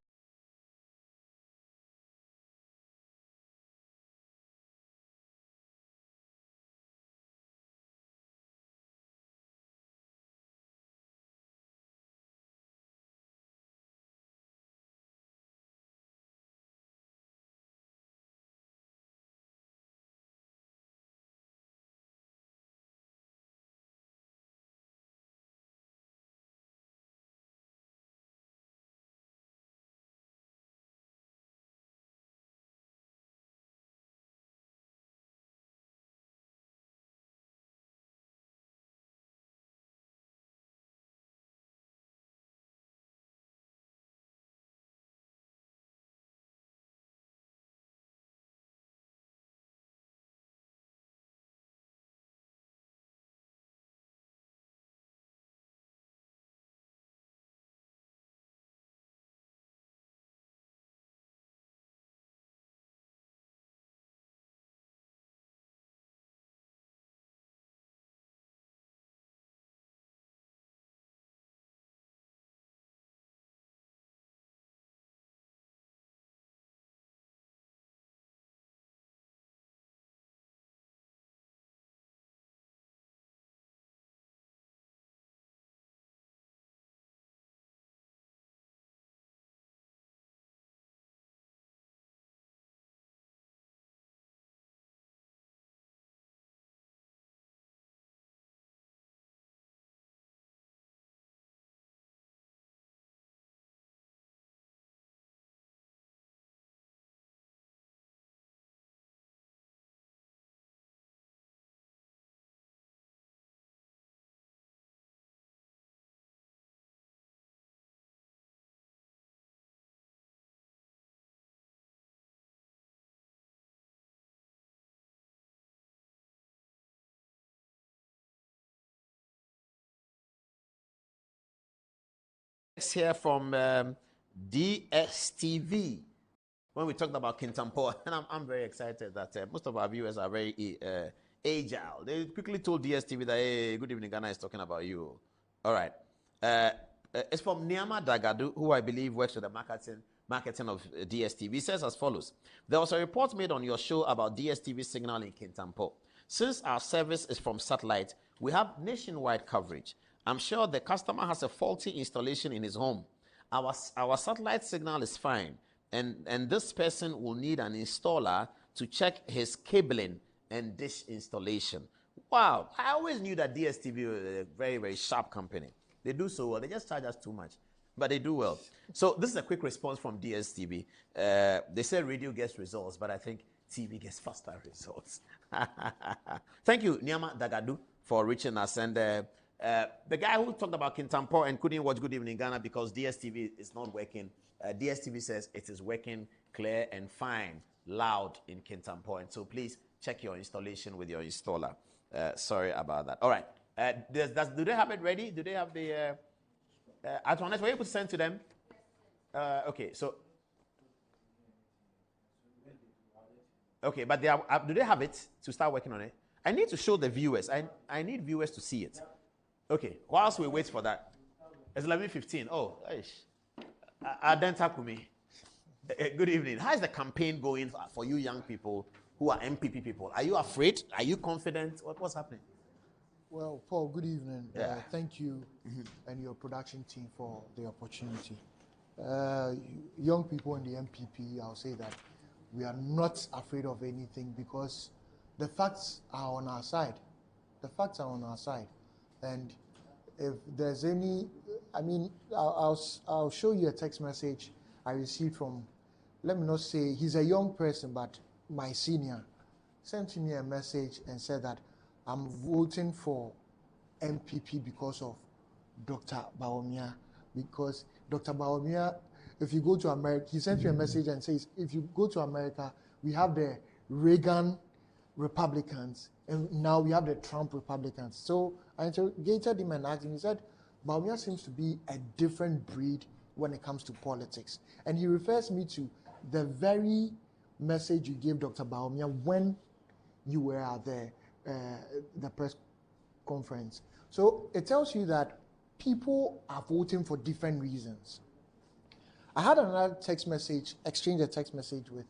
Here from DSTV. When we talked about Kintampo, and I'm very excited that most of our viewers are very agile. They quickly told DSTV that, hey, good evening, Ghana is talking about you. All right. It's from Niama Dagadu, who I believe works with the marketing of DSTV. He says as follows. There was a report made on your show about DSTV signal in Kintampo. Since our service is from satellite, we have nationwide coverage. I'm sure the customer has a faulty installation in his home. Our satellite signal is fine, and this person will need an installer to check his cabling and dish installation. Wow, I always knew that DSTV was a very, very sharp company. They do so well. They just charge us too much, but they do well. So this is a quick response from DSTV. They say radio gets results, but I think TV gets faster results. Thank you, Niama Dagadu, for reaching us. And the guy who talked about Kintampo and couldn't watch Good Evening Ghana because DSTV is not working. DSTV says it is working clear and fine, loud in Kintampo. And so please check your installation with your installer. Sorry about that. All right. Do they have it ready? Do they have the... Antoinette, were you able to send to them? Okay, so... Okay, but do they have it to start working on it? I need to show the viewers. I need viewers to see it. Okay, whilst we wait for that. It's 11:15. Oh, Adenta Kumi. Good evening. How is the campaign going for you young people who are MPP people? Are you afraid? Are you confident? What's happening? Well, Paul, good evening. Thank you and your production team for the opportunity. Young people in the MPP, I'll say that we are not afraid of anything because the facts are on our side. The facts are on our side. And if there's any, I mean, I'll show you a text message I received from, let me not say, he's a young person, but my senior sent me a message and said that I'm voting for MPP because of Dr. Bawumia. Because Dr. Bawumia, if you go to America, he sent you a message and says, if you go to America, we have the Reagan Republicans, and now we have the Trump Republicans. So I interrogated him and asked him, he said, Bawumia seems to be a different breed when it comes to politics. And he refers me to the very message you gave Dr. Bawumia when you were at the press conference. So it tells you that people are voting for different reasons. I had another text message, exchanged a text message with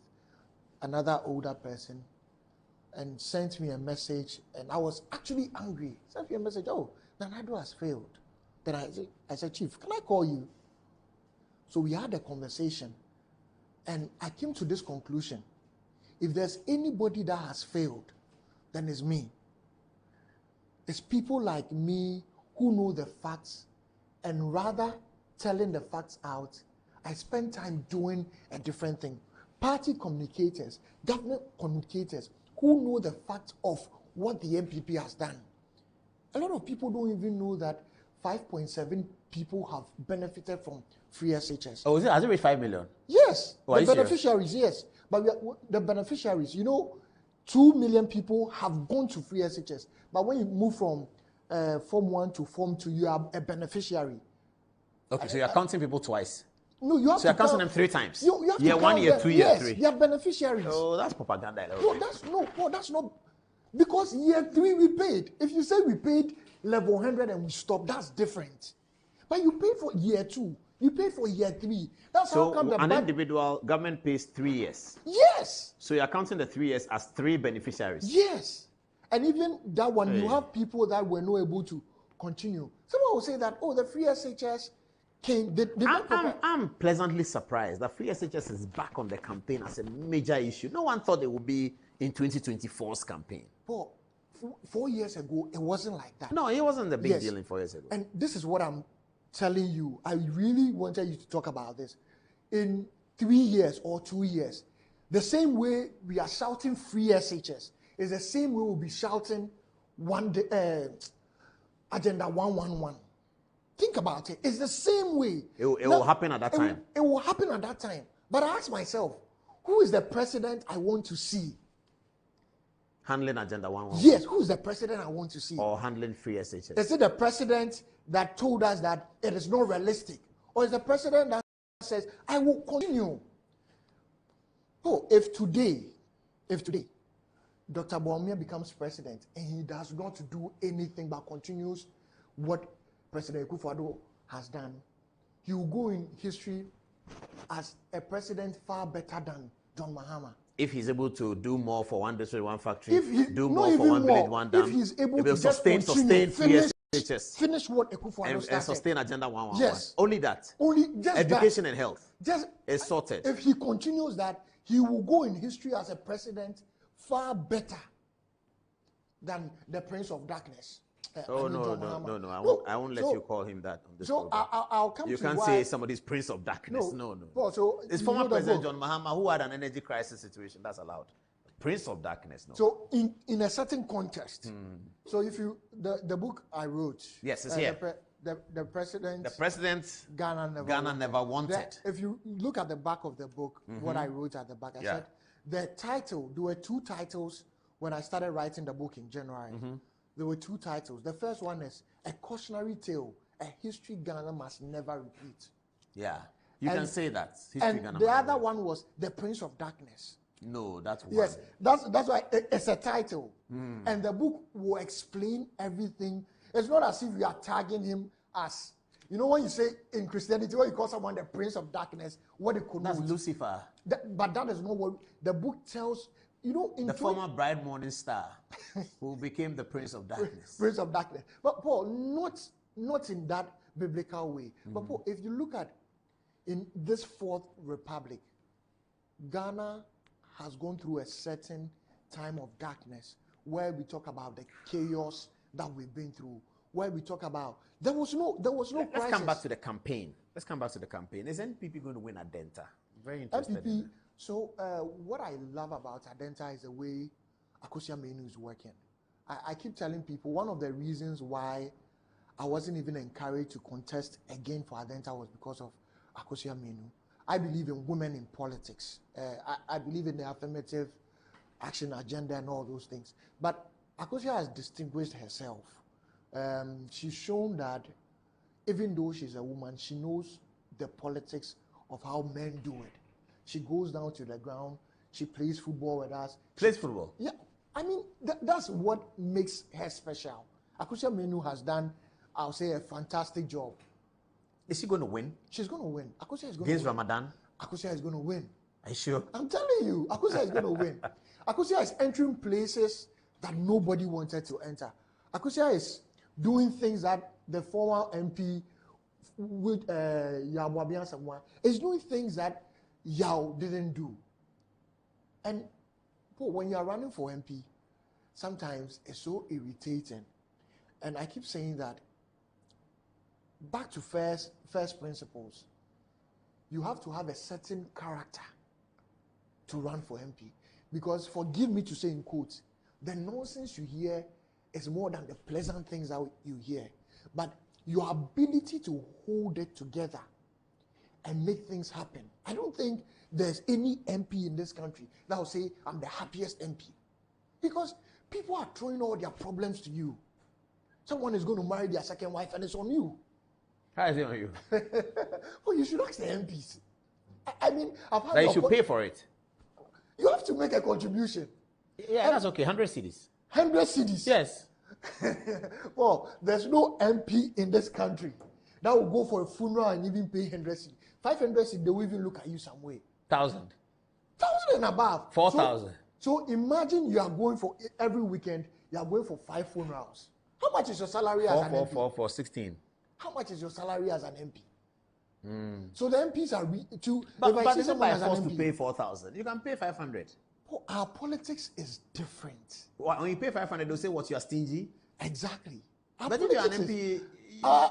another older person and sent me a message, and I was actually angry. Sent me a message, oh, Nanado has failed. Then I said, Chief, can I call you? So we had a conversation, and I came to this conclusion. If there's anybody that has failed, then it's me. It's people like me who know the facts, and rather telling the facts out, I spend time doing a different thing. Party communicators, government communicators, who know the facts of what the MPP has done. A lot of people don't even know that 5.7 people have benefited from free SHS. Oh, has it reached 5 million? Yes. Oh, the beneficiaries, yes. But the beneficiaries, 2 million people have gone to free SHS. But when you move from Form 1 to Form 2, you are a beneficiary. Okay, so you're counting people twice. No, you have so you're counting them 3 times. You have year to 1, year them. 2, yes, year 3. You are beneficiaries. Oh, that's propaganda. No, that's not. Because year 3 we paid. If you say we paid level 100 and we stopped, that's different. But you paid for year 2. You paid for year 3. That's so how come an individual government pays 3 years. Yes. So you're counting the 3 years as 3 beneficiaries. Yes. And even that one, you have people that were not able to continue. Someone will say that, oh, the free SHS came. I'm pleasantly surprised that free SHS is back on the campaign as a major issue. No one thought it would be in 2024's campaign. But 4 years ago, it wasn't like that. No, it wasn't the big deal in 4 years ago. And this is what I'm telling you. I really wanted you to talk about this. In 3 years or 2 years, the same way we are shouting free SHS is the same way we'll be shouting Agenda 111. Think about it. It's the same way. It will happen at that time. It will happen at that time. But I ask myself, who is the president I want to see? Handling Agenda 111. Yes, who is the president I want to see? Or handling free SHS. Is it the president that told us that it is not realistic Or is the president that says, I will continue? Oh, if today, Dr. Bawumia becomes president and he does not do anything but continues what President Akufo-Addo has done, he will go in history as a president far better than John Mahama. If he's able to do more for one district, one factory, If he, do not more for even one more, village, one dam, if he's able if to he'll just continue, finish what Akufo-Addo started. and sustain Agenda 111. Yes. Only that. Only just education that. and health. Just is sorted. If he continues that, he will go in history as a president far better than the Prince of Darkness. No. I won't let you call him that on this program. I'll come you to can't why, say somebody's Prince of Darkness. No. Paul, so it's former President John Mahama who had an energy crisis situation. That's allowed. Prince of Darkness, no. So in a certain context. So if you the book I wrote. Yes, it's here. The president Ghana never wanted. If you look at the back of the book, what I wrote at the back, I said the title. There were two titles when I started writing the book in January. There were two titles. The first one is A Cautionary Tale, a history Ghana must never repeat. Yeah, you can say that. And the other one was The Prince of Darkness. No, that's one. Yes, that's why it's a title. And the book will explain everything. It's not as if you are tagging him as, you know, when you say in Christianity, when you call someone the Prince of Darkness, what it could That's Lucifer. But that is not what the book tells. You know, in the former bright morning star who became the Prince of Darkness. Prince of Darkness. But Paul, not in that biblical way. But Paul, if you look at in this Fourth Republic, Ghana has gone through a certain time of darkness where we talk about the chaos that we've been through, where we talk about there was no crisis. Let's come back to the campaign. Is NPP going to win at Denta? Very interesting. NPP. So what I love about Adenta is the way Akosua Menu is working. I keep telling people one of the reasons why I wasn't even encouraged to contest again for Adenta was because of Akosua Menu. I believe in women in politics. I believe in the affirmative action agenda and all those things. But Akosua has distinguished herself. She's shown that even though she's a woman, she knows the politics of how men do it. She goes down to the ground. She plays football with us. Plays football? Yeah. I mean, that's what makes her special. Akosua Menu has done, I'll say, a fantastic job. Is she going to win? She's going to win. Akosua is going to win. Against Ramadan? Akosua is going to win. Are you sure? I'm telling you, Akosua is going to win. Akosua is entering places that nobody wanted to enter. Akosua is doing things that the former MP with Yawabian Samoa is doing things that Yao didn't do. And when you are running for MP, sometimes it's so irritating. And I keep saying that back to first principles, you have to have a certain character to run for MP. Because forgive me to say in quotes, the nonsense you hear is more than the pleasant things that you hear. But your ability to hold it together and make things happen. I don't think there's any MP in this country that will say, I'm the happiest MP. Because people are throwing all their problems to you. Someone is going to marry their second wife and it's on you. How is it on you? Well, you should ask the MPs. I mean, I've had that you should pay for it. You have to make a contribution. Yeah, that's okay. 100 cedis. 100 cedis? Yes. Well, there's no MP in this country that will go for a funeral and even pay 100 cedis. 500 cedis, they will even look at you some way. 1,000. 1,000 and above. 4,000. So imagine you are going for every weekend, you are going for 5 funerals. How much is your salary as an MP? 4, 16. How much is your salary as an MP? So the MPs are but if I am forced to pay 4,000, you can pay 500. Oh, our politics is different. When you pay 500, they'll say what, you are stingy. Exactly. But if you are an MP,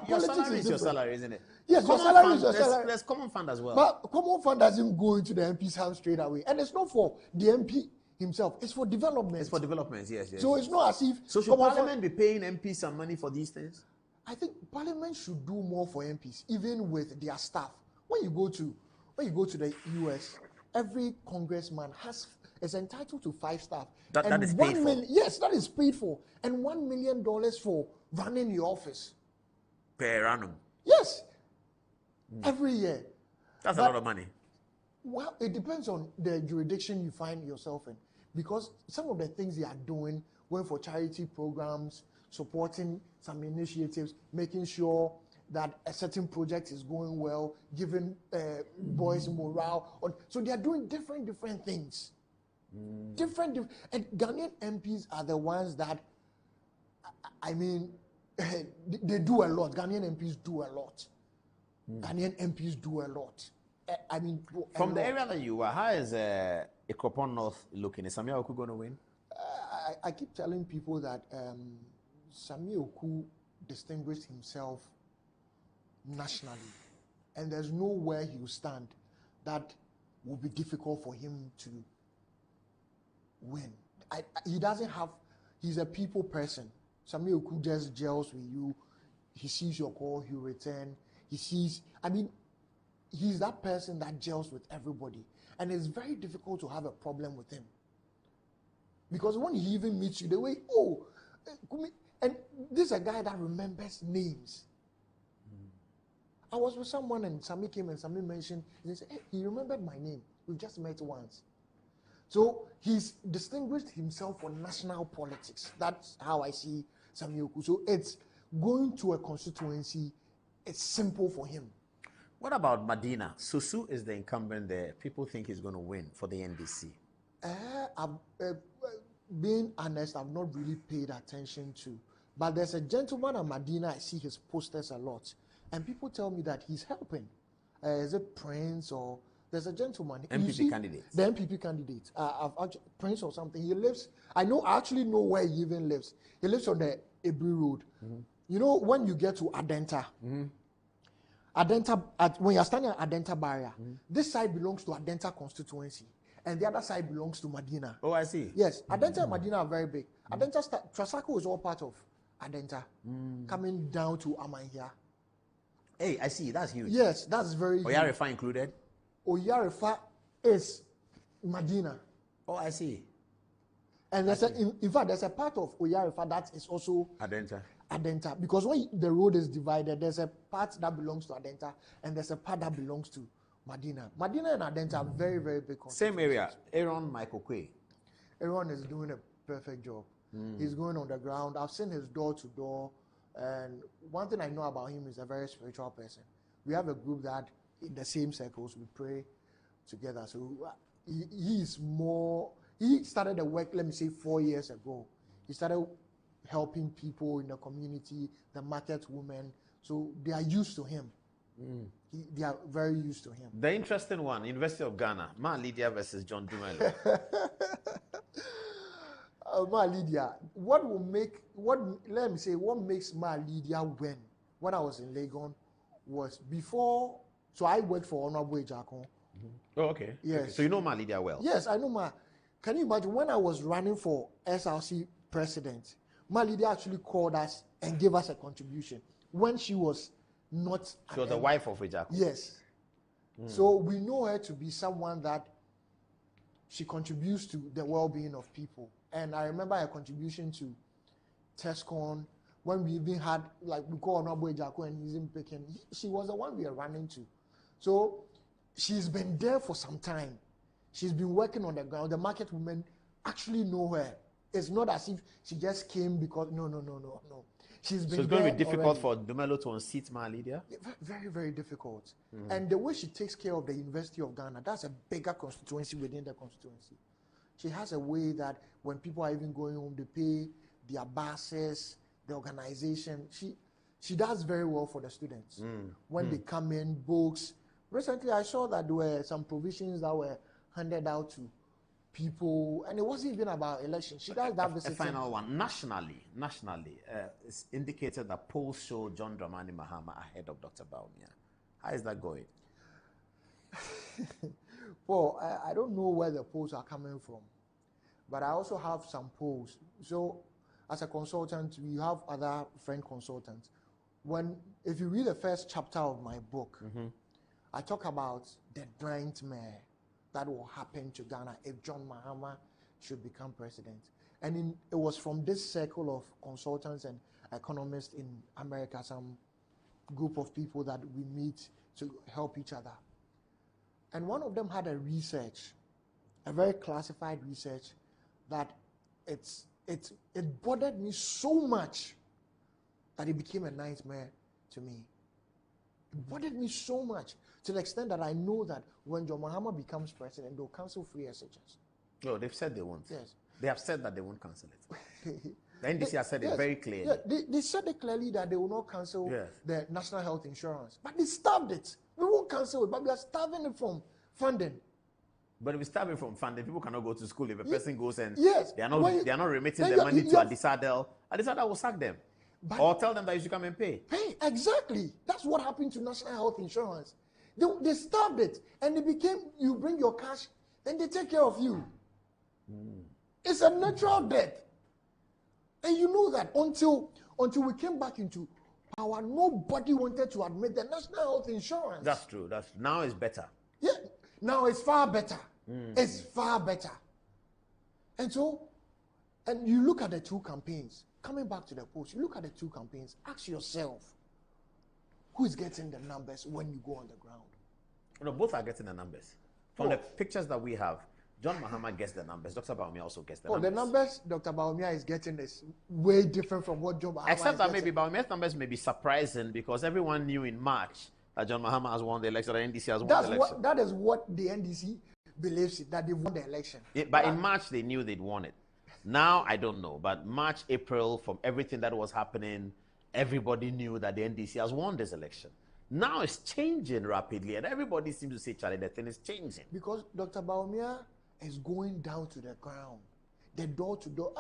your salary is your salary, isn't it? Yes, your salary is your salary. There's common fund as well. But common fund doesn't go into the MP's hand straight away, and it's not for the MP himself. It's for development. It's for development, yes. So it's not as if. So should Parliament be paying MPs some money for these things? I think Parliament should do more for MPs, even with their staff. When you go to the US, every congressman is entitled to 5 staff. That is paid for. Yes, that is paid for, and $1 million for running your office per annum. Yes. Every year. That's a lot of money. Well, it depends on the jurisdiction you find yourself in. Because some of the things they are doing, going for charity programs, supporting some initiatives, making sure that a certain project is going well, giving boys morale. So they are doing different things. Different. And Ghanaian MPs are the ones that, I mean, they do a lot. Ghanaian MPs do a lot. Ghanaian MPs do a lot. I mean, from the area that you are, how is Ekropon North looking? Is Samia Oku going to win? I keep telling people that Samia Oku distinguished himself nationally, and there's nowhere he will stand that will be difficult for him to win. He doesn't have. He's a people person. Samia Oku just gels with you. He sees your call, he will return. He sees. I mean, he's that person that gels with everybody, and it's very difficult to have a problem with him. Because when he even meets you, the way, and this is a guy that remembers names. I was with someone and Sami came and Sami mentioned, he said, hey, he remembered my name. We've just met once. So he's distinguished himself for national politics. That's how I see Sami Oku. So it's going to a constituency, it's simple for him. What about Medina? Susu is the incumbent there. People think he's going to win for the NDC. Being honest, I've not really paid attention to. But there's a gentleman at Medina, I see his posters a lot. And people tell me that he's helping. Is it Prince or... There's a gentleman. MPP candidate. The MPP candidate. Prince or something. He lives... I actually know where he even lives. He lives on the Ebri Road. You know, when you get to Adenta... when you're standing at Adenta barrier, this side belongs to Adenta constituency, and the other side belongs to Medina. Oh, I see. Yes, Adenta and Medina are very big. Adenta, Trasako is all part of Adenta, coming down to Amahia. Hey, I see. That's huge. Yes, that's very huge. Oyarefa included? Oyarefa is Medina. Oh, I see. And there's in fact, there's a part of Oyarefa that is also Adenta, because when the road is divided, there's a part that belongs to Adenta and there's a part that belongs to Medina. Medina and Adenta are very, very big. Same area. Aaron Michael Quay. Aaron is doing a perfect job. He's going on the ground. I've seen his door to door, and one thing I know about him is a very spiritual person. We have a group that in the same circles we pray together. So he is more. He started the work, let me say, 4 years ago. He started helping people in the community, the market women. So they are used to him. They are very used to him. The interesting one, University of Ghana, Ma Lydia versus John Dumelo. Ma Lydia, what makes Ma Lydia win? When I was in Legon was before, so I worked for Honorable Ejakon. Oh, okay. Yes. Okay. So you know Ma Lydia well? Yes, I know Ma. Can you imagine when I was running for SRC president, Ma Lydia actually called us and gave us a contribution when she was not. She was the wife of Ejakon. Yes. So we know her to be someone that she contributes to the well-being of people. And I remember her contribution to TESCON when we even had, like, we call Honorable Ejakon and he's in Peking. She was the one we are running to. So she's been there for some time. She's been working on the ground. The market women actually know her. It's not as if she just came because, no. She's been. So it's going to be difficult for Dumelo to unseat Ma Lydia? Very, very difficult. And the way she takes care of the University of Ghana, that's a bigger constituency within the constituency. She has a way that when people are even going home, they pay their buses, the organization. She does very well for the students. When they come in, books. Recently, I saw that there were some provisions that were handed out to people, and it wasn't even about election. She does that visiting. A final one. Nationally, it's indicated that polls show John Dramani Mahama ahead of Dr. Baumia. How is that going? Well, I don't know where the polls are coming from, but I also have some polls. So, as a consultant, we have other friend consultants. If you read the first chapter of my book, I talk about the nightmare that will happen to Ghana if John Mahama should become president. And it was from this circle of consultants and economists in America, some group of people that we meet to help each other. And one of them had a research, a very classified research, that it bothered me so much that it became a nightmare to me. It bothered me so much to the extent that I know that when John Mahama becomes president, they'll cancel free SHS. No, they've said they won't. Yes. They have said that they won't cancel it. The NDC has said Yes. it very clearly. Yeah, they said it clearly that they will not cancel Yes. the national health insurance. But they stopped it. We won't cancel it, but we are starving it from funding. But if we start from funding, people cannot go to school. If a person goes and yes, they are not remitting the money to Adisadel will sack them. Or tell them that you should come and pay. Pay, exactly. That's what happened to national health insurance. They stopped it, and it became, you bring your cash, then they take care of you. It's a natural death. And you know that until we came back into power, nobody wanted to admit the national health insurance. That's true. Now it's better. Yeah, now it's far better. It's far better. And so, and you look at the two campaigns, coming back to the post, you look at the two campaigns, ask yourself, who is getting the numbers when you go on the ground? No, both are getting the numbers. From the pictures that we have, John Mahama gets the numbers. Dr. Baumia also gets the numbers. The numbers Dr. Baumia is getting is way different from what John Mahama Except is that getting. maybe Baumia's numbers may be surprising because everyone knew in March that John Mahama has won the election, that NDC has won the election. That is what the NDC believes, that they won the election. But in March, they knew they'd won it. Now, I don't know. But March, April, from everything that was happening, everybody knew that the NDC has won this election. Now it's changing rapidly, and everybody seems to say, Charlie, the thing is changing. Because Dr. Baumia is going down to the ground, the door to door.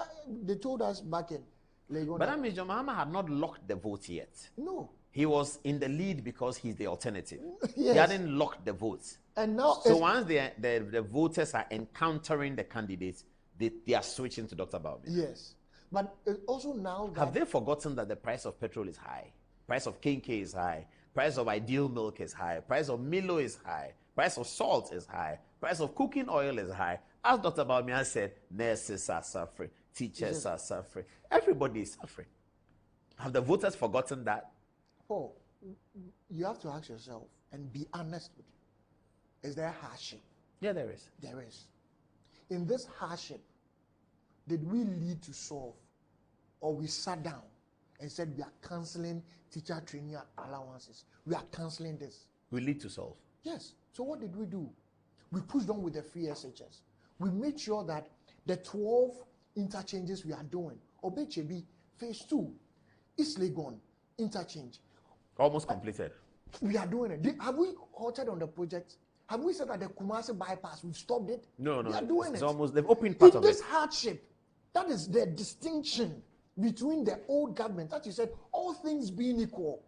They told us back in Lagos. But that means John Mahama had not locked the vote yet. No. He was in the lead because he's the alternative. Yes. He hadn't locked the votes. And now, so once the voters are encountering the candidates, they are switching to Dr. Baumia. Yes. But also now that... Have they forgotten that the price of petrol is high? Price of Kinke is high. Price of Ideal Milk is high. Price of Milo is high. Price of salt is high. Price of cooking oil is high. As Dr. Baumia said, nurses are suffering. Teachers are suffering. Everybody is suffering. Have the voters forgotten that? Paul, you have to ask yourself and be honest with you. Is there hardship? Yeah, there is. There is. In this hardship, did we lead to solve, or we sat down and said we are cancelling teacher training allowances? We are cancelling this. We lead to solve. Yes. So what did we do? We pushed on with the free SHS. We made sure that the 12 interchanges we are doing, Obechebi, phase 2, East Legon, interchange. Almost completed. We are doing it. Have we halted on the project? Have we said that the Kumasi bypass, we've stopped it? No. We are doing it's it. almost, they've opened part of it. In this hardship, that is the distinction between the old government, that you said, all things being equal.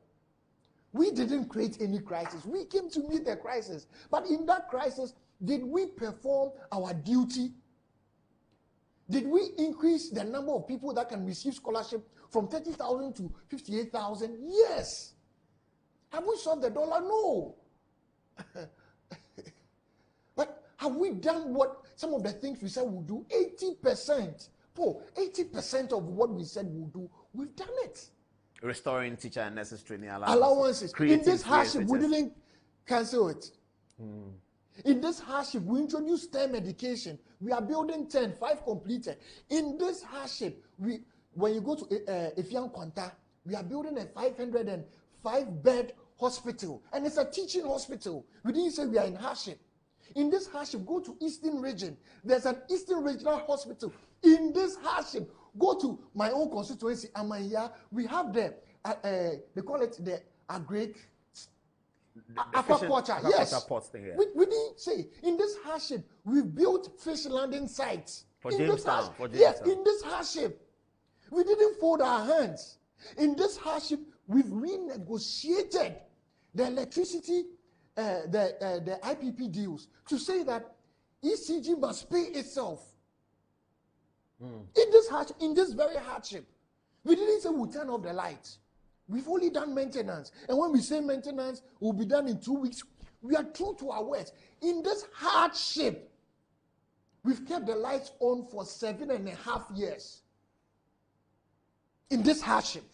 We didn't create any crisis. We came to meet the crisis. But in that crisis, did we perform our duty? Did we increase the number of people that can receive scholarship from 30,000 to 58,000? Yes. Have we solved the dollar? No. But have we done what some of the things we said we'll do? 80%. Paul, 80% of what we said we'll do, we've done it. Restoring teacher and nurses training allowances. In this hardship, we SHS. didn't cancel it. In this hardship, we introduced STEM education. We are building 10, 5 completed. In this hardship, when you go to Efian Kwanta, we are building a 505-bed hospital. And it's a teaching hospital. We didn't say we are in hardship. In this hardship, go to Eastern Region. There's an Eastern Regional Hospital. In this hardship, go to my own constituency, Amaya. We have they call it the agric aquaculture. Yes. We didn't say. In this hardship, we've built fish landing sites. For In Jamestown. Yes, in this hardship, we didn't fold our hands. In this hardship, we've renegotiated the electricity, the IPP deals to say that ECG must pay itself. In this very hardship, we didn't say we'll turn off the lights. We've only done maintenance. And when we say maintenance, it will be done in 2 weeks. We are true to our words. In this hardship, we've kept the lights on for 7.5 years. In this hardship.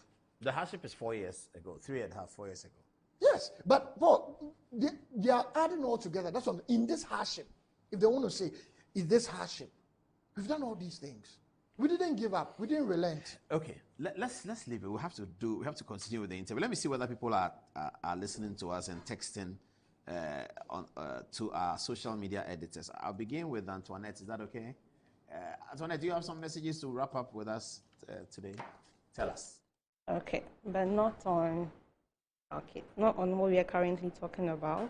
The hardship is 4 years ago, 3.5, 4 years ago. Yes, but Paul, they are adding all together. That's what in this hardship. If they want to say, is this hardship? We've done all these things. We didn't give up. We didn't relent. Okay, let's leave it. We have to continue with the interview. Let me see whether people are listening to us and texting to our social media editors. I'll begin with Antoinette. Is that okay? Antoinette, do you have some messages to wrap up with us today? Tell us. Okay, but not on what we are currently talking about.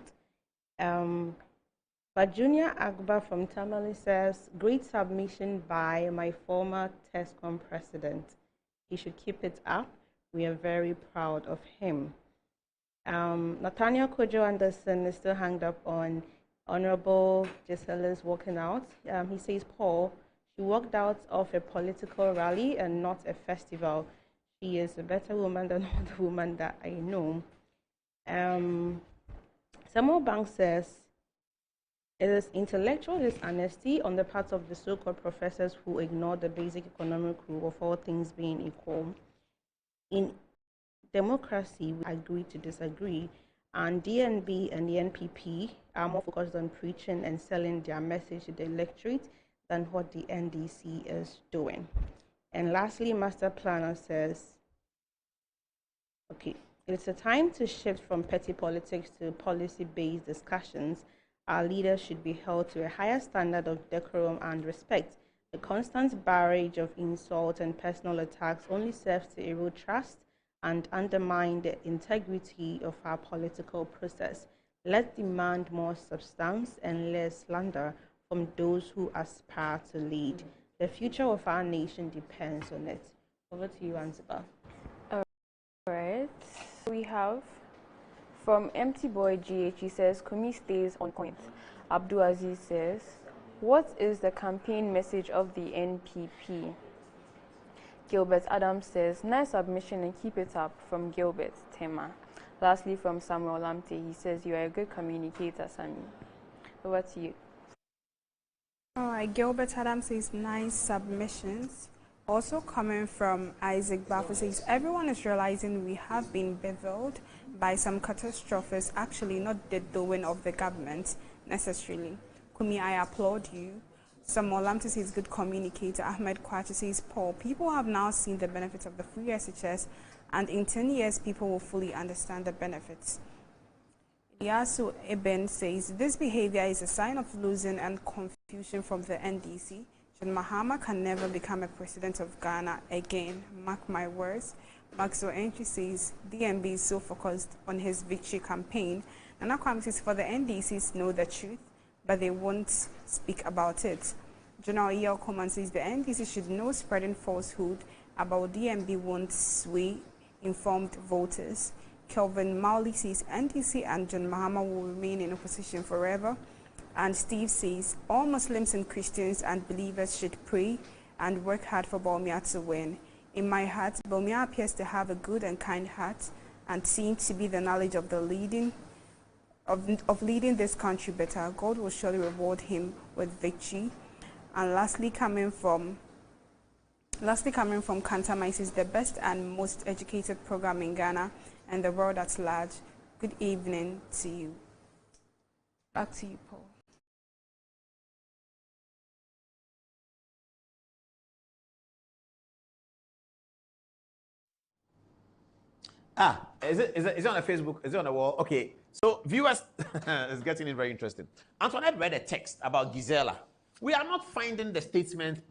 But Junior Agba from Tamale says, great submission by my former TESCOM president. He should keep it up. We are very proud of him. Nathaniel Kojo Anderson is still hanged up on Honorable Gizella's walking out. He says, Paul, she walked out of a political rally and not a festival. She is a better woman than all the women that I know. Samuel Banks says, it is intellectual dishonesty on the part of the so-called professors who ignore the basic economic rule of all things being equal. In democracy, we agree to disagree, and DNB and the NPP are more focused on preaching and selling their message to the electorate than what the NDC is doing. And lastly, Master Planner says, okay, it's a time to shift from petty politics to policy-based discussions. Our leaders should be held to a higher standard of decorum and respect. The constant barrage of insult and personal attacks only serves to erode trust and undermine the integrity of our political process. Let's demand more substance and less slander from those who aspire to lead. The future of our nation depends on it. Over to you, Anziba. All right. We have from Empty Boy GH, he says, Kumi stays on point. Abdul Aziz says, what is the campaign message of the NPP? Gilbert Adams says, nice submission and keep it up, from Gilbert Tema. Lastly, from Samuel Lamte, he says, you are a good communicator, Sammy. Over to you. All right, Gilbert Adams says, nice submissions. Also coming from Isaac Baffo says, everyone is realizing we have been beveled by some catastrophes, actually not the doing of the government necessarily. Kumi, I applaud you. Samuel Lamte says, good communicator. Ahmed Kwachi says, Paul, people have now seen the benefits of the free SHS, and in 10 years, people will fully understand the benefits. Yasu Eben says, this behavior is a sign of losing and confusion from the NDC. John Mahama can never become a president of Ghana again. Mark my words. Maxwell Entry says, DMB is so focused on his victory campaign. Nana Kwame says, for the NDCs know the truth, but they won't speak about it. General E.L. Coman says, the NDC should know spreading falsehood about DMB won't sway informed voters. Kelvin Mowley says, NDC and John Mahama will remain in opposition forever. And Steve says, all Muslims and Christians and believers should pray and work hard for Bawumia to win. In my heart, Bawumia appears to have a good and kind heart and seems to be the knowledge of the leading this country better. God will surely reward him with victory. And lastly coming from Kantamai says, the best and most educated program in Ghana and the world at large. Good evening to you. Back to you, Paul. Is it on the Facebook? Is it on the wall? Okay. So viewers, it's getting very interesting. Antoinette read a text about Gizella. We are not finding the statement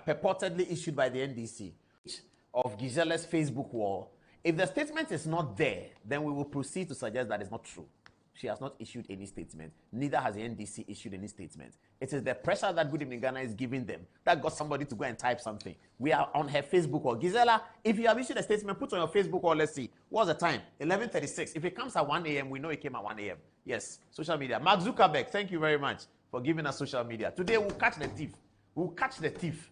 purportedly issued by the NDC of Gizella's Facebook wall. If the statement is not there, then we will proceed to suggest that it's not true. She has not issued any statement. Neither has the NDC issued any statement. It is the pressure that Good Evening Ghana is giving them that got somebody to go and type something. We are on her Facebook wall. Gizella, if you have issued a statement, put on your Facebook wall. Let's see. What's the time? 11:36. If it comes at 1 a.m., we know it came at 1 a.m. Yes, social media. Mark Zuckerberg, thank you very much for giving us social media. Today, we'll catch the thief. We'll catch the thief.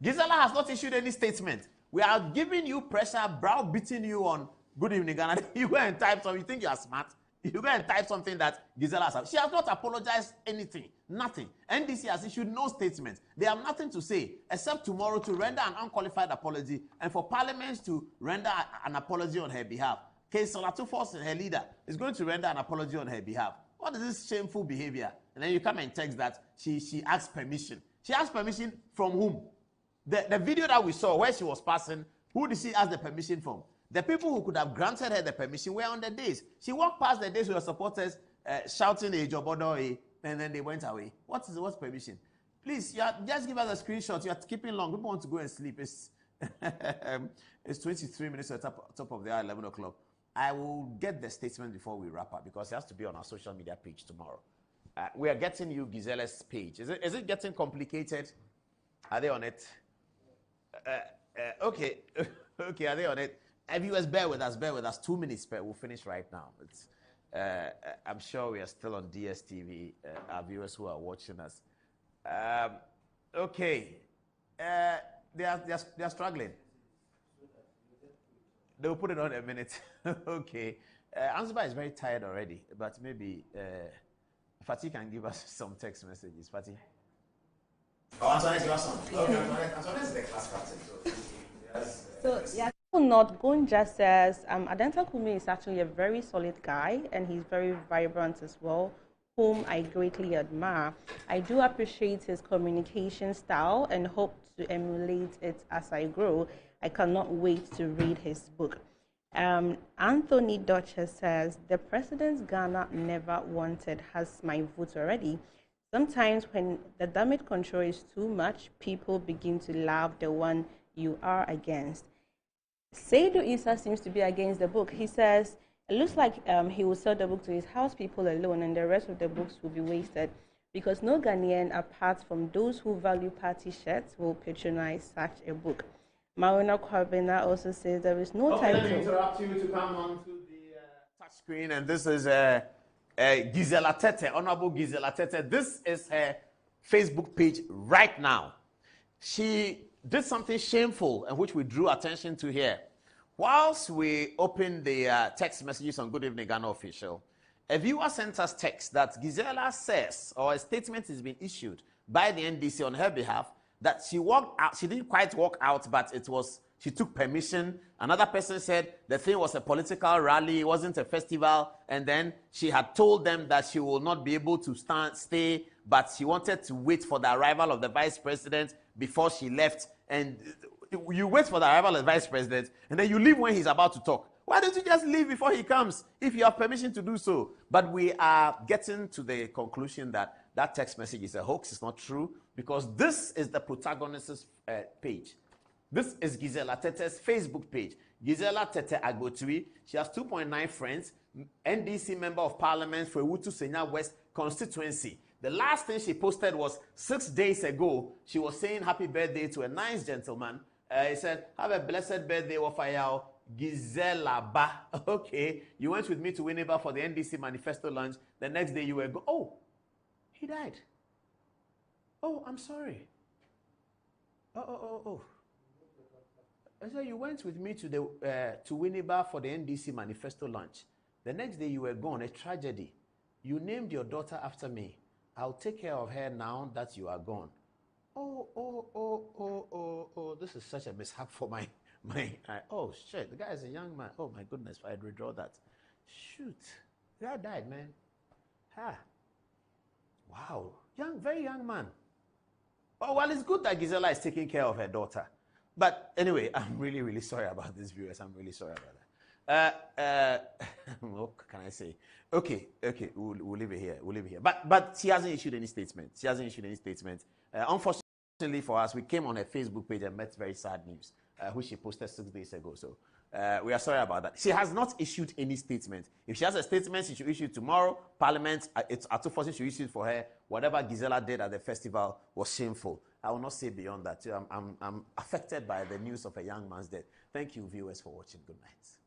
Gizella has not issued any statement. We are giving you pressure, browbeating you on Good Evening Ghana. You go and type something. You think you are smart. You go and type something that Gizella has. She has not apologized anything, nothing. NDC has issued no statement. They have nothing to say except tomorrow to render an unqualified apology and for Parliament to render an apology on her behalf. Gizella Tufos, her leader, is going to render an apology on her behalf. What is this shameful behavior? And then you come and text that she asked permission. She asked permission from whom? The video that we saw where she was passing, who did she ask the permission from? The people who could have granted her the permission were on the days. She walked past the days with her supporters shouting a jobodo, and then they went away. What's permission? Please, just give us a screenshot. You are keeping long. People want to go and sleep. It's 23 minutes at the top of the hour, 11 o'clock. I will get the statement before we wrap up because it has to be on our social media page tomorrow. We are getting you Gizella's page. Is it getting complicated? Are they on it? Okay. Okay, are they on it? Viewers, bear with us. 2 minutes, we'll finish right now. I'm sure we are still on DSTV, our viewers who are watching us. Okay. They are struggling. They'll put it on a minute. Okay. Ansba is very tired already, but maybe Fatih can give us some text messages. Fatih? Oh, Antoinette, you have some. Okay, Antoinette is the class captain. So, yeah. Not Gonja says Adenta Kumi is actually a very solid guy and he's very vibrant as well, whom I greatly admire. I do appreciate his communication style and hope to emulate it as I grow. I cannot wait to read his book. Anthony Dutcher says the president's Ghana never wanted has my vote already. Sometimes when the damage control is too much, people begin to love the one you are against. Seydou Issa seems to be against the book. He says it looks like he will sell the book to his house people alone and the rest of the books will be wasted because no Ghanaian, apart from those who value party shirts, will patronize such a book. Marina Kwabena also says there is no time to... Let me interrupt you to come on to the touch screen, and this is Gizella Tete, Honorable Gizella Tete. This is her Facebook page right now. She did something shameful and which we drew attention to here. Whilst we opened the text messages on Good Evening Ghana Official, a viewer sent us text that Gizella says, or a statement has been issued by the NDC on her behalf, that she walked out. She didn't quite walk out, but she took permission. Another person said the thing was a political rally, it wasn't a festival, and then she had told them that she will not be able to stay, but she wanted to wait for the arrival of the vice president before she left. And you wait for the arrival of the vice president, and then you leave when he's about to talk. Why don't you just leave before he comes, if you have permission to do so? But we are getting to the conclusion that that text message is a hoax, it's not true, because this is the protagonist's page. This is Gizella Tete's Facebook page. Gizella Tete Agbotui. She has 2.9 friends, NDC member of parliament for Ewutu Senya West constituency. The last thing she posted was 6 days ago. She was saying happy birthday to a nice gentleman. He said, have a blessed birthday, Wafayao. Gizella Ba. Okay, you went with me to Winneba for the NDC manifesto lunch. The next day you were oh, he died. Oh, I'm sorry. Oh. I said you went with me to Winneba for the NDC manifesto lunch. The next day you were gone. A tragedy. You named your daughter after me. I'll take care of her now that you are gone. Oh, this is such a mishap for my oh shit, the guy is a young man. Oh my goodness, I'd redraw that. Shoot, the guy died, man. Wow, very young man. Oh well, it's good that Gizella is taking care of her daughter. But anyway, I'm really, really sorry about this, viewers. I'm really sorry about that. What can I say? Okay, we'll leave it here. But she hasn't issued any statement. Unfortunately for us, we came on her Facebook page and met very sad news, which she posted 6 days ago. So we are sorry about that. She has not issued any statement. If she has a statement, she should issue it tomorrow. Parliament, it's Atufosi should issue it for her. Whatever Gizella did at the festival was shameful. I will not say beyond that. I'm affected by the news of a young man's death. Thank you, viewers, for watching. Good night.